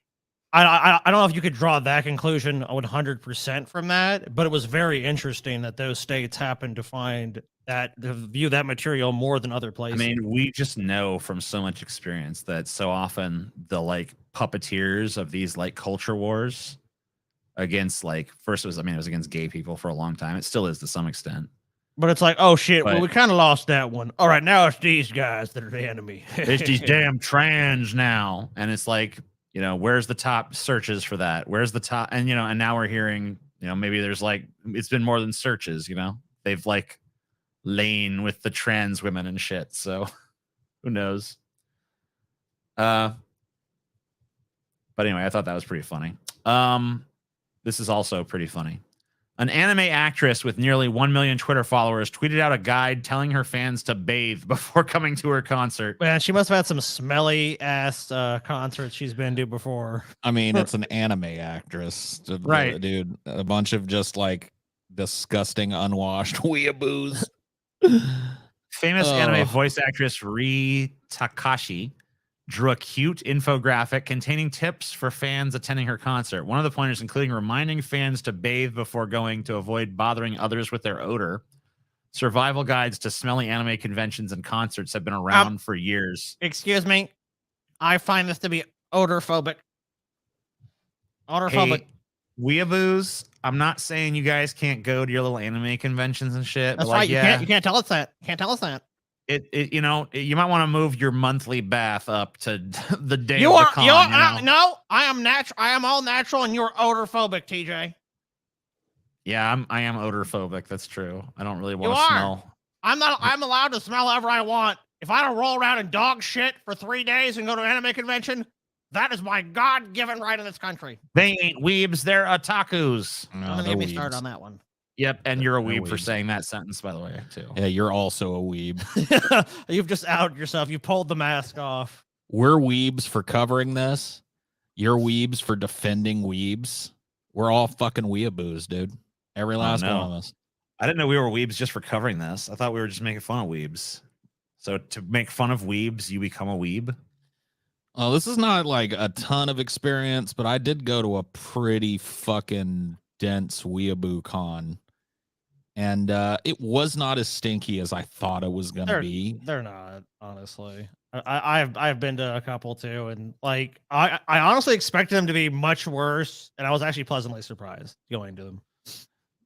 I don't know if you could draw that conclusion 100% from that, but it was very interesting that those states happened to view that material more than other places. I mean, we just know from so much experience that so often the like puppeteers of these like culture wars against like, first it was against gay people for a long time. It still is to some extent. But it's like, oh shit, well, we kind of lost that one. All right, now it's these guys that are the enemy. It's these damn trans now. And it's like, where's the top searches for that? Where's the top? And, and now we're hearing, maybe there's like, it's been more than searches, they've like lain with the trans women and shit. So who knows? But anyway, I thought that was pretty funny. This is also pretty funny. An anime actress with nearly 1 million Twitter followers tweeted out a guide telling her fans to bathe before coming to her concert. Man, she must have had some smelly ass concerts she's been to before. I mean, it's an anime actress, right, dude? A bunch of just like disgusting, unwashed weeaboos. Famous anime voice actress Rie Takashi drew a cute infographic containing tips for fans attending her concert. One of the pointers including reminding fans to bathe before going to avoid bothering others with their odor. Survival guides to smelly anime conventions and concerts have been around for years. Excuse me. I find this to be odorphobic. Odorphobic. Hey, weeaboos, I'm not saying you guys can't go to your little anime conventions and shit. That's but like, right. You can't tell us that. Can't tell us that. You know, you might want to move your monthly bath up to the day You of are. the con, You are. you know? No, I am natural. I am all natural, and you're odorphobic, TJ. Yeah, I am odorphobic. That's true. I don't really want You to are. smell. I'm allowed to smell however I want. If I don't roll around in dog shit for 3 days and go to an anime convention, that is my God-given right in this country. They ain't weebs, they're otakus. No, Don't they're get me weebs. started on that one. Yep, and you're a They're weeb for weebs. saying that sentence, by the way, too. Yeah, you're also a weeb. You've just outed yourself. You pulled the mask off. We're weebs for covering this. You're weebs for defending weebs. We're all fucking weeaboos, dude. Every last no. one of us. I didn't know we were weebs just for covering this. I thought we were just making fun of weebs. So to make fun of weebs, you become a weeb? Oh, this is not like a ton of experience, but I did go to a pretty fucking dense weeaboo con. And it was not as stinky as I thought it was gonna be. They're not, honestly. I've been to a couple too, and like I honestly expected them to be much worse, and I was actually pleasantly surprised going to them.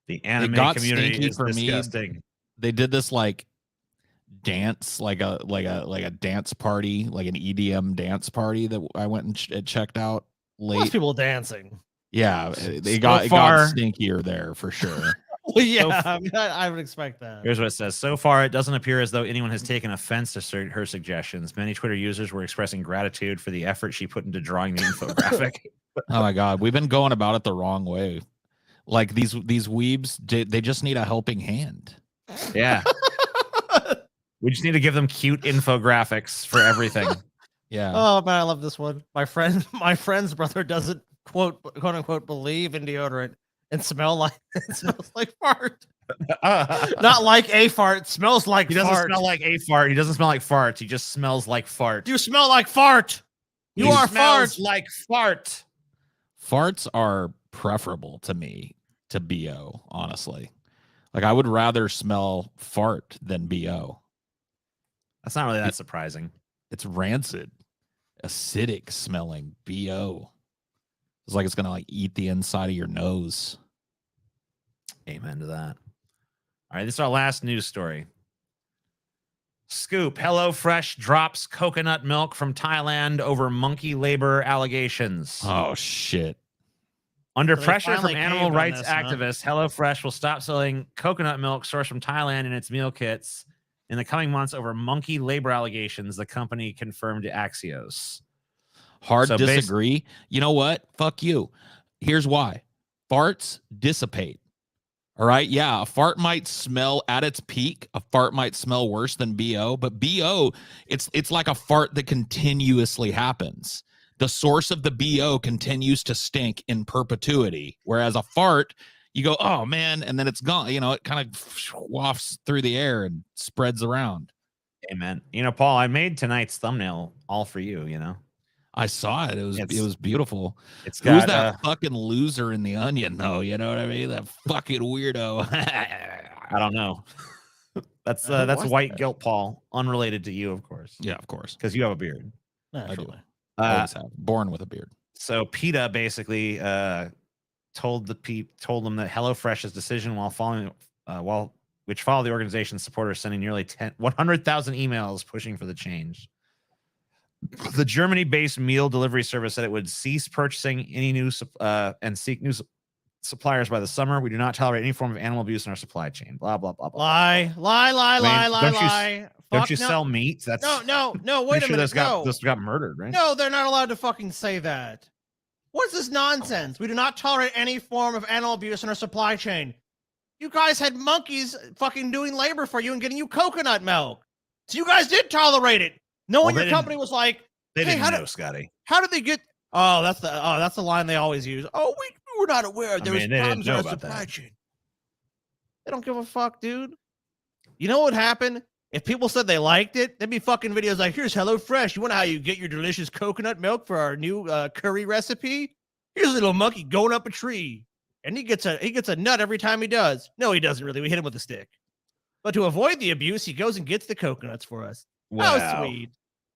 The anime got community stinky is for me. disgusting. They did this like dance, like a dance party, like an EDM dance party that I went and checked out Most late. people dancing. Yeah, So it got far- stinkier there for sure. Well, yeah, I mean, I would expect that. Here's what it says. So far, it doesn't appear as though anyone has taken offense to her suggestions. Many Twitter users were expressing gratitude for the effort she put into drawing the infographic. Oh my god, we've been going about it the wrong way. Like these weebs, they just need a helping hand. Yeah. We just need to give them cute infographics for everything. Yeah. Oh man, I love this one. My friend's brother doesn't quote unquote believe in deodorant and smells like fart. Not like a fart, smells like He doesn't fart. smell like a fart. He doesn't smell like farts. He just smells like fart. You smell like fart. You He are smells fart. like fart. Farts are preferable to me to BO, honestly. Like I would rather smell fart than BO. That's not really that surprising. It's rancid, acidic smelling BO. It's like it's gonna like eat the inside of your nose. Amen to that. All right, this is our last news story. Scoop, HelloFresh drops coconut milk from Thailand over monkey labor allegations. Oh shit. Under So they pressure from finally animal caved on rights this, huh? activists, HelloFresh will stop selling coconut milk sourced from Thailand in its meal kits in the coming months over monkey labor allegations, the company confirmed to Axios. Hard So disagree. You know what? Fuck you. Here's why. Farts dissipate. All right. Yeah. A fart might smell at its peak. A fart might smell worse than BO, but BO, it's like a fart that continuously happens. The source of the BO continues to stink in perpetuity. Whereas a fart, you go, oh man, and then it's gone. You know, it kind of wafts through the air and spreads around. Amen. You know, Paul, I made tonight's thumbnail all for you, you know. I saw it. It was beautiful. It's Who's got that fucking loser in the Onion, though? You know what I mean? That fucking weirdo. I don't know. That's was white that? guilt, Paul, unrelated to you, of course. Yeah, of course. Because you have a beard. Naturally. Always have. Born with a beard. So PETA basically told them that HelloFresh's decision which followed the organization's supporters sending nearly 100,000 emails pushing for the change. The Germany-based meal delivery service said it would cease purchasing any new and seek new suppliers by the summer. We do not tolerate any form of animal abuse in our supply chain. Blah blah blah blah. Lie. Don't you Fuck, sell meat? That's No. Wait pretty a sure minute. this got murdered, right? No, they're not allowed to fucking say that. What's this nonsense? We do not tolerate any form of animal abuse in our supply chain. You guys had monkeys fucking doing labor for you and getting you coconut milk. So you guys did tolerate it. Knowing Well, your company was like, They hey, didn't know, Scotty. how did they get? Oh, that's the line they always use. Oh, we were not aware there was they didn't problems in know our about supply that. chain. They don't give a fuck, dude. You know what happened? If people said they liked it, there'd be fucking videos like, here's HelloFresh. You want how you get your delicious coconut milk for our new curry recipe? Here's a little monkey going up a tree. And he gets a nut every time he does. No, he doesn't really. We hit him with a stick. But to avoid the abuse, he goes and gets the coconuts for us. Wow. How sweet.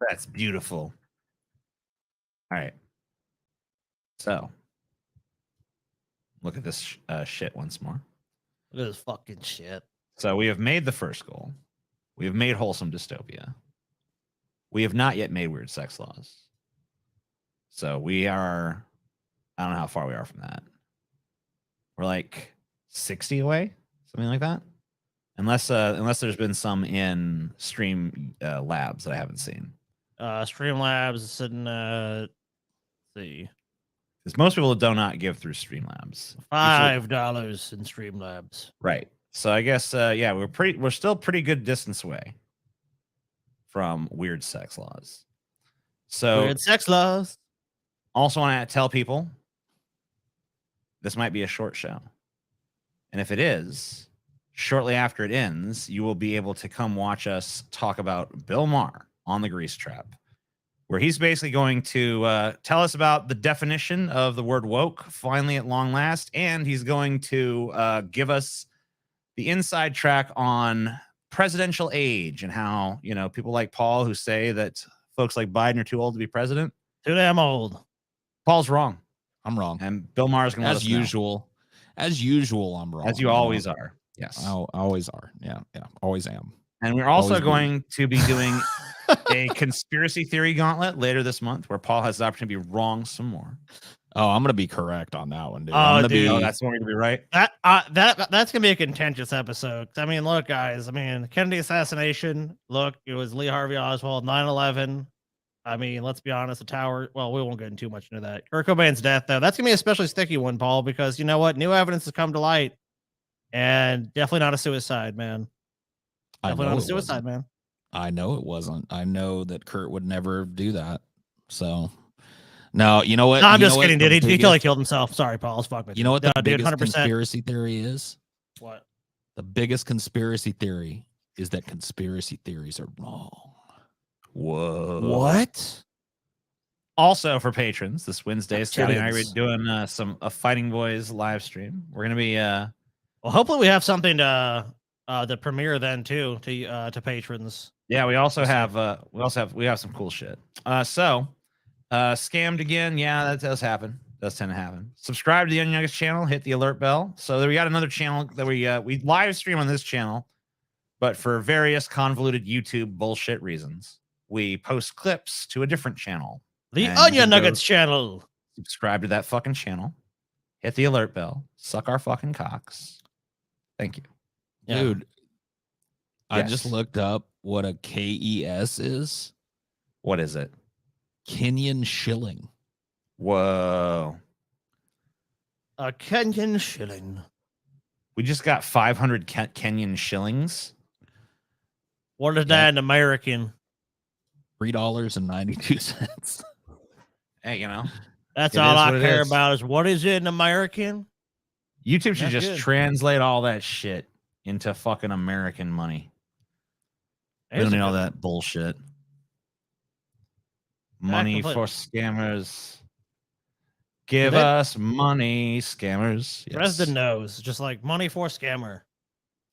That's beautiful. All right. So, look at this shit once more. Look at this fucking shit. So, we have made the first goal. We have made Wholesome Dystopia. We have not yet made Weird Sex Laws. So, we are, I don't know how far we are from that. We're like 60 away, something like that. Unless there's been some in Stream Labs that I haven't seen. Streamlabs is sitting let's see. Because most people do not give through Streamlabs. $5 in Streamlabs. Right. So I guess yeah, we're still pretty good distance away from Weird Sex Laws. So Weird Sex Laws. Also want to tell people this might be a short show. And if it is, shortly after it ends, you will be able to come watch us talk about Bill Maher on the Grease Trap, where he's basically going to tell us about the definition of the word woke, finally at long last, and he's going to give us the inside track on presidential age and how, you know, people like Paul who say that folks like Biden are too old to be president. Too damn old. Paul's wrong. I'm wrong. And Bill Maher's going to let us know. As usual, I'm wrong. As you always are. Yes. I always are. Yeah. Always am. And we're also going to be doing a conspiracy theory gauntlet later this month where Paul has the opportunity to be wrong some more. Oh, I'm going to be correct on that one, dude. That's going to be right. That's gonna be a contentious episode. I mean, look, guys. I mean, Kennedy assassination. Look, it was Lee Harvey Oswald. 9/11. I mean, let's be honest. The tower. Well, we won't get into too much into that. Kurt Cobain's death, though. That's gonna be a especially sticky one, Paul, because you know what? New evidence has come to light, and definitely not a suicide, man. Definitely not a suicide, man. I know it wasn't. I know that Kurt would never do that. So. No, you know what? No, I'm just kidding, dude. He killed himself. Sorry, Paul. It's fuck with you. Know what the biggest 100%. conspiracy theory is? What? The biggest conspiracy theory is that conspiracy theories are wrong. Whoa. What? Also, for patrons, this Wednesday, Scotty and I are doing a Fighting Boys live stream. We're gonna be well, hopefully we have something to premiere then too to patrons. Yeah, we have some cool shit. Scammed again. Yeah, that does happen. Does tend to happen. Subscribe to the Nuggetz channel. Hit the alert bell. So we got another channel that we live stream on this channel, but for various convoluted YouTube bullshit reasons, we post clips to a different channel. The Onion Nuggetz channel. Subscribe to that fucking channel. Hit the alert bell. Suck our fucking cocks. Thank you, dude. I just looked up what a KES is. What is it? Kenyan shilling. Whoa. A Kenyan shilling. We just got 500 Kenyan shillings. What is that in American? $3.92. Hey, you know. That's all I care about is what is it in American? YouTube should just translate all that shit into fucking American money. We don't need all that bullshit. Money for scammers. Give us money, scammers. Yes. President knows, just like money for scammer.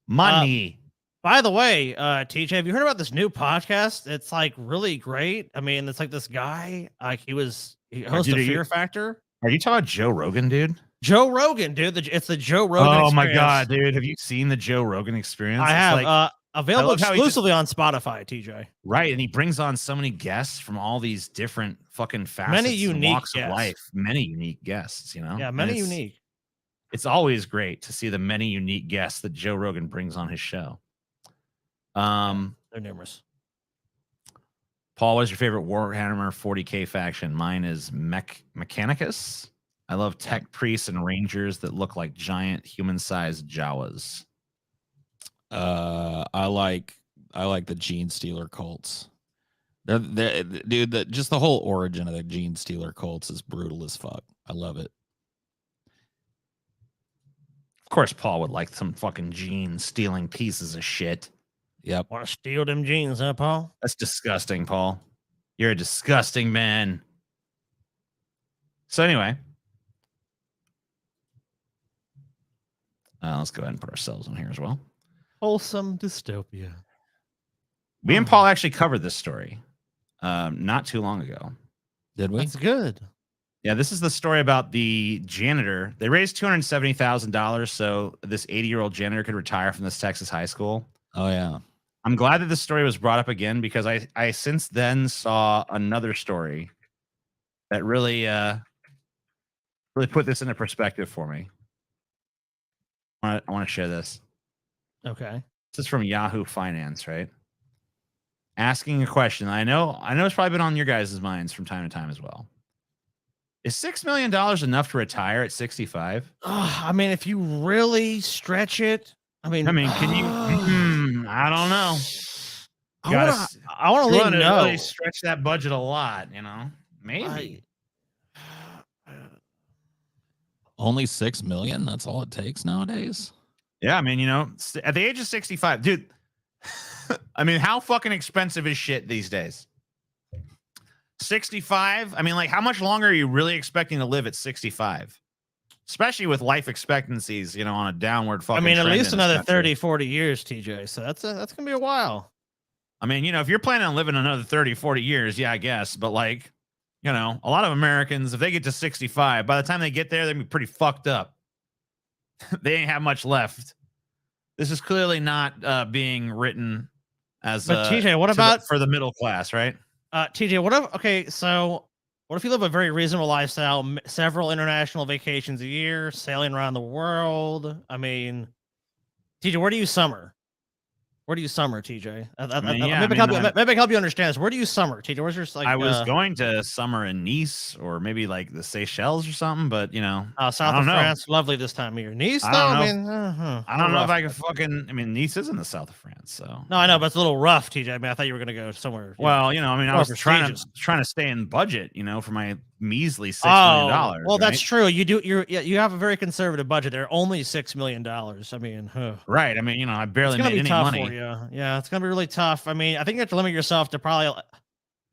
Money. By the way, TJ, have you heard about this new podcast? It's like really great. I mean, it's like this guy, like he hosted Fear Factor. Are you talking about Joe Rogan, dude? Joe Rogan, dude. It's the Joe Rogan experience. My God, dude. Have you seen the Joe Rogan experience? I have. Available exclusively on Spotify, TJ. Right, and he brings on so many guests from all these different fucking facets, many unique walks of life, many unique guests. You know, yeah, many unique. It's always great to see the many unique guests that Joe Rogan brings on his show. They're numerous. Paul, what is your favorite Warhammer 40K faction? Mine is Mechanicus. I love tech priests and rangers that look like giant human-sized Jawas. I like the Gene Stealer cults. Dude, just the whole origin of the Gene Stealer cults is brutal as fuck. I love it. Of course, Paul would like some fucking Gene stealing pieces of shit. Yep. Want to steal them jeans, huh, Paul? That's disgusting, Paul. You're a disgusting man. So anyway, let's go ahead and put ourselves in here as well. Wholesome Dystopia. Me and Paul actually covered this story not too long ago. Did we? That's good. Yeah, this is the story about the janitor. They raised $270,000 so this 80-year-old janitor could retire from this Texas high school. Oh yeah. I'm glad that this story was brought up again because I since then saw another story that really put this into perspective for me. I want to share this. Okay. This is from Yahoo Finance, right? Asking a question. I know it's probably been on your guys' minds from time to time as well. Is $6 million enough to retire at 65? I mean, if you really stretch it, I mean, Can you? I don't know. I want to let you know. Really stretch that budget a lot, you know. Maybe. Only 6 million. That's all it takes nowadays. Yeah, I mean, you know, at the age of 65, dude. I mean, how fucking expensive is shit these days? 65. I mean, like, how much longer are you really expecting to live at 65? Especially with life expectancies, you know, on a downward fucking. I mean, at trend least in this another country. 30, 40 years, TJ. So that's gonna be a while. I mean, you know, if you're planning on living another 30, 40 years, yeah, I guess. But like, you know, a lot of Americans, if they get to 65, by the time they get there, they're gonna be pretty fucked up. They ain't have much left. This is clearly not being written as But TJ, what about for the middle class, right? TJ, what if you live a very reasonable lifestyle, several international vacations a year, sailing around the world? I mean, TJ, where do you summer? Where do you summer, TJ? Maybe I can help you understand this. Where do you summer, TJ? Where's your like? I was going to summer in Nice or maybe like the Seychelles or something, but you know, south of France, lovely this time of year. Nice, though, I don't know if I can fucking. I mean, Nice is in the south of France, so no, I know, but it's a little rough, TJ. I mean, I thought you were gonna go somewhere. Well, you know, I mean, I was trying to stay in budget, you know, for my measly $6 million. Well, that's true. You have a very conservative budget. They're only $6 million. I mean, right. I mean, you know, I barely made any money. Yeah, it's gonna be really tough. I mean, I think you have to limit yourself to probably.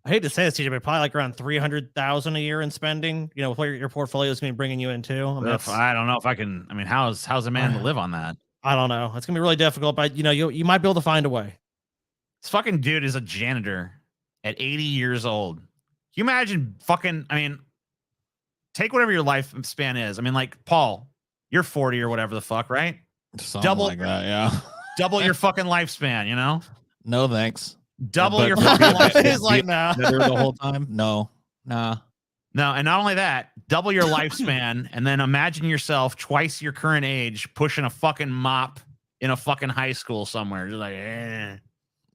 I hate to say this, TJ, but probably like around 300,000 a year in spending. You know, with what your portfolio is going to be bringing you into. I mean, I don't know if I can. I mean, how's a man to live on that? I don't know. It's gonna be really difficult, but you know, you might be able to find a way. This fucking dude is a janitor at 80 years old. Can you imagine fucking? I mean, take whatever your lifespan is. I mean, like Paul, you're 40 or whatever the fuck, right? Something like that, yeah. Double your fucking lifespan, you know? No thanks. Double your fucking lifespan. It's like nah. The whole time? No. Nah. No, and not only that, double your lifespan, and then imagine yourself twice your current age pushing a fucking mop in a fucking high school somewhere. Just like,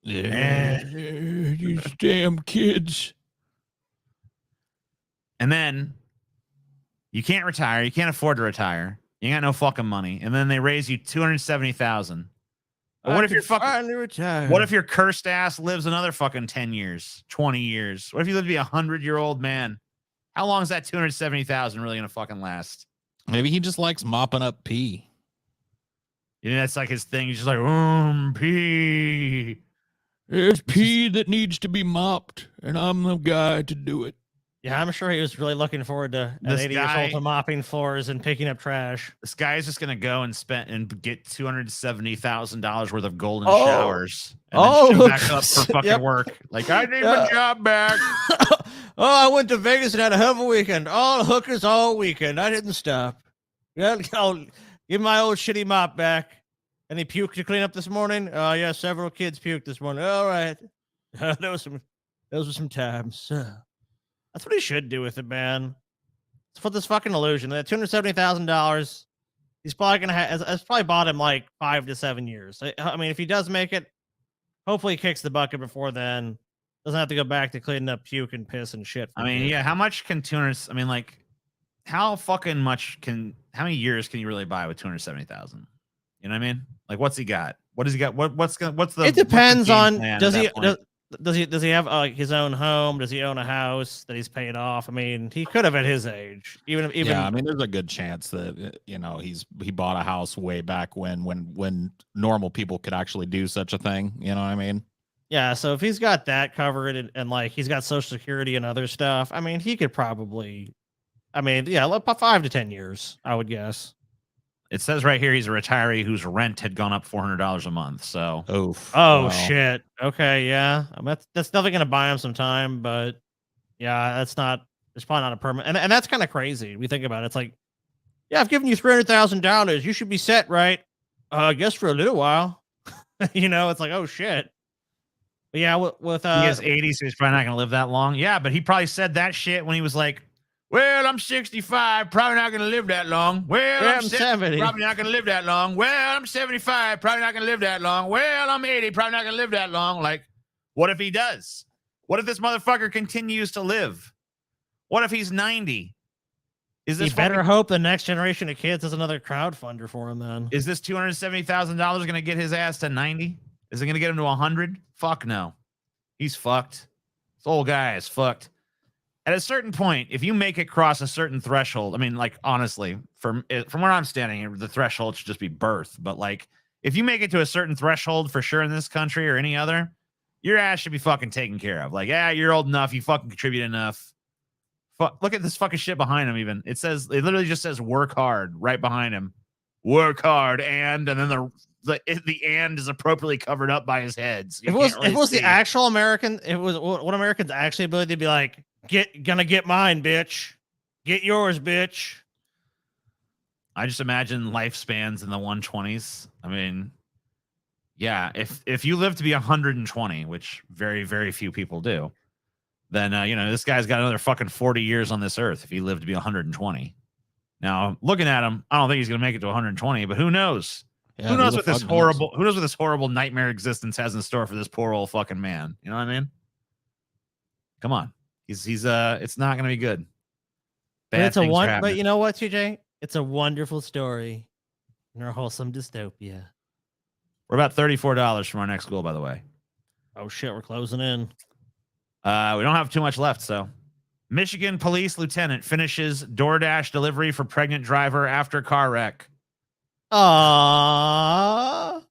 these damn kids. And then you can't retire. You can't afford to retire. You got no fucking money. And then they raise you $270,000. What if you're fucking retired? What if your cursed ass lives another fucking 10 years, 20 years? What if you live to be 100-year-old man? How long is that $270,000 really gonna fucking last? Maybe he just likes mopping up pee. You know, that's like his thing. He's just like, pee. There's pee that needs to be mopped, and I'm the guy to do it. Yeah, I'm sure he was really looking forward to at 80 years old to mopping floors and picking up trash. This guy is just gonna go and get $270,000 worth of golden showers and then show back up for fucking work. Like, I need my job back. I went to Vegas and had a hell of a weekend. All hookers all weekend. I didn't stop. Yeah, I'll give my old shitty mop back. Any puke to clean up this morning? Oh yeah, several kids puked this morning. All right, those were some times. That's what he should do with it, man. Let's put this fucking illusion. That $270,000, he's probably gonna have. It's probably bought him like 5 to 7 years. I mean, if he does make it, hopefully he kicks the bucket before then. Doesn't have to go back to cleaning up puke and piss and shit. I mean, yeah. How much can I mean, like, how many years can you really buy with $270,000? You know what I mean? Like, what's he got? What does he got? What's the? It depends on Does he have his own home? Does he own a house that he's paid off? I mean, he could have at his age. Even yeah, I mean, there's a good chance that he bought a house way back when normal people could actually do such a thing. You know what I mean? yeah. So if he's got that covered and like he's got Social Security and other stuff, I mean, he could probably. I mean, yeah, 5 to 10 years, I would guess. It says right here he's a retiree whose rent had gone up $400 a month. So, Oh wow. shit. Okay, yeah. I mean, that's definitely gonna buy him some time, but yeah, it's probably not a permanent. And that's kind of crazy. We think about it. It's like, yeah, I've given you $300,000. You should be set, right? I guess for a little while. It's like, oh shit. But yeah, with he is 80, so he's probably not gonna live that long. Yeah, but he probably said that shit when he was like, well, I'm 65, probably not going to live that long. Well, I'm 70, probably not going to live that long. Well, I'm 75, probably not going to live that long. Well, I'm 80, probably not going to live that long. Like, what if he does? What if this motherfucker continues to live? What if he's 90? Is this better hope the next generation of kids has another crowdfunder for him then? Is this $270,000 going to get his ass to 90? Is it going to get him to 100? Fuck no. He's fucked. This old guy is fucked. At a certain point, if you make it cross a certain threshold, I mean, like, honestly, from where I'm standing, the threshold should just be birth. But, like, if you make it to a certain threshold for sure in this country or any other, your ass should be fucking taken care of. Like, yeah, you're old enough. You fucking contribute enough. Look at this fucking shit behind him even. It literally just says work hard right behind him. Work hard. And then the and is appropriately covered up by his head. So it was the actual American. It was what Americans actually believe. They'd be like, gonna get mine, bitch. Get yours, bitch. I just imagine lifespans in the 120s. I mean, yeah, if you live to be 120, which very, very few people do, then this guy's got another fucking 40 years on this earth if he lived to be 120. Now, looking at him, I don't think he's gonna make it to 120, but who knows? Yeah, who knows what this horrible nightmare existence has in store for this poor old fucking man? You know what I mean? Come on. He's it's not gonna be good. But you know what, TJ? It's a wonderful story in our wholesome dystopia. We're about $34 from our next goal, by the way. Oh shit, we're closing in. We don't have too much left, so Michigan police lieutenant finishes DoorDash delivery for pregnant driver after car wreck. Aww.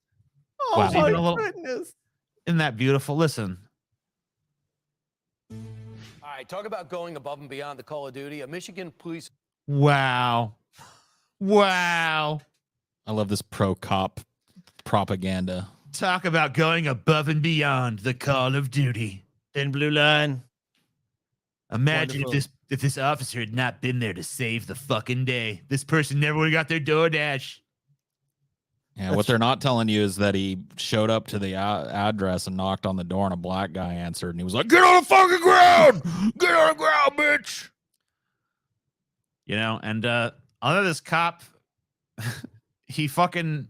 Oh wow. my goodness. Isn't that beautiful? Listen. All right, talk about going above and beyond the Call of Duty. A Michigan police. Wow. I love this pro-cop propaganda. Talk about going above and beyond the Call of Duty. Thin blue line. Imagine if this officer had not been there to save the fucking day. This person never would have got their DoorDash. Yeah, what they're not telling you is that he showed up to the address and knocked on the door, and a black guy answered, and he was like, "Get on the fucking ground! Get on the ground, bitch!" And other this cop, he fucking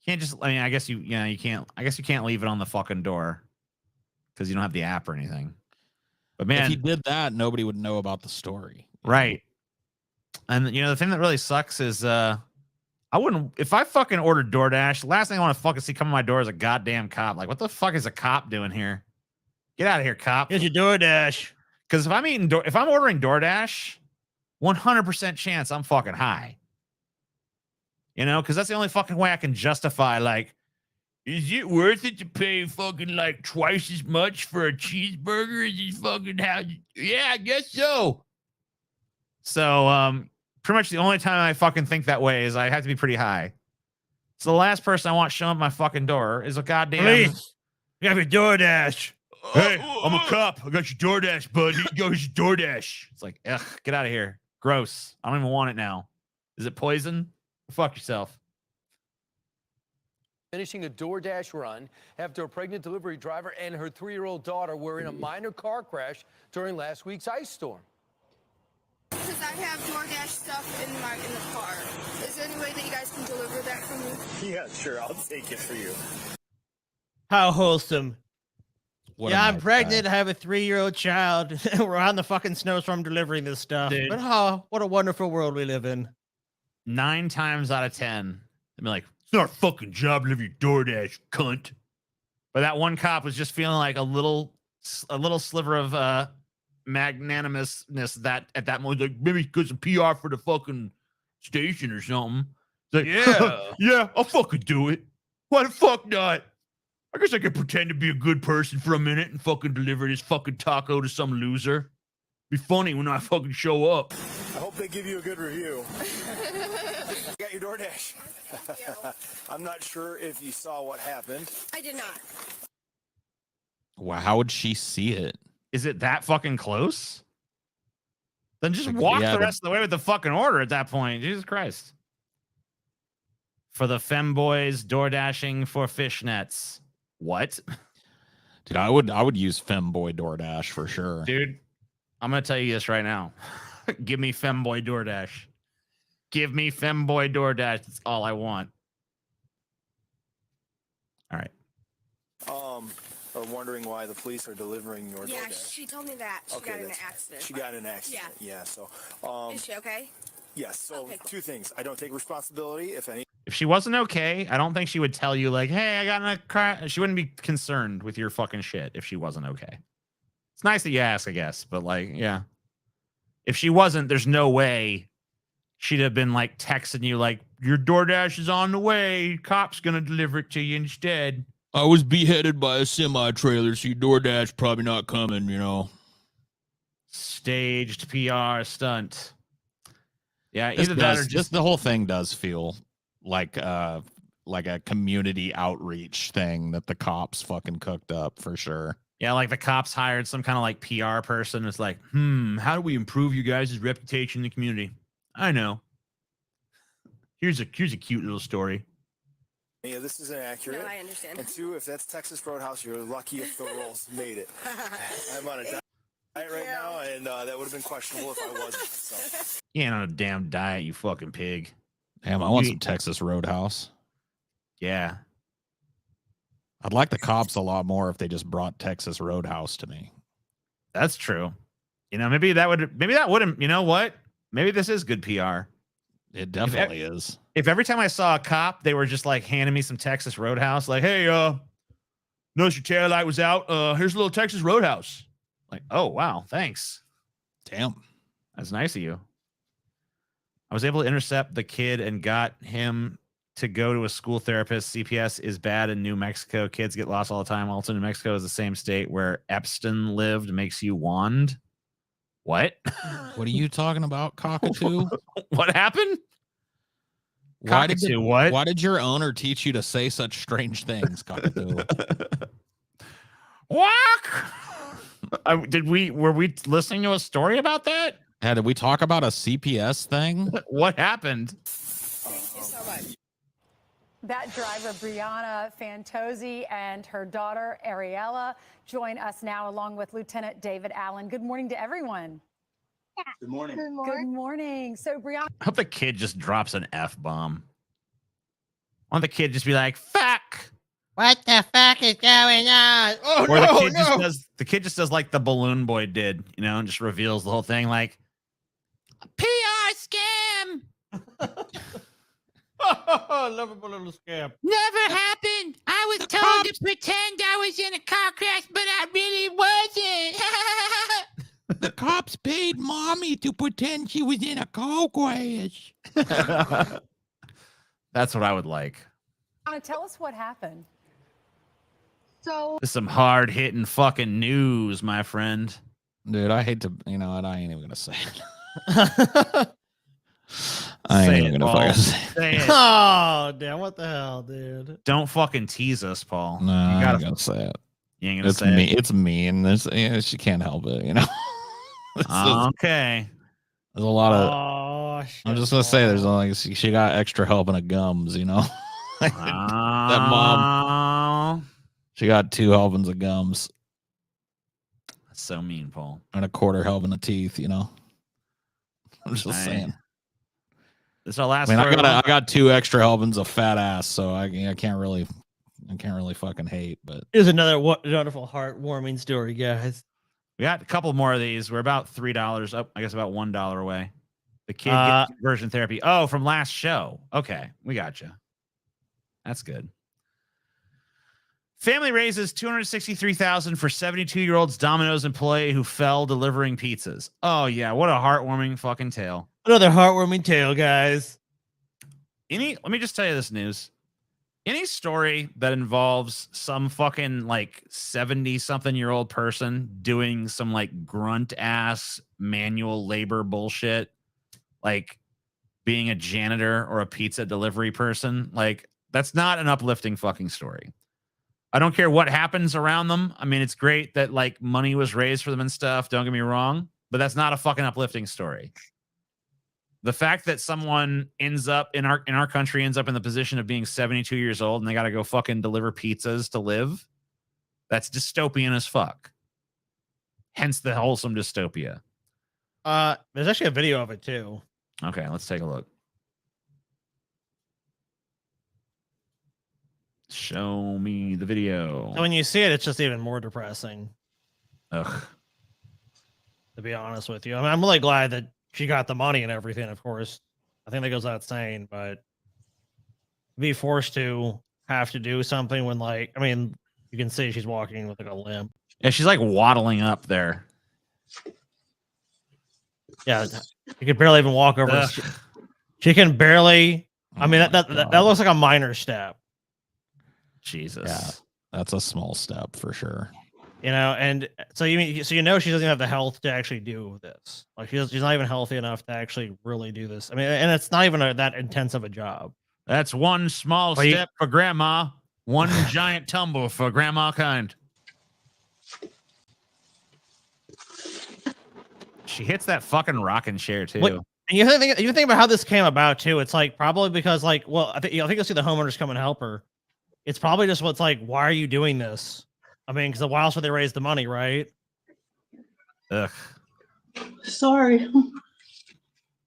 can't just. I mean, I guess you can't. I guess you can't leave it on the fucking door because you don't have the app or anything. But man, if he did that, nobody would know about the story, right? And the thing that really sucks is I wouldn't, if I fucking ordered DoorDash, the last thing I want to fucking see come to my door is a goddamn cop. Like, what the fuck is a cop doing here? Get out of here, cop. Here's your DoorDash. Because if I'm ordering DoorDash, 100% chance I'm fucking high. Because that's the only fucking way I can justify, like, is it worth it to pay fucking like twice as much for a cheeseburger as you fucking have? Yeah, I guess so. So, pretty much the only time I fucking think that way is I have to be pretty high. So the last person I want showing up my fucking door is a goddamn. Please, you have your DoorDash. Hey, I'm a cop. I got your DoorDash, bud. Here you go. Here's your DoorDash. It's like, ugh, get out of here. Gross. I don't even want it now. Is it poison? Fuck yourself. Finishing a DoorDash run after a pregnant delivery driver and her 3-year-old daughter were in a minor car crash during last week's ice storm. Because I have DoorDash stuff in the car. Is there any way that you guys can deliver that for me? Yeah, sure. I'll take it for you. How wholesome. What yeah, I'm pregnant. I have a 3-year-old child. We're on the fucking snowstorm delivering this stuff. Dude. But what a wonderful world we live in. 9 times out of 10, they'd be like, it's not a fucking job to live your DoorDash, cunt. But that one cop was just feeling like a little sliver of magnanimousness that at that moment, like maybe because of PR for the fucking station or something. It's like, Yeah. yeah, I'll fucking do it. Why the fuck not? I guess I could pretend to be a good person for a minute and fucking deliver this fucking taco to some loser. Be funny when I fucking show up. I hope they give you a good review. I got your DoorDash. I'm not sure if you saw what happened. I did not. Wow, how would she see it? Is it that fucking close? Then just Like, walk yeah, the rest of the way with the fucking order at that point. Jesus Christ. For the femboys door-dashing for fishnets. What? Dude, I would use Femboy DoorDash for sure. Dude, I'm going to tell you this right now. Give me femboy DoorDash. Give me femboy DoorDash. That's all I want. All right. Are wondering why the police are delivering your Yeah, DoorDash. she told me that. She got in an accident. She got in an accident. Yeah. So, Is she okay? yes. So, Okay, cool. two things. I don't take responsibility if any. If she wasn't okay, I don't think she would tell you like, hey, I got in a car. She wouldn't be concerned with your fucking shit if she wasn't okay. It's nice that you ask, I guess. But like, yeah. If she wasn't, there's no way she'd have been like texting you like, your DoorDash is on the way. Cop's going to deliver it to you instead. I was beheaded by a semi-trailer, so your DoorDash probably not coming, you know. Staged PR stunt. Yeah, This either that or does- just the whole thing does feel like a community outreach thing that the cops fucking cooked up for sure. yeah, like the cops hired some kind of like PR person. It's like, how do we improve you guys' reputation in the community? I know. Here's a cute little story. Yeah, this is inaccurate. No, I understand. And two, if that's Texas Roadhouse, you're lucky if the rolls made it. I'm on a diet right now, and that would have been questionable if I wasn't. So. You ain't on a damn diet, you fucking pig. Damn, I want You- some Texas Roadhouse. Yeah. I'd like the cops a lot more if they just brought Texas Roadhouse to me. That's true. You know, maybe that wouldn't, you know what? Maybe this is good PR. It definitely is. If every time I saw a cop, they were just like handing me some Texas Roadhouse, like, hey, notice your tail light was out. Here's a little Texas Roadhouse. Like, oh, wow, thanks. Damn. That's nice of you. I was able to intercept the kid and got him to go to a school therapist. CPS is bad in New Mexico. Kids get lost all the time. Also, New Mexico is the same state where Epstein lived. Makes you wand. What? What are you talking about, cockatoo? What happened? Why Cockatoo, what? Why did your owner teach you to say such strange things, cockatoo? Walk. Were we listening to a story about that? Hey, did we talk about a CPS thing? What happened? Thank you so much. That driver, Brianna Fantozzi, and her daughter, Ariella, join us now along with Lieutenant David Allen. Good morning to everyone. Good morning. Good morning. So, Brianna, I hope the kid just drops an F-bomb. I want the kid just be like, fuck. What the fuck is going on? Oh Or no, the kid just does like the balloon boy did, you know, and just reveals the whole thing like PR scam. Lovable little scam. Never happened. I was told to pretend I was in a car crash, but I really wasn't. The cops paid mommy to pretend she was in a car crash. That's what I would like. tell us what happened. So This is some hard hitting fucking news, my friend. Dude, I hate to, you know what? I ain't even gonna say it. I Say ain't it, even gonna Paul. fucking say it. Say it. Oh damn! What the hell, dude? Don't fucking tease us, Paul. No, you I gotta ain't gonna say it. You ain't gonna It's say me. it. It's mean. There's, you know, she can't help it. You know, Okay. there's a lot of. Oh shit! I'm just gonna say there's like she got extra help in the gums. You know, that mom. She got 2 helpings of gums That's so mean, Paul. and a quarter helping of teeth. You know, I'm just Dang. saying. This is our last. I mean, story. I got 2 extra helpings of fat ass, so I can't really fucking hate. But Here's another wonderful, heartwarming story, guys. We got a couple more of these. We're about $3 up. I guess about $1 away. The kid Uh, gets conversion therapy. Oh, from last show. Okay, we got you. That's good. Family raises $263,000 for 72-year-old Domino's employee who fell delivering pizzas. Oh yeah, what a heartwarming fucking tale. Another heartwarming tale, guys. Let me just tell you this news. Any story that involves some fucking like 70-something-year-old person doing some like grunt ass manual labor bullshit, like being a janitor or a pizza delivery person, like that's not an uplifting fucking story. I don't care what happens around them. I mean, it's great that like money was raised for them and stuff. Don't get me wrong, but that's not a fucking uplifting story. The fact that someone ends up in our country ends up in the position of being 72 years old and they got to go fucking deliver pizzas to live, that's dystopian as fuck. Hence the wholesome dystopia. There's actually a video of it too. Okay, let's take a look. Show me the video. So when you see it, it's just even more depressing. Ugh. To be honest with you, I mean, I'm really glad that she got the money and everything. Of course, I think that goes without saying, but be forced to have to do something when, like, I mean, you can see she's walking with like a limp. Yeah, she's like waddling up there. Yeah, you can barely even walk over. She can barely. I mean, that looks like a minor step. Jesus. Yeah, that's a small step for sure. You know, and so she doesn't even have the health to actually do this. Like she's not even healthy enough to actually really do this. I mean, and it's not even that intense of a job. That's one small step for grandma, one giant tumble for grandma kind. She hits that fucking rocking chair too. And you think about how this came about too. It's like probably because like, well, I think you'll see the homeowners come and help her. It's probably just what's like, why are you doing this? I mean, because why else would they raise the money, right? Ugh. Sorry.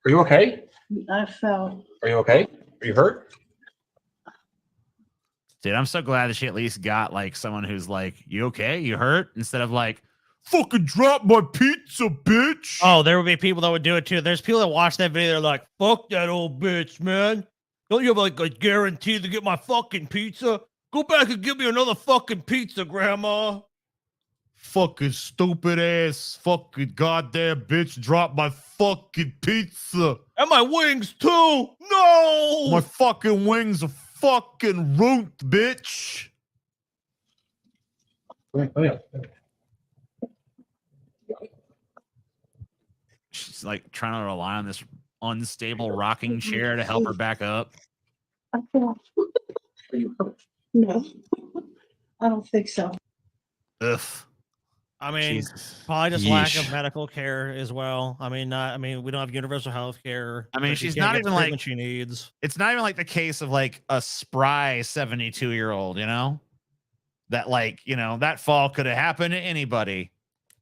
Are you okay? I fell. Are you okay? Are you hurt? Dude, I'm so glad that she at least got like someone who's like, you okay? You hurt? Instead of like, fucking drop my pizza, bitch. Oh, there would be people that would do it too. There's people that watch that video. They're like, fuck that old bitch, man. Don't you have like a guarantee to get my fucking pizza? Go back and give me another fucking pizza, grandma. Fucking stupid ass fucking goddamn bitch, drop my fucking pizza. And my wings too. No. My fucking wings are fucking root, bitch. She's like trying to rely on this unstable rocking chair to help her back up. I fell. No, I don't think so. Ugh. I mean, Jesus. probably just lack of medical care as well. I mean, we don't have universal health care. I mean, she's not even like she needs. It's not even like the case of like a spry 72-year-old, you know, that like, you know, that fall could have happened to anybody.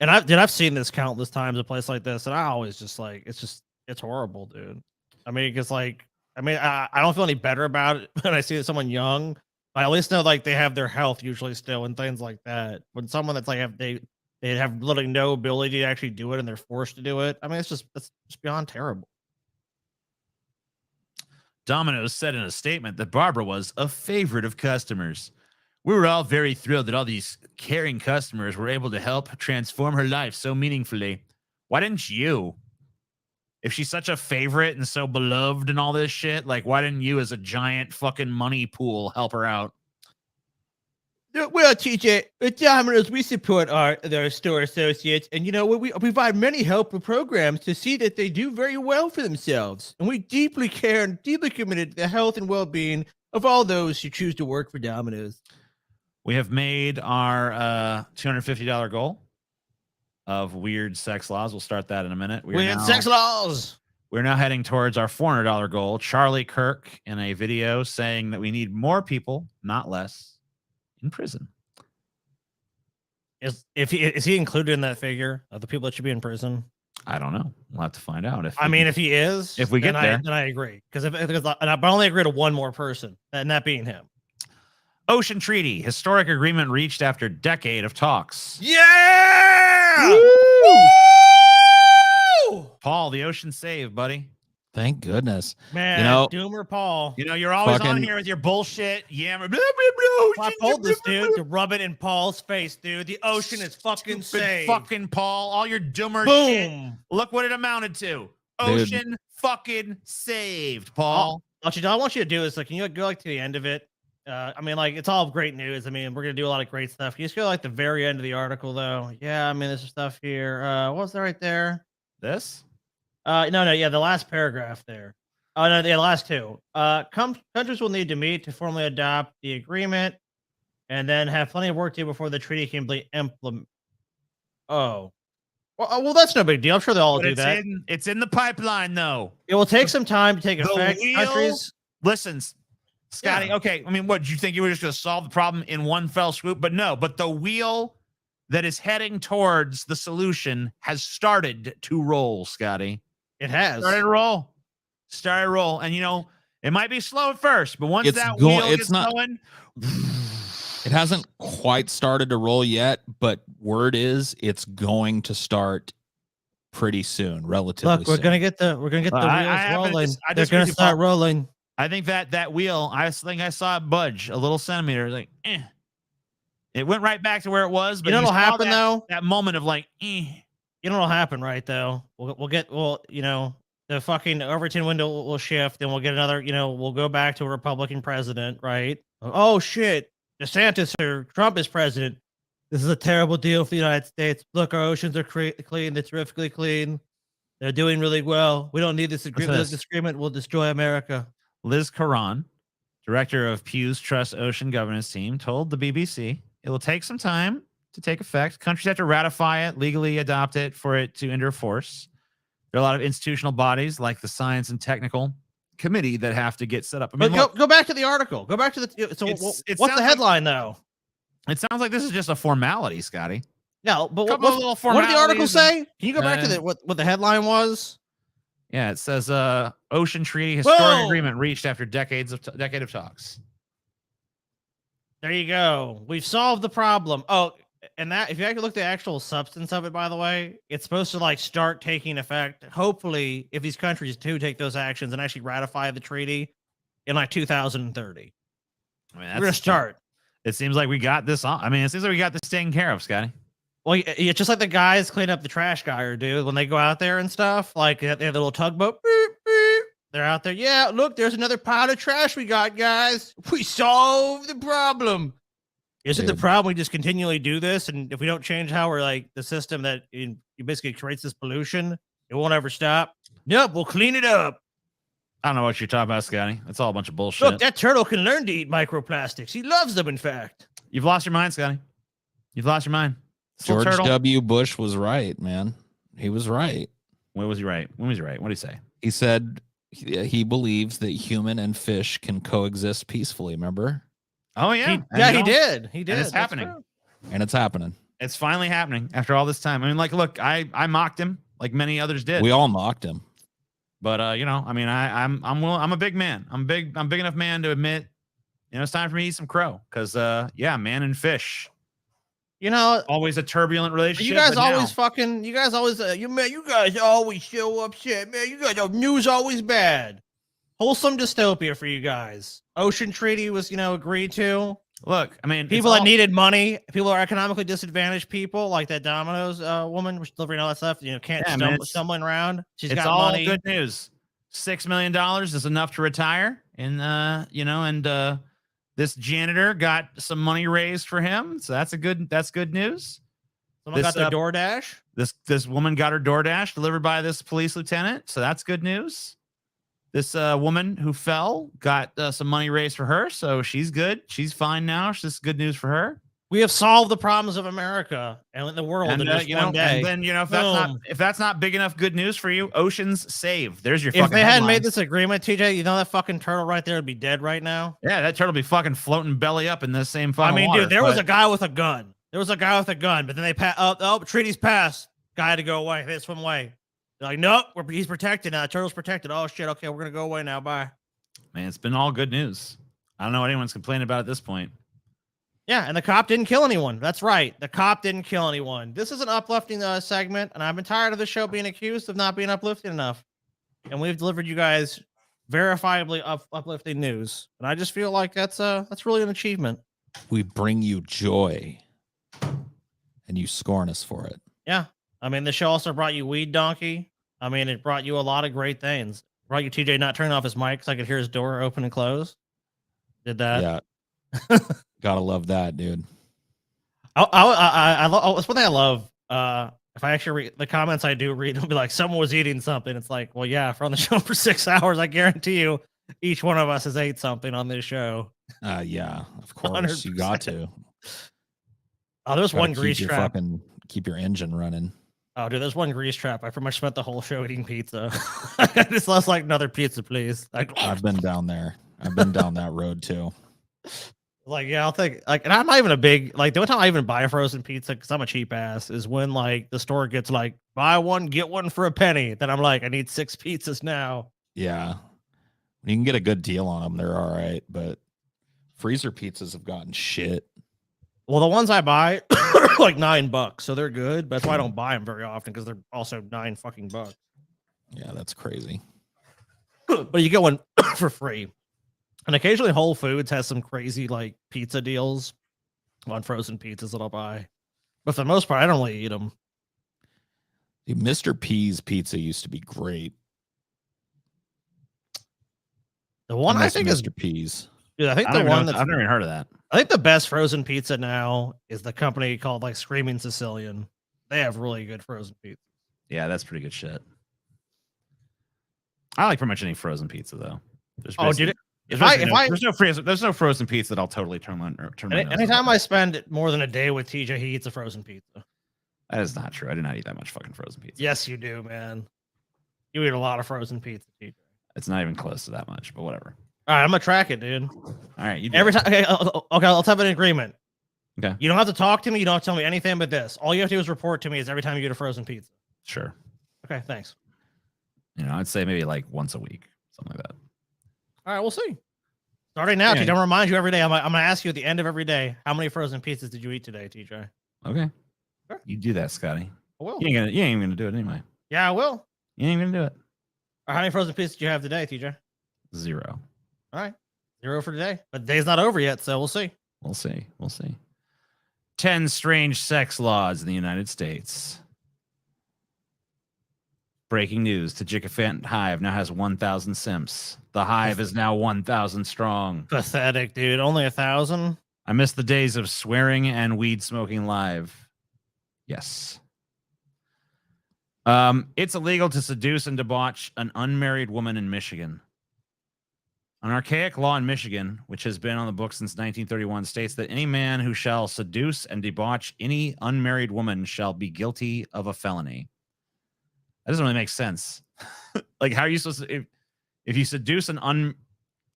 And I've seen this countless times, a place like this, and I always just like, it's horrible, dude. I mean, because like, I don't feel any better about it when I see someone young. I at least know like they have their health usually still and things like that. When someone that's like they have literally no ability to actually do it and they're forced to do it. I mean, it's just beyond terrible. Domino's said in a statement that Barbara was a favorite of customers. We were all very thrilled that all these caring customers were able to help transform her life so meaningfully. Why didn't you? If she's such a favorite and so beloved and all this shit, like, why didn't you as a giant fucking money pool help her out? Well, TJ, at Domino's, we support their store associates, and you know we provide many helpful programs to see that they do very well for themselves. And we deeply care and deeply committed to the health and well-being of all those who choose to work for Domino's. We have made our $250 goal of weird sex laws. We'll start that in a minute. Weird sex laws. We're now heading towards our $400 goal. Charlie Kirk in a video saying that we need more people, not less, in prison. Is he included in that figure of the people that should be in prison? I don't know. We'll have to find out. If he is, if we get there, then I agree. Because I only agree to one more person, and that being him. Ocean Treaty, historic agreement reached after decade of talks. Yeah! Woo! Paul, the ocean saved, buddy. Thank goodness. Man, You know, Doomer Paul. You know, you're always on Fucking- here with your bullshit. Yeah, blah, blah, blah, I told this dude to rub it in Paul's face, dude. The ocean is fucking safe. fucking Paul, all your doomer shit. Boom. Look what it amounted to. Ocean fucking saved, Paul. All I want you to do is, like, can you go like to the end of it? I mean, like, it's all great news. I mean, we're gonna do a lot of great stuff. Can you just go like the very end of the article, though? Yeah, I mean, there's stuff here. What was that right there? This? No, yeah, the last paragraph there. Oh no, the last two. Countries will need to meet to formally adopt the agreement, and then have plenty of work to do before the treaty can be implemented. Oh, well, that's no big deal. I'm sure they'll all But do that. it's in the pipeline, though. It will take some time to take effect. Countries. Listen, Scotty. Yeah. Okay, I mean, what, did you think you were just going to solve the problem in one fell swoop? But no, but the wheel that is heading towards the solution has started to roll, Scotty. It has. Started to roll. And, you know, it might be slow at first, but once It's that going- wheel it's gets not- going, It hasn't quite started to roll yet, but word is it's going to start pretty soon, relatively Look, we're soon. gonna get the wheels I rolling. They're disagree gonna with you, start Paul. rolling. I think that wheel, I think I saw it budge a little centimeter, like, It went right back to where it was. But You know what'll saw happen, that, though? That moment of like, You know what'll happen, right? Though you know, the fucking Overton window will shift, and we'll get another. You know, we'll go back to a Republican president, right? Oh shit, DeSantis or Trump is president. This is a terrible deal for the United States. Look, our oceans are clean. They're terrifically clean. They're doing really well. We don't need this agreement. This agreement will destroy America. Liz Caron, director of Pew's Trust Ocean Governance Team, told the BBC it will take some time to take effect. Countries have to ratify it, legally adopt it for it to enter force. There are a lot of institutional bodies like the Science and Technical Committee that have to get set up. I mean, But go back to the article. Go back to the. So it what's sounds the headline though? it sounds like this is just a formality, Scotty. No, but Couple of little what did the article formalities and- say? Can you go back to what the headline was? Yeah, it says Ocean Treaty Historic Whoa! Agreement reached after decade of talks. There you go. We've solved the problem. Oh, and that if you actually look at the actual substance of it, by the way, it's supposed to like start taking effect. Hopefully, if these countries do take those actions and actually ratify the treaty in like 2030. I mean, We're gonna start. It seems like we got this on. I mean, it seems like we got this taken care of, Scotty. Well, it's just like the guys clean up the trash gyre, dude. When they go out there and stuff, like they have the little tugboat. Beep, beep. They're out there. Yeah, look, there's another pile of trash we got, guys. We solved the problem. Isn't the problem we just continually do this, and if we don't change how we're like the system that it basically creates this pollution, it won't ever stop. Nope, we'll clean it up. I don't know what you're talking about, Scotty. It's all a bunch of bullshit. Look, that turtle can learn to eat microplastics. He loves them, in fact. You've lost your mind, Scotty. You've lost your mind. This little George turtle- W. Bush was right, man. He was right. When was he right? When was he right? What did he say? He said he believes that human and fish can coexist peacefully. Remember? Oh yeah, He did. He did. And it's That's happening. true. And it's happening. It's finally happening after all this time. I mean, like, look, I mocked him like many others did. We all mocked him. But you know, I mean, I'm a big man. I'm big enough man to admit, you know, it's time for me to eat some crow. Because yeah, man and fish. You know, Always a turbulent relationship. you guys but now- always fucking. You guys always. You guys always so upset, man. You guys, news always bad. Wholesome dystopia for you guys. Ocean Treaty was, agreed to. Look, I mean, People that needed money, people who are economically disadvantaged people, like that Domino's woman, was delivering all that stuff. Can't stumbling around. She's got all money. good news. $6 million is enough to retire, and this janitor got some money raised for him, so that's good news. Someone got their DoorDash. This woman got her DoorDash delivered by this police lieutenant, so that's good news. This woman who fell got some money raised for her, so she's good. She's fine now. This is good news for her. We have solved the problems of America and the world in just one day. And then if that's not big enough good news for you, oceans saved. There's your. If fucking they hadn't headline. made this agreement, TJ, that fucking turtle right there would be dead right now. Yeah, that turtle would be fucking floating belly up in the same fucking water. Dude, there was a guy with a gun. But then they treaty's passed. Guy had to go away. They had to swim away. They're like, nope, he's protected now. Turtle's protected. Oh shit. Okay, we're gonna go away now. Bye. Man, it's been all good news. I don't know what anyone's complaining about at this point. Yeah, and the cop didn't kill anyone. That's right. The cop didn't kill anyone. This is an uplifting segment, and I've been tired of the show being accused of not being uplifting enough. and we've delivered you guys verifiably uplifting news. And I just feel like that's really an achievement. We bring you joy, and you scorn us for it. Yeah. I mean, the show also brought you Weed Donkey. I mean, it brought you a lot of great things. Brought you TJ not turning off his mic because I could hear his door open and close. Did that. Yeah. Gotta love that, dude. It's one thing I love. If I actually read the comments, I do read, it'll be like, someone was eating something. It's like, well, yeah, if we're on the show for 6 hours, I guarantee you each one of us has ate something on this show. Yeah, of course. 100%. You got to. Oh, there's one grease trap. Keep your engine running. Oh, dude, there's one grease trap. I pretty much spent the whole show eating pizza. I just lost like another pizza, please. I've been down there. I've been down that road too. Like, yeah, I'll think like, and I'm not even a big like. The only time I even buy a frozen pizza because I'm a cheap ass is when like the store gets like buy one get one for a penny. Then I'm like, I need 6 pizzas now. Yeah, you can get a good deal on them. They're all right, but freezer pizzas have gotten shit. Well, the ones I buy are like $9, so they're good. But that's why I don't buy them very often because they're also $9 fucking bucks. Yeah, that's crazy. But you get one for free. And occasionally Whole Foods has some crazy like pizza deals on frozen pizzas that I'll buy. But for the most part, I don't really eat them. Dude, Mr. P's pizza used to be great. The one I think is Mr. P's. Dude, I think the one that's I've never even heard of that. I think the best frozen pizza now is the company called like Screaming Sicilian. They have really good frozen pizza. Yeah, that's pretty good shit. I like pretty much any frozen pizza though. There's no frozen pizza that I'll totally turn my anytime I spend more than a day with TJ, he eats a frozen pizza. That is not true. I do not eat that much fucking frozen pizza. Yes, you do, man. You eat a lot of frozen pizza, TJ. It's not even close to that much, but whatever. All right, I'm gonna track it, dude. All right, every time. Okay, let's have an agreement. Okay. You don't have to talk to me. You don't have to tell me anything but this. All you have to do is report to me is every time you get a frozen pizza. Sure. Okay, thanks. You know, I'd say maybe like once a week, something like that. All right, we'll see. Starting now, TJ, I'm gonna remind you every day. I'm gonna ask you at the end of every day, how many frozen pizzas did you eat today, TJ? Okay. Sure. You do that, Scotty. I will. You ain't even gonna do it anyway. Yeah, I will. You ain't even gonna do it. How many frozen pizzas did you have today, TJ? 0. All right. 0 for today. But the day's not over yet, so we'll see. We'll see. 10 strange sex laws in the United States. Breaking news. Tajikafant Hive now has 1,000 simps. The Hive is now 1,000 strong. Pathetic, dude. Only 1,000? I miss the days of swearing and weed smoking live. Yes. It's illegal to seduce and debauch an unmarried woman in Michigan. An archaic law in Michigan, which has been on the books since 1931, states that any man who shall seduce and debauch any unmarried woman shall be guilty of a felony. That doesn't really make sense. Like, how are you supposed to, if you seduce how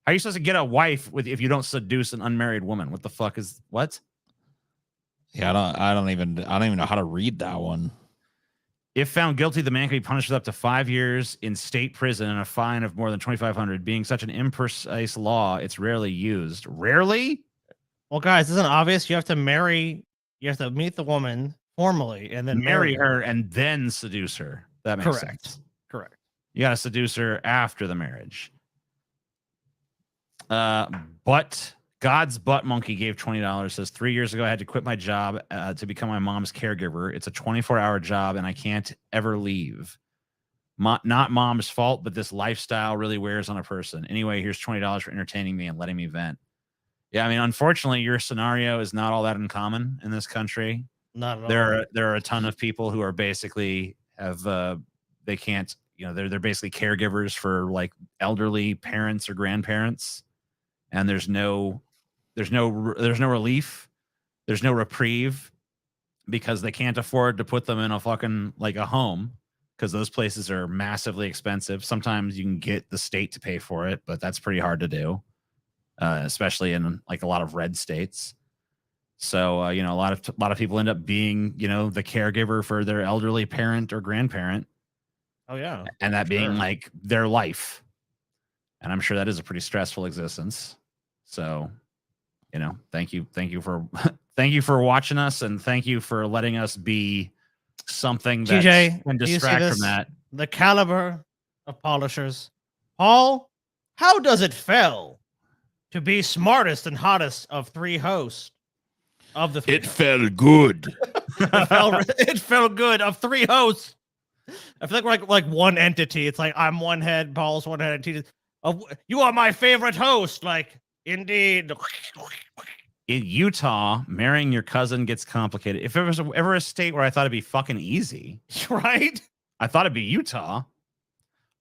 are you supposed to get a wife if you don't seduce an unmarried woman? What the fuck is what? Yeah, I don't even know how to read that one. If found guilty, the man can be punished with up to 5 years in state prison and a fine of more than $2,500. Being such an imprecise law, it's rarely used. Rarely? Well, guys, isn't it obvious? You have to meet the woman formally and then marry her and then seduce her. That makes sense. Correct. You got to seduce her after the marriage. But God's butt monkey gave $20. Says 3 years ago I had to quit my job to become my mom's caregiver. It's a 24-hour job and I can't ever leave. Not mom's fault, but this lifestyle really wears on a person. Anyway, here's $20 for entertaining me and letting me vent. Yeah, I mean, unfortunately, your scenario is not all that uncommon in this country. Not at all. There are a ton of people who are basically they can't, you know, they're basically caregivers for like elderly parents or grandparents, and there's no relief, there's no reprieve because they can't afford to put them in a fucking like a home because those places are massively expensive. Sometimes you can get the state to pay for it, but that's pretty hard to do, especially in like a lot of red states. So, you know, a lot of people end up being, you know, the caregiver for their elderly parent or grandparent. Oh, yeah. And that being like their life. And I'm sure that is a pretty stressful existence. So, you know, thank you for thank you for watching us, and thank you for letting us be something that TJ, can distract from that. The caliber of polishers. Paul, how does it feel to be smartest and hottest of three hosts of the three? It felt good. It felt good of three hosts. I feel like we're like one entity. It's like I'm one head, Paul's one head, and TJ's. Oh, you are my favorite host. Like, indeed. In Utah, marrying your cousin gets complicated. If there was ever a state where I thought it'd be fucking easy, Right? I thought it'd be Utah.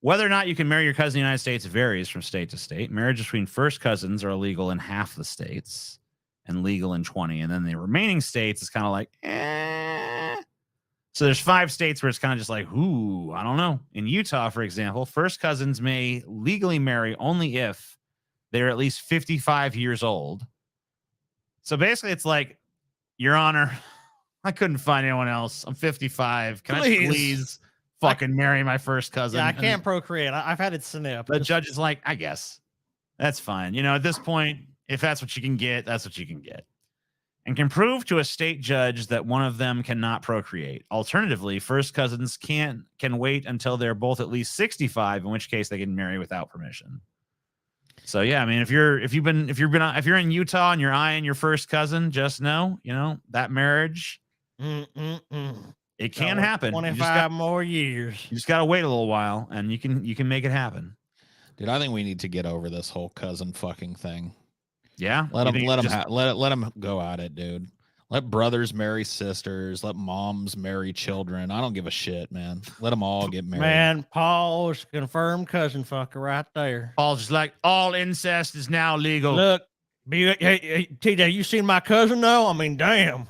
Whether or not you can marry your cousin in the United States varies from state to state. Marriages between first cousins are illegal in half the states and legal in 20. And then the remaining states is kind of like, eh. So there's 5 states where it's kind of just like, ooh, I don't know. In Utah, for example, first cousins may legally marry only if they're at least 55 years old. So basically, it's like, Your Honor, I couldn't find anyone else. I'm 55. Can I please fucking marry my first cousin? Yeah, I can't procreate. I've had it snip. The judge is like, I guess that's fine. You know, at this point, if that's what you can get, that's what you can get. And can prove to a state judge that one of them cannot procreate. Alternatively, first cousins can wait until they're both at least 65, in which case they can marry without permission. So yeah, I mean, if you're in Utah and you're eyeing your first cousin, just know, you know, that marriage, it can happen. 25 more years. You just gotta wait a little while, and you can make it happen. Dude, I think we need to get over this whole cousin fucking thing. Yeah, let them go at it, dude. Let brothers marry sisters. Let moms marry children. I don't give a shit, man. Let them all get married. Man, Paul's confirmed cousin fucker right there. Paul's just like, all incest is now legal. Look, hey, TJ, you seen my cousin though? I mean, damn.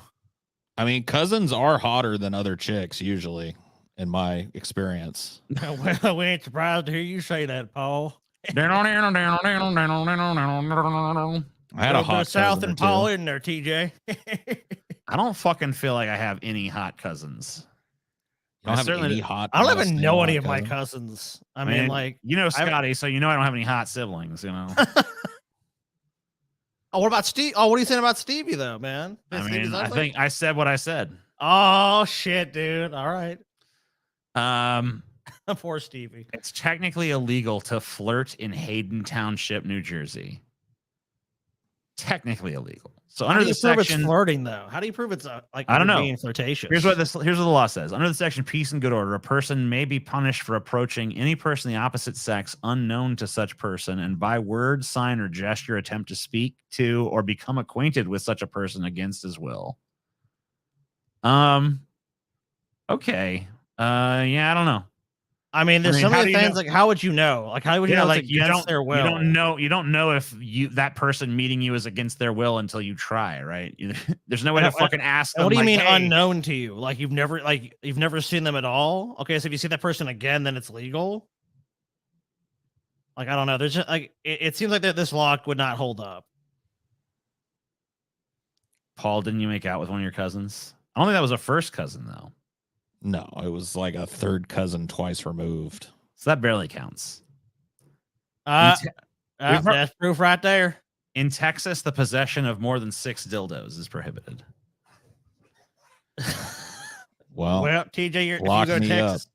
I mean, cousins are hotter than other chicks usually, in my experience. Well, we ain't surprised to hear you say that, Paul. I had a hot South cousin and or Paul two. in there, TJ. I don't fucking feel like I have any hot cousins. You don't have certainly any hot. I don't modest even know hot any of my cousin? cousins. I mean, like, you know Scotty, so you know I don't have any hot siblings, you know. Oh, what about Steve? Oh, what are you saying about Stevie though, man? I mean, I think I said what I said. Oh shit, dude. All right. Um, Poor Stevie. It's technically illegal to flirt in Hayden Township, New Jersey. Technically illegal. So under the section, section, it's flirting though. How do you prove it's like I don't know. being flirtatious? Here's what the law says. Under the section peace and good order, a person may be punished for approaching any person of the opposite sex unknown to such person, and by word, sign, or gesture attempt to speak to or become acquainted with such a person against his will. Okay. Yeah, I don't know. I mean, there's so many things know? like, how would you know? Like, how would you know it's against their will? You don't know if that person meeting you is against their will until you try, right? There's no way to fucking ask them. What do you mean hey, unknown to you? Like you've never seen them at all? Okay, so if you see that person again, then it's legal. Like, I don't know. There's just like it seems like that this law would not hold up. Paul, didn't you make out with one of your cousins? I don't think that was a first cousin though. No, it was like a third cousin twice removed. So that barely counts. That's proof right there. In Texas, the possession of more than 6 dildos is prohibited. Well, TJ, if you lock go to me Texas, up.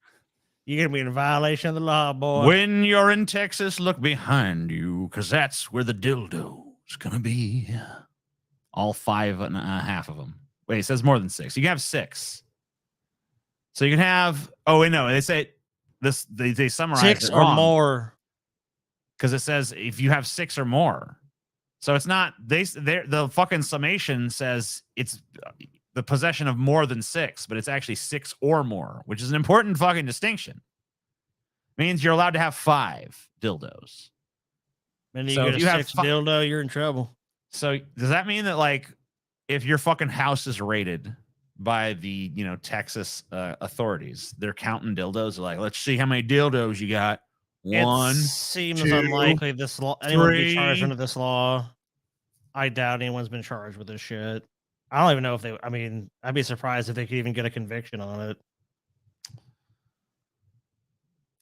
you're gonna be in violation of the law, boy. When you're in Texas, look behind you, because that's where the dildo's gonna be. All 5.5 of them. Wait, it says more than 6. You can have 6. So you can have. Oh wait, no. They say this. They summarize 6 it or wrong, more, because it says if you have 6 or more. So it's not. The fucking summation says it's the possession of more than 6, but it's actually 6 or more, which is an important fucking distinction. Means you're allowed to have 5 dildos. and you So get if a you have 6 dildo, you're in trouble. So does that mean that like if your fucking house is raided by the Texas authorities, they're counting dildos? They're like, let's see how many dildos you got. 1. It seems 2, unlikely this law anyone would be charged 3. under this law. I doubt anyone's been charged with this shit. I don't even know if they. I mean, I'd be surprised if they could even get a conviction on it.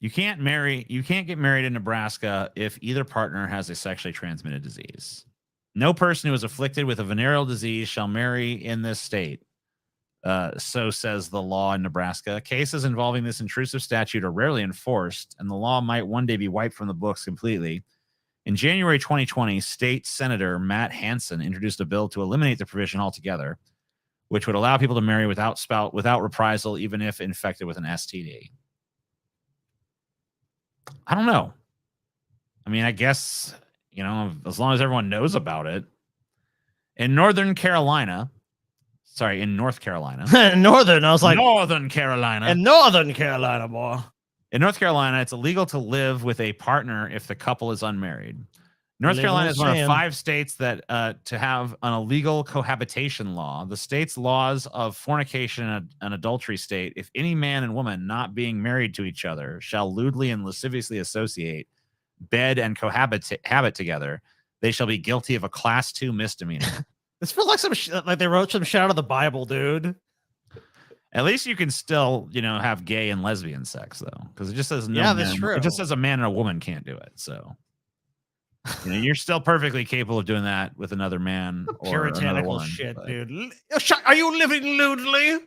You can't get married in Nebraska if either partner has a sexually transmitted disease. No person who is afflicted with a venereal disease shall marry in this state. So says the law in Nebraska. Cases involving this intrusive statute are rarely enforced, and the law might one day be wiped from the books completely. In January 2020, State Senator Matt Hansen introduced a bill to eliminate the provision altogether, which would allow people to marry without reprisal, even if infected with an STD. I don't know. I mean, I guess, you know, as long as everyone knows about it. In North Carolina, Northern. I was like, Northern Carolina. in Northern Carolina, boy. In North Carolina, it's illegal to live with a partner if the couple is unmarried. North Carolina is one of 5 states that to have an illegal cohabitation law. The state's laws of fornication and adultery state, if any man and woman not being married to each other shall lewdly and lasciviously associate, bed, and cohabit together, they shall be guilty of a Class 2 misdemeanor. This feels like like they wrote some shit out of the Bible, dude. At least you can still, you know, have gay and lesbian sex, though, because it just says no. Yeah, that's true. It just says a man and a woman can't do it. So, you know, you're still perfectly capable of doing that with another man or another Puritanical woman. shit, But dude. Are you living lewdly?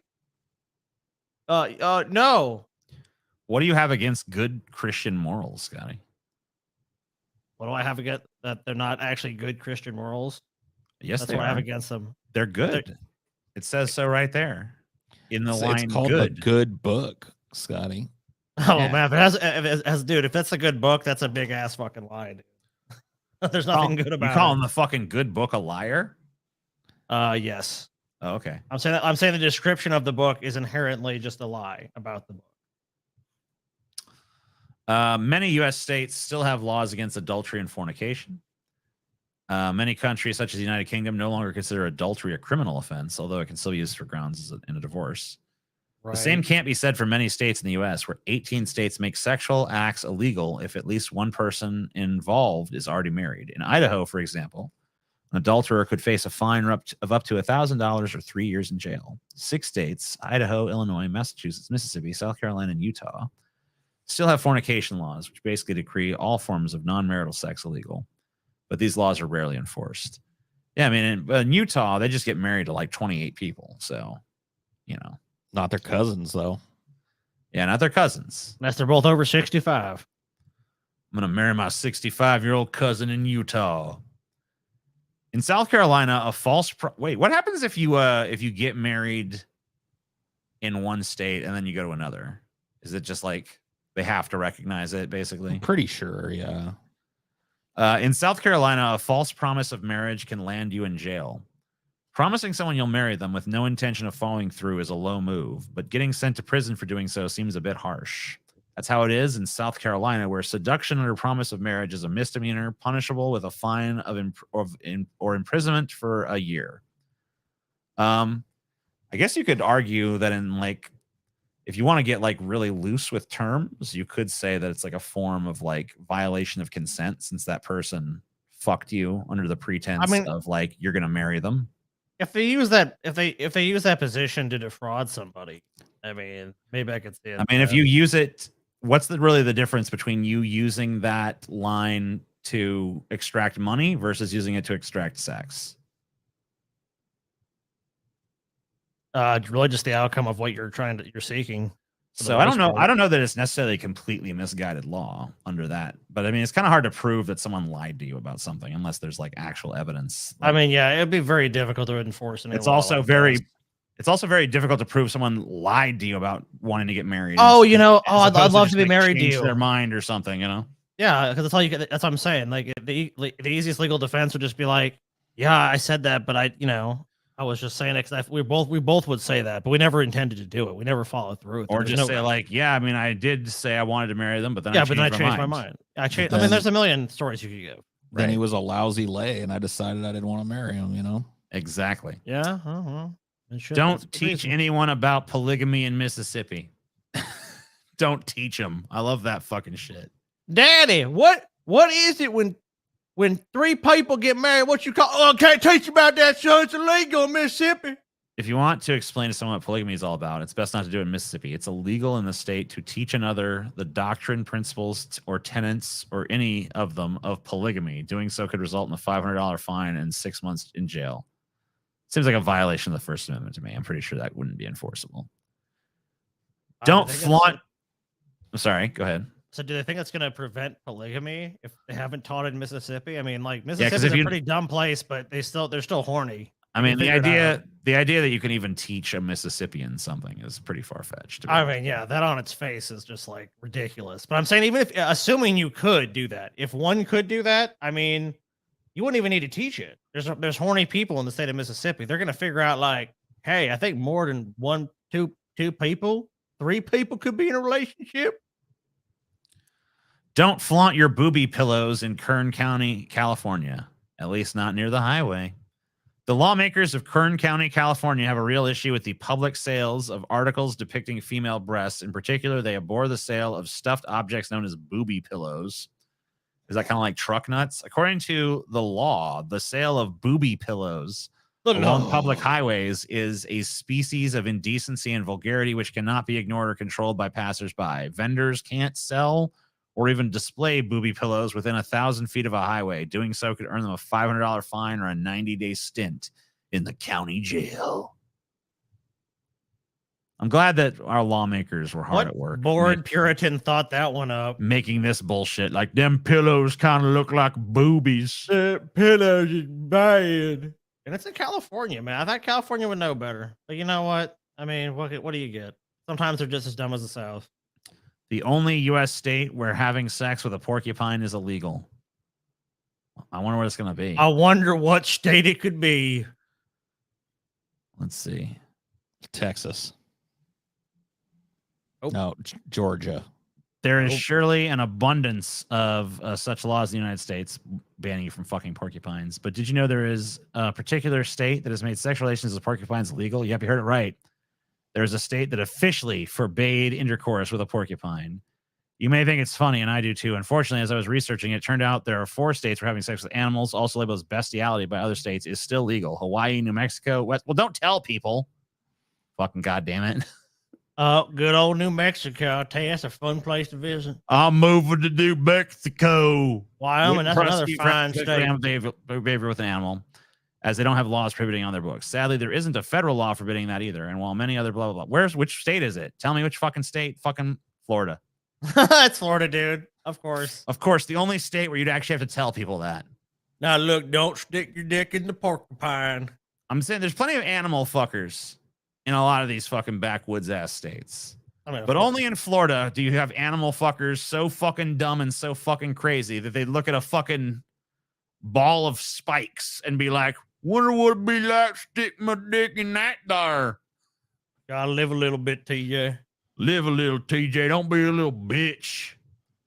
No. what do you have against good Christian morals, Scotty? What do I have against that? They're not actually good Christian morals. Yes, That's they what are. I have against them. They're good. It says so right there in the line. It's called good. a good book, Scotty. Oh Yeah. man, but dude, if that's a good book, that's a big ass fucking lie. Dude. There's nothing good about You call it. him the fucking good book a liar? Yes. Oh, okay. I'm saying the description of the book is inherently just a lie about the book. Many U.S. states still have laws against adultery and fornication. Many countries, such as the United Kingdom, no longer consider adultery a criminal offense, although it can still be used for grounds in a divorce. Right. The same can't be said for many states in the U.S., where 18 states make sexual acts illegal if at least one person involved is already married. In Idaho, for example, an adulterer could face a fine of up to $1,000 or 3 years in jail. 6 states, Idaho, Illinois, Massachusetts, Mississippi, South Carolina, and Utah, still have fornication laws, which basically decree all forms of non-marital sex illegal. But these laws are rarely enforced. Yeah, I mean, in Utah, they just get married to like 28 people. So, you know. Not their cousins, though. Yeah, not their cousins. Unless they're both over 65. I'm going to marry my 65-year-old cousin in Utah. In South Carolina, a false... Wait, what happens if you get married in one state and then you go to another? Is it just like they have to recognize it, basically? I'm pretty sure, yeah. In South Carolina, a false promise of marriage can land you in jail. Promising someone you'll marry them with no intention of following through is a low move, but getting sent to prison for doing so seems a bit harsh. That's how it is in South Carolina, where seduction under promise of marriage is a misdemeanor, punishable with a fine or imprisonment for a year. I guess you could argue that if you want to get like really loose with terms, you could say that it's like a form of like violation of consent, since that person fucked you under the pretense of like you're gonna marry them. If they use that, if they use that position to defraud somebody, I mean, maybe I could see it. I mean, if you use it, what's really the difference between you using that line to extract money versus using it to extract sex? Really just the outcome of what you're seeking. So I don't know. I don't know that it's necessarily a completely misguided law under that, but I mean, it's kind of hard to prove that someone lied to you about something unless there's like actual evidence. I mean, yeah, it'd be very difficult to enforce. It's also very difficult to prove someone lied to you about wanting to get married. Oh, you know, I'd love to be married to you. Their mind or something, you know? Yeah, because that's all you get. That's what I'm saying. Like the easiest legal defense would just be like, yeah, I said that, but I was just saying it because we both would say that, but we never intended to do it. We never followed through. Or just say like, yeah, I mean, I did say I wanted to marry them, but then I changed my mind. I changed. I mean, there's a million stories you could give. Then he was a lousy lay, and I decided I didn't want to marry him. You know. Exactly. Yeah. Don't teach anyone about polygamy in Mississippi. Don't teach them. I love that fucking shit. Daddy, what is it when 3 people get married? What you call? Oh, I can't teach you about that, son. It's illegal in Mississippi. If you want to explain to someone what polygamy is all about, it's best not to do it in Mississippi. It's illegal in the state to teach another the doctrine, principles, or tenets, or any of them of polygamy. Doing so could result in a $500 fine and 6 months in jail. Seems like a violation of the First Amendment to me. I'm pretty sure that wouldn't be enforceable. I Don't think flaunt. I'm sorry. Go ahead. So do they think it's going to prevent polygamy if they haven't taught it in Mississippi? I mean, like 'cause Mississippi's if a you- pretty dumb place, but they're still horny. I mean, They the figured it out. idea that you can even teach a Mississippian something is pretty far fetched. I mean, yeah, that on its face is just like ridiculous. But I'm saying, even if assuming you could do that, if one could do that, I mean, you wouldn't even need to teach it. There's horny people in the state of Mississippi. They're gonna figure out like, hey, I think more than two people, 3 people could be in a relationship. Don't flaunt your booby pillows in Kern County, California. At least not near the highway. The lawmakers of Kern County, California have a real issue with the public sales of articles depicting female breasts. In particular, they abhor the sale of stuffed objects known as booby pillows. Is that kind of like truck nuts? According to the law, the sale of booby pillows along public highways is a species of indecency and vulgarity which cannot be ignored or controlled by passersby. Vendors can't sell or even display booby pillows within 1,000 feet of a highway. Doing so could earn them a $500 fine or a 90-day stint in the county jail. I'm glad that our lawmakers were hard at work. Bored Puritan thought that one up. Making this bullshit. Like, them pillows kind of look like boobies. Pillows is bad. And it's in California, man. I thought California would know better. But you know what? I mean, what do you get? Sometimes they're just as dumb as the South. The only U.S. state where having sex with a porcupine is illegal. I wonder what it's going to be. I wonder what state it could be. Let's see. Texas. Oh. No, Georgia. There is surely an abundance of such laws in the United States banning you from fucking porcupines. But did you know there is a particular state that has made sexual relations with porcupines illegal? Yep, you heard it right. There's a state that officially forbade intercourse with a porcupine. You may think it's funny, and I do too. Unfortunately, as I was researching, it turned out there are 4 states where having sex with animals, also labeled as bestiality by other states, is still legal. Hawaii, New Mexico, West. Well, don't tell people. Fucking goddamn it. Oh, good old New Mexico. I tell you, that's a fun place to visit. I'm moving to New Mexico. Wyoming, that's another Prosecute fine state. behavior with an animal, as they don't have laws prohibiting on their books. Sadly, there isn't a federal law forbidding that either. And while many other blah, blah, blah. Which state is it? Tell me which fucking state. Fucking Florida. It's Florida, dude. Of course. Of course, the only state where you'd actually have to tell people that. Now, look, don't stick your dick in the porcupine. I'm saying there's plenty of animal fuckers in a lot of these fucking backwoods ass states. I mean, But only in Florida do you have animal fuckers so fucking dumb and so fucking crazy that they look at a fucking ball of spikes and be like, wonder what it'd be like to stick my dick in that there. Gotta live a little bit, TJ. Live a little, TJ. Don't be a little bitch.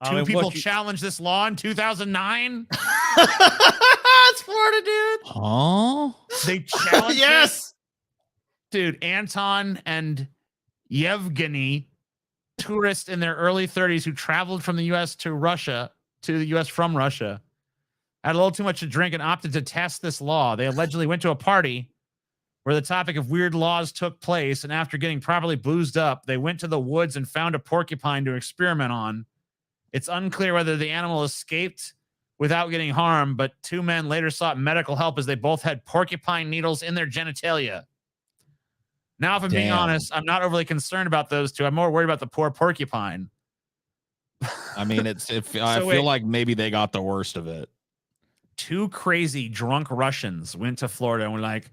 I Two mean, people what you- challenged this law in 2009. It's Florida, dude. Huh? They challenged Yes. Dude, Anton and Yevgeny, tourists in their early 30s who traveled from the U.S. to Russia, to the U.S. from Russia, had a little too much to drink and opted to test this law. They allegedly went to a party where the topic of weird laws took place, and after getting properly boozed up, they went to the woods and found a porcupine to experiment on. It's unclear whether the animal escaped without getting harmed, but 2 men later sought medical help as they both had porcupine needles in their genitalia. Now, if I'm being honest, I'm not overly concerned about those 2. I'm more worried about the poor porcupine. I mean, I feel like maybe they got the worst of it. 2 crazy drunk Russians went to Florida and were like,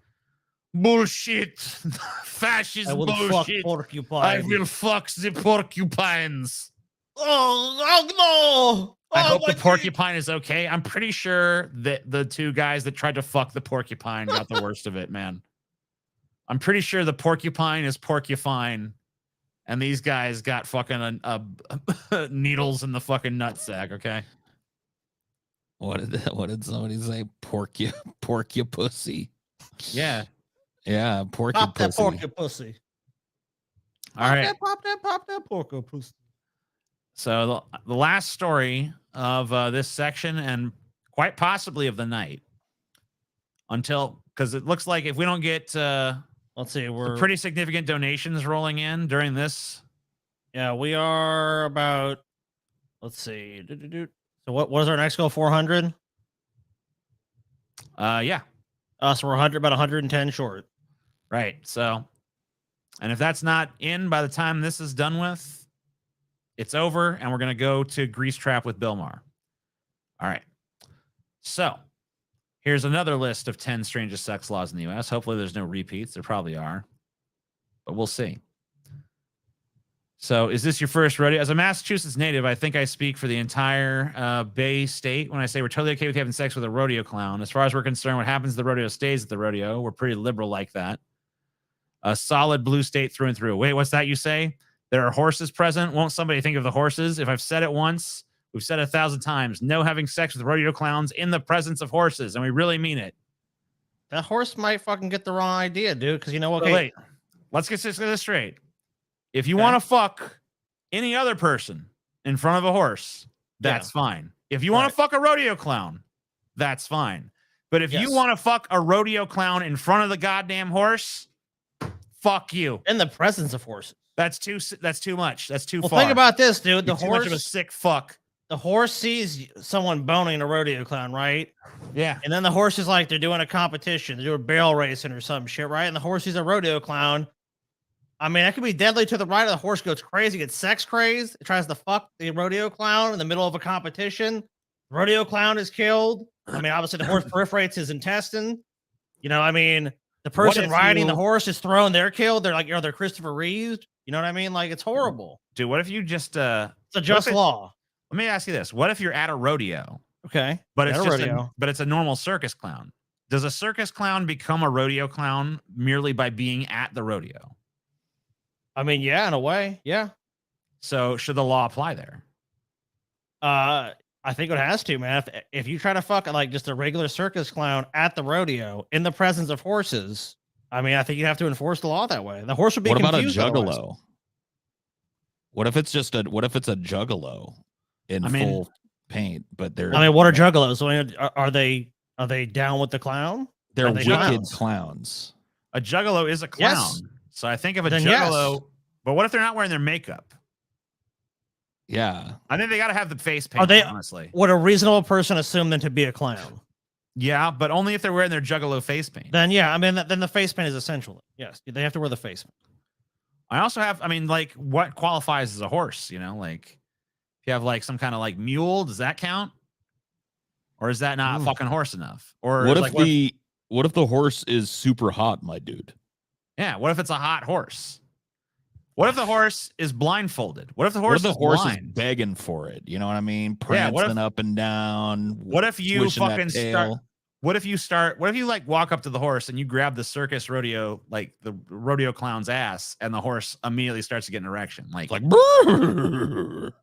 bullshit, fascist I will bullshit. fuck porcupine. I will fuck the porcupines. Oh no! I hope the porcupine is okay. I'm pretty sure that the 2 guys that tried to fuck the porcupine got the worst of it, man. I'm pretty sure the porcupine is porcupine, and these guys got fucking needles in the fucking nutsack. Okay. What did somebody say? Porcupussy. Yeah. Yeah, Pop that porcupussy. porcupussy. All right. Pop that porcupussy. So the last story of this section, and quite possibly of the night, because it looks like if we don't get let's see, we're some pretty significant donations rolling in during this. Yeah, we are about. Let's see. So what is our next goal? 400. Yeah. So we're about 110 short. Right. So, and if that's not in by the time this is done with, it's over, and we're going to go to Grease Trap with Bill Maher. All right. So, here's another list of 10 strangest sex laws in the U.S. Hopefully there's no repeats. There probably are, but we'll see. So, is this your first rodeo? As a Massachusetts native, I think I speak for the entire Bay State when I say we're totally okay with having sex with a rodeo clown. As far as we're concerned, what happens at the rodeo stays at the rodeo. We're pretty liberal like that. A solid blue state through and through. Wait, what's that you say? There are horses present. Won't somebody think of the horses? If I've said it once, we've said it 1,000 times. No having sex with rodeo clowns in the presence of horses, and we really mean it. That horse might fucking get the wrong idea, dude. Because you know what? Okay. Wait, let's get this straight. If you want to fuck any other person in front of a horse, that's fine. If you want to fuck a rodeo clown, that's fine. But if you want to fuck a rodeo clown in front of the goddamn horse, fuck you. In the presence of horses. That's too much. That's too far. Well, think about this, dude. The You're too horse much of a sick fuck. The horse sees someone boning a rodeo clown, right? Yeah. And then the horse is like, they're doing a competition, they're doing barrel racing or some shit, right? And the horse sees a rodeo clown. I mean, that could be deadly to the right. The horse goes crazy, gets sex crazed. It tries to fuck the rodeo clown in the middle of a competition. The rodeo clown is killed. I mean, obviously the horse perforates his intestine. You know, I mean, the person riding the horse is thrown. They're killed. They're like, they're Christopher Reeves. You know what I mean? Like, it's horrible. Dude, what if you just it's a just law. Let me ask you this: what if you're at a rodeo? Okay, but it's just but it's a normal circus clown. Does a circus clown become a rodeo clown merely by being at the rodeo? I mean, yeah, in a way, yeah. So should the law apply there? I think it has to, man. If you try to fuck like just a regular circus clown at the rodeo in the presence of horses, I mean, I think you have to enforce the law that way. The horse would be confused. What about a juggalo? What if it's a juggalo in full paint? But they're. I mean, what are juggalos? Are they down with the clown? They're wicked clowns. A juggalo is a clown. Yes. So I think of a juggalo, but what if they're not wearing their makeup? Yeah. I think they got to have the face paint, honestly. Would a reasonable person assume them to be a clown? Yeah, but only if they're wearing their juggalo face paint. Then, yeah, I mean, then the face paint is essential. Yes, they have to wear the face paint. I also have, I mean, like, what qualifies as a horse? You know, like, if you have, like, some kind of, like, mule, does that count? Or is that not fucking horse enough? Or what if the horse is super hot, my dude? Yeah, what if it's a hot horse? What if the horse is blindfolded? What if the horse is begging for it? You know what I mean? Prancing up and down. What if you fucking start? What if you like walk up to the horse and you grab the circus rodeo, like the rodeo clown's ass, and the horse immediately starts to get an erection? Like the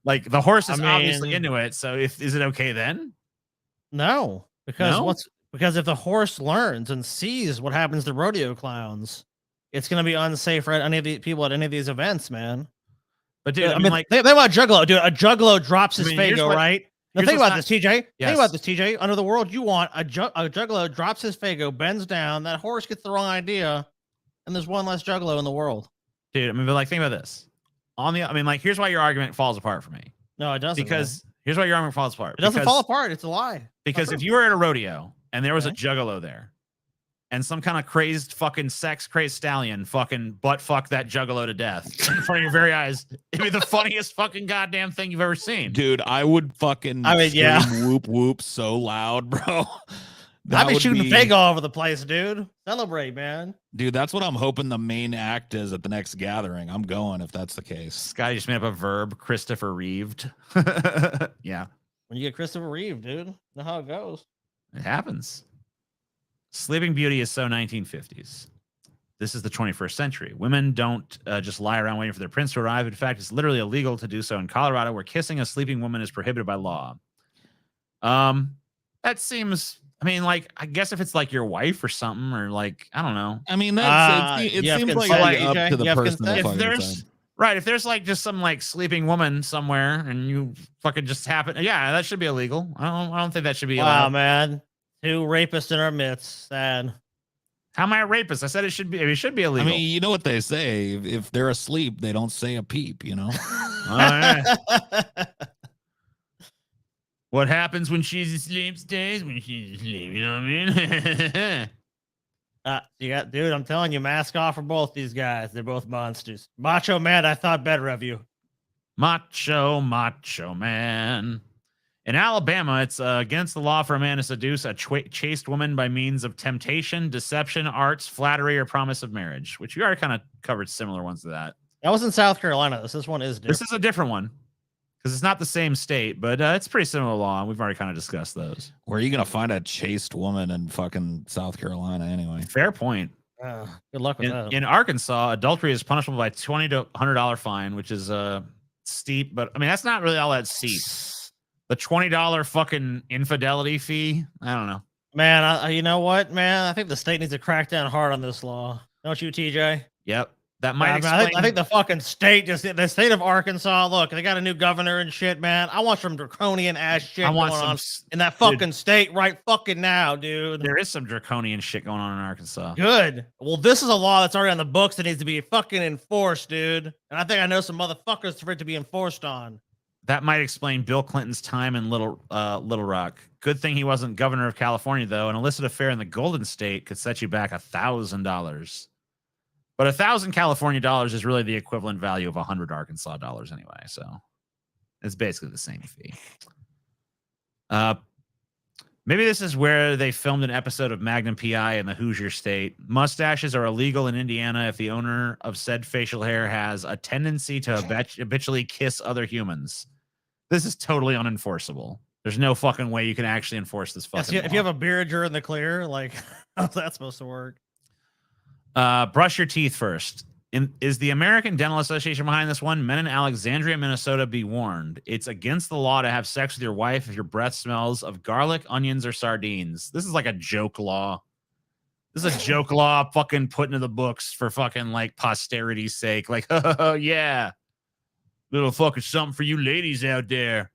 horse is obviously into it. So is it okay then? No, because if the horse learns and sees what happens to rodeo clowns, it's going to be unsafe for any of the people at any of these events, man. But dude, I mean, like they want juggalo, dude. A juggalo drops his fago, right? Now think about this, TJ. Yes. Think about this, TJ. Under the world, you want a juggalo drops his fago, bends down. That horse gets the wrong idea, and there's one less juggalo in the world. Dude, I mean, but like, think about this. Here's why your argument falls apart for me. No, it doesn't. Because here's why your argument falls apart. It doesn't fall apart. It's a lie. Because if you were at a rodeo and there was a juggalo there, and some kind of crazed fucking crazed stallion fucking butt fuck that juggalo to death in front of your very eyes, it'd be the funniest fucking goddamn thing you've ever seen. Dude, I would fucking scream whoop whoop so loud, bro. I'd be shooting the pig all over the place, dude. Celebrate, man. Dude, that's what I'm hoping the main act is at the next gathering. I'm going if that's the case. Scotty just made up a verb, Christopher Reeved. Yeah. When you get Christopher Reeve, dude, you know how it goes. It happens. Sleeping Beauty is so 1950s. This is the 21st century. Women don't just lie around waiting for their prince to arrive. In fact, it's literally illegal to do so in Colorado, where kissing a sleeping woman is prohibited by law. That seems, I mean, like, I guess if it's like your wife or something, or like, I don't know. I mean, it seems like up to the person. If there's like just some like sleeping woman somewhere and you fucking just happen, yeah, that should be illegal. I don't think that should be allowed. Wow, man. 2 rapists in our midst. Sad. How am I a rapist? I said it should be illegal. I mean, you know what they say. If they're asleep, they don't say a peep, you know? All right. What happens when she's asleep stays when she's asleep, you know what I mean? Dude, I'm telling you, mask off for both these guys. They're both monsters. Macho Man, I thought better of you. Macho Man. In Alabama, it's against the law for a man to seduce a chaste woman by means of temptation, deception, arts, flattery, or promise of marriage, which we already kind of covered similar ones to that. That was in South Carolina. This one is different. This is a different one because it's not the same state, but it's pretty similar law. And we've already kind of discussed those. Where are you going to find a chaste woman in fucking South Carolina anyway? Fair point. Good luck with that. In Arkansas, adultery is punishable by $20 to $100 fine, which is steep, but I mean, that's not really all that steep. The $20 fucking infidelity fee. I don't know, man. You know what, man? I think the state needs to crack down hard on this law. Don't you, TJ? Yep. That might explain. I think the fucking state, the state of Arkansas, look, they got a new governor and shit, man. I want some draconian ass shit going on in that fucking state right fucking now, dude. There is some draconian shit going on in Arkansas. Good. Well, this is a law that's already on the books that needs to be fucking enforced, dude. And I think I know some motherfuckers for it to be enforced on. That might explain Bill Clinton's time in Little Rock. Good thing he wasn't governor of California, though. An illicit affair in the Golden State could set you back $1,000. But $1,000 California dollars is really the equivalent value of 100 Arkansas dollars anyway. So it's basically the same fee. Maybe this is where they filmed an episode of Magnum P.I. in the Hoosier State. Mustaches are illegal in Indiana if the owner of said facial hair has a tendency to habitually kiss other humans. This is totally unenforceable. There's no fucking way you can actually enforce this fucking law. If you have a beard, you're in the clear. Like, how's that supposed to work? Brush your teeth first. Is the American Dental Association behind this one? Men in Alexandria, Minnesota, be warned. It's against the law to have sex with your wife if your breath smells of garlic, onions, or sardines. This is like a joke law. This is a joke law fucking put into the books for fucking like posterity's sake. Like, oh, yeah. Little fucking something for you ladies out there.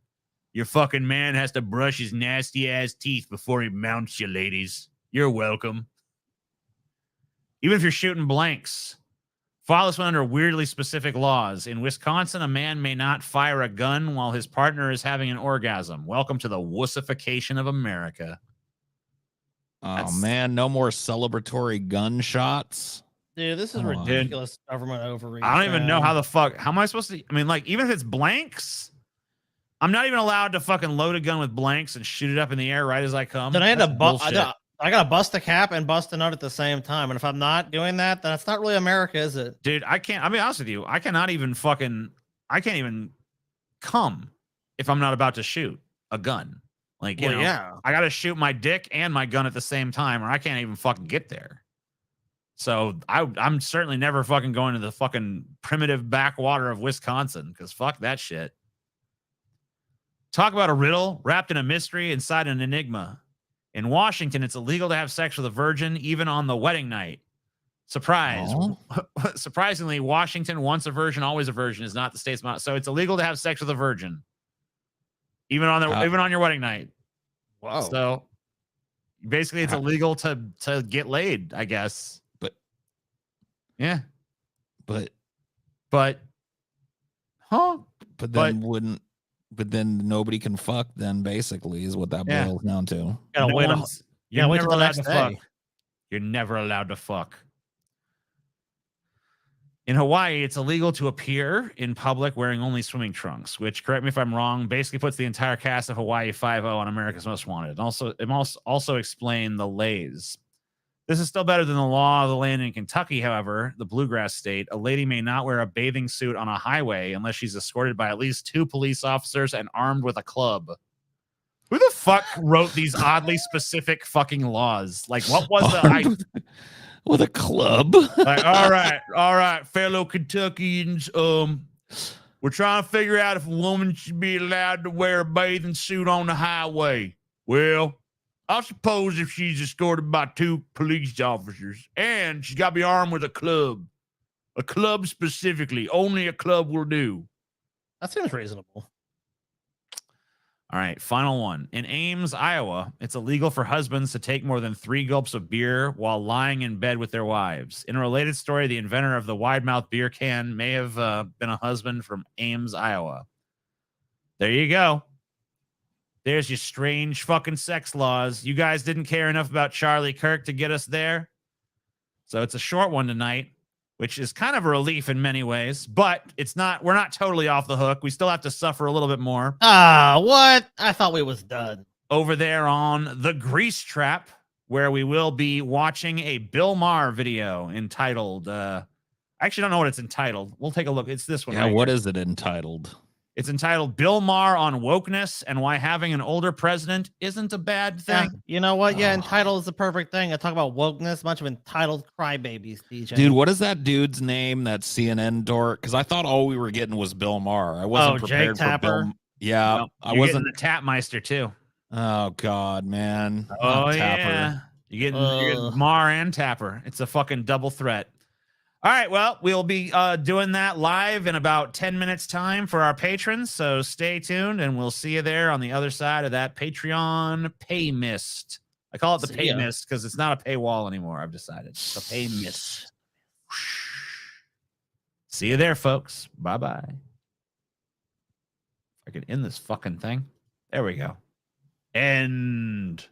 Your fucking man has to brush his nasty ass teeth before he mounts you, ladies. You're welcome. Even if you're shooting blanks. File this one under weirdly specific laws. In Wisconsin, a man may not fire a gun while his partner is having an orgasm. Welcome to the wussification of America. Man, no more celebratory gunshots. Dude, this is ridiculous government overreach. I don't even know how am I supposed to? I mean, like, even if it's blanks, I'm not even allowed to fucking load a gun with blanks and shoot it up in the air right as I come. Then I had to I gotta bust the cap and bust a nut at the same time. And if I'm not doing that, then it's not really America, is it? Dude, I can't. I'll be honest with you. I can't even come if I'm not about to shoot a gun. Like, you know, yeah. I gotta shoot my dick and my gun at the same time, or I can't even fucking get there. So I'm certainly never fucking going to the fucking primitive backwater of Wisconsin, because fuck that shit. Talk about a riddle wrapped in a mystery inside an enigma. In Washington, it's illegal to have sex with a virgin even on the wedding night. Surprise. Oh. Surprisingly, Washington, once a virgin, always a virgin, is not the state's motto. So it's illegal to have sex with a virgin. Even on your wedding night. Wow. So basically it's illegal to get laid, I guess. But yeah. But then nobody can fuck, then basically is what that boils down to. You're never allowed to fuck. You're never allowed to fuck. In Hawaii, it's illegal to appear in public wearing only swimming trunks, which, correct me if I'm wrong, basically puts the entire cast of Hawaii 5-0 on America's Most Wanted. It also explain the lays. This is still better than the law of the land in Kentucky, however, the bluegrass state. A lady may not wear a bathing suit on a highway unless she's escorted by at least 2 police officers and armed with a club. Who the fuck wrote these oddly specific fucking laws? Like, what was the... With a club? Like, all right, fellow Kentuckians, we're trying to figure out if a woman should be allowed to wear a bathing suit on the highway. Well, I suppose if she's escorted by 2 police officers and she's got to be armed with a club specifically, only a club will do. That seems reasonable. All right, final one. In Ames, Iowa, it's illegal for husbands to take more than 3 gulps of beer while lying in bed with their wives. In a related story, the inventor of the wide-mouth beer can may have been a husband from Ames, Iowa. There you go. There's your strange fucking sex laws. You guys didn't care enough about Charlie Kirk to get us there? So it's a short one tonight, which is kind of a relief in many ways, but we're not totally off the hook. We still have to suffer a little bit more. Ah, what? I thought we was done. Over there on The Grease Trap, where we will be watching a Bill Maher video entitled, I actually don't know what it's entitled. We'll take a look. It's this one. Yeah, right what here. is it entitled? It's entitled Bill Maher on Wokeness and Why Having an Older President Isn't a Bad Thing. Yeah, you know what? Yeah, entitled is the perfect thing. I talk about wokeness, bunch of entitled crybabies, DJ. Dude, what is that dude's name? That CNN dork? Because I thought all we were getting was Bill Maher. I wasn't prepared Jake for Bill. Tapper? Yeah, Well, I you're wasn't. getting the Tapmeister too. Oh God, man. Oh Not yeah, Tapper. you're getting Maher and Tapper. It's a fucking double threat. All right, well, we'll be doing that live in about 10 minutes time for our patrons, so stay tuned, and we'll see you there on the other side of that Patreon pay mist. I call it the pay mist because it's not a paywall anymore, I've decided. It's a pay mist. See you there, folks. Bye-bye. I can end this fucking thing. There we go. End.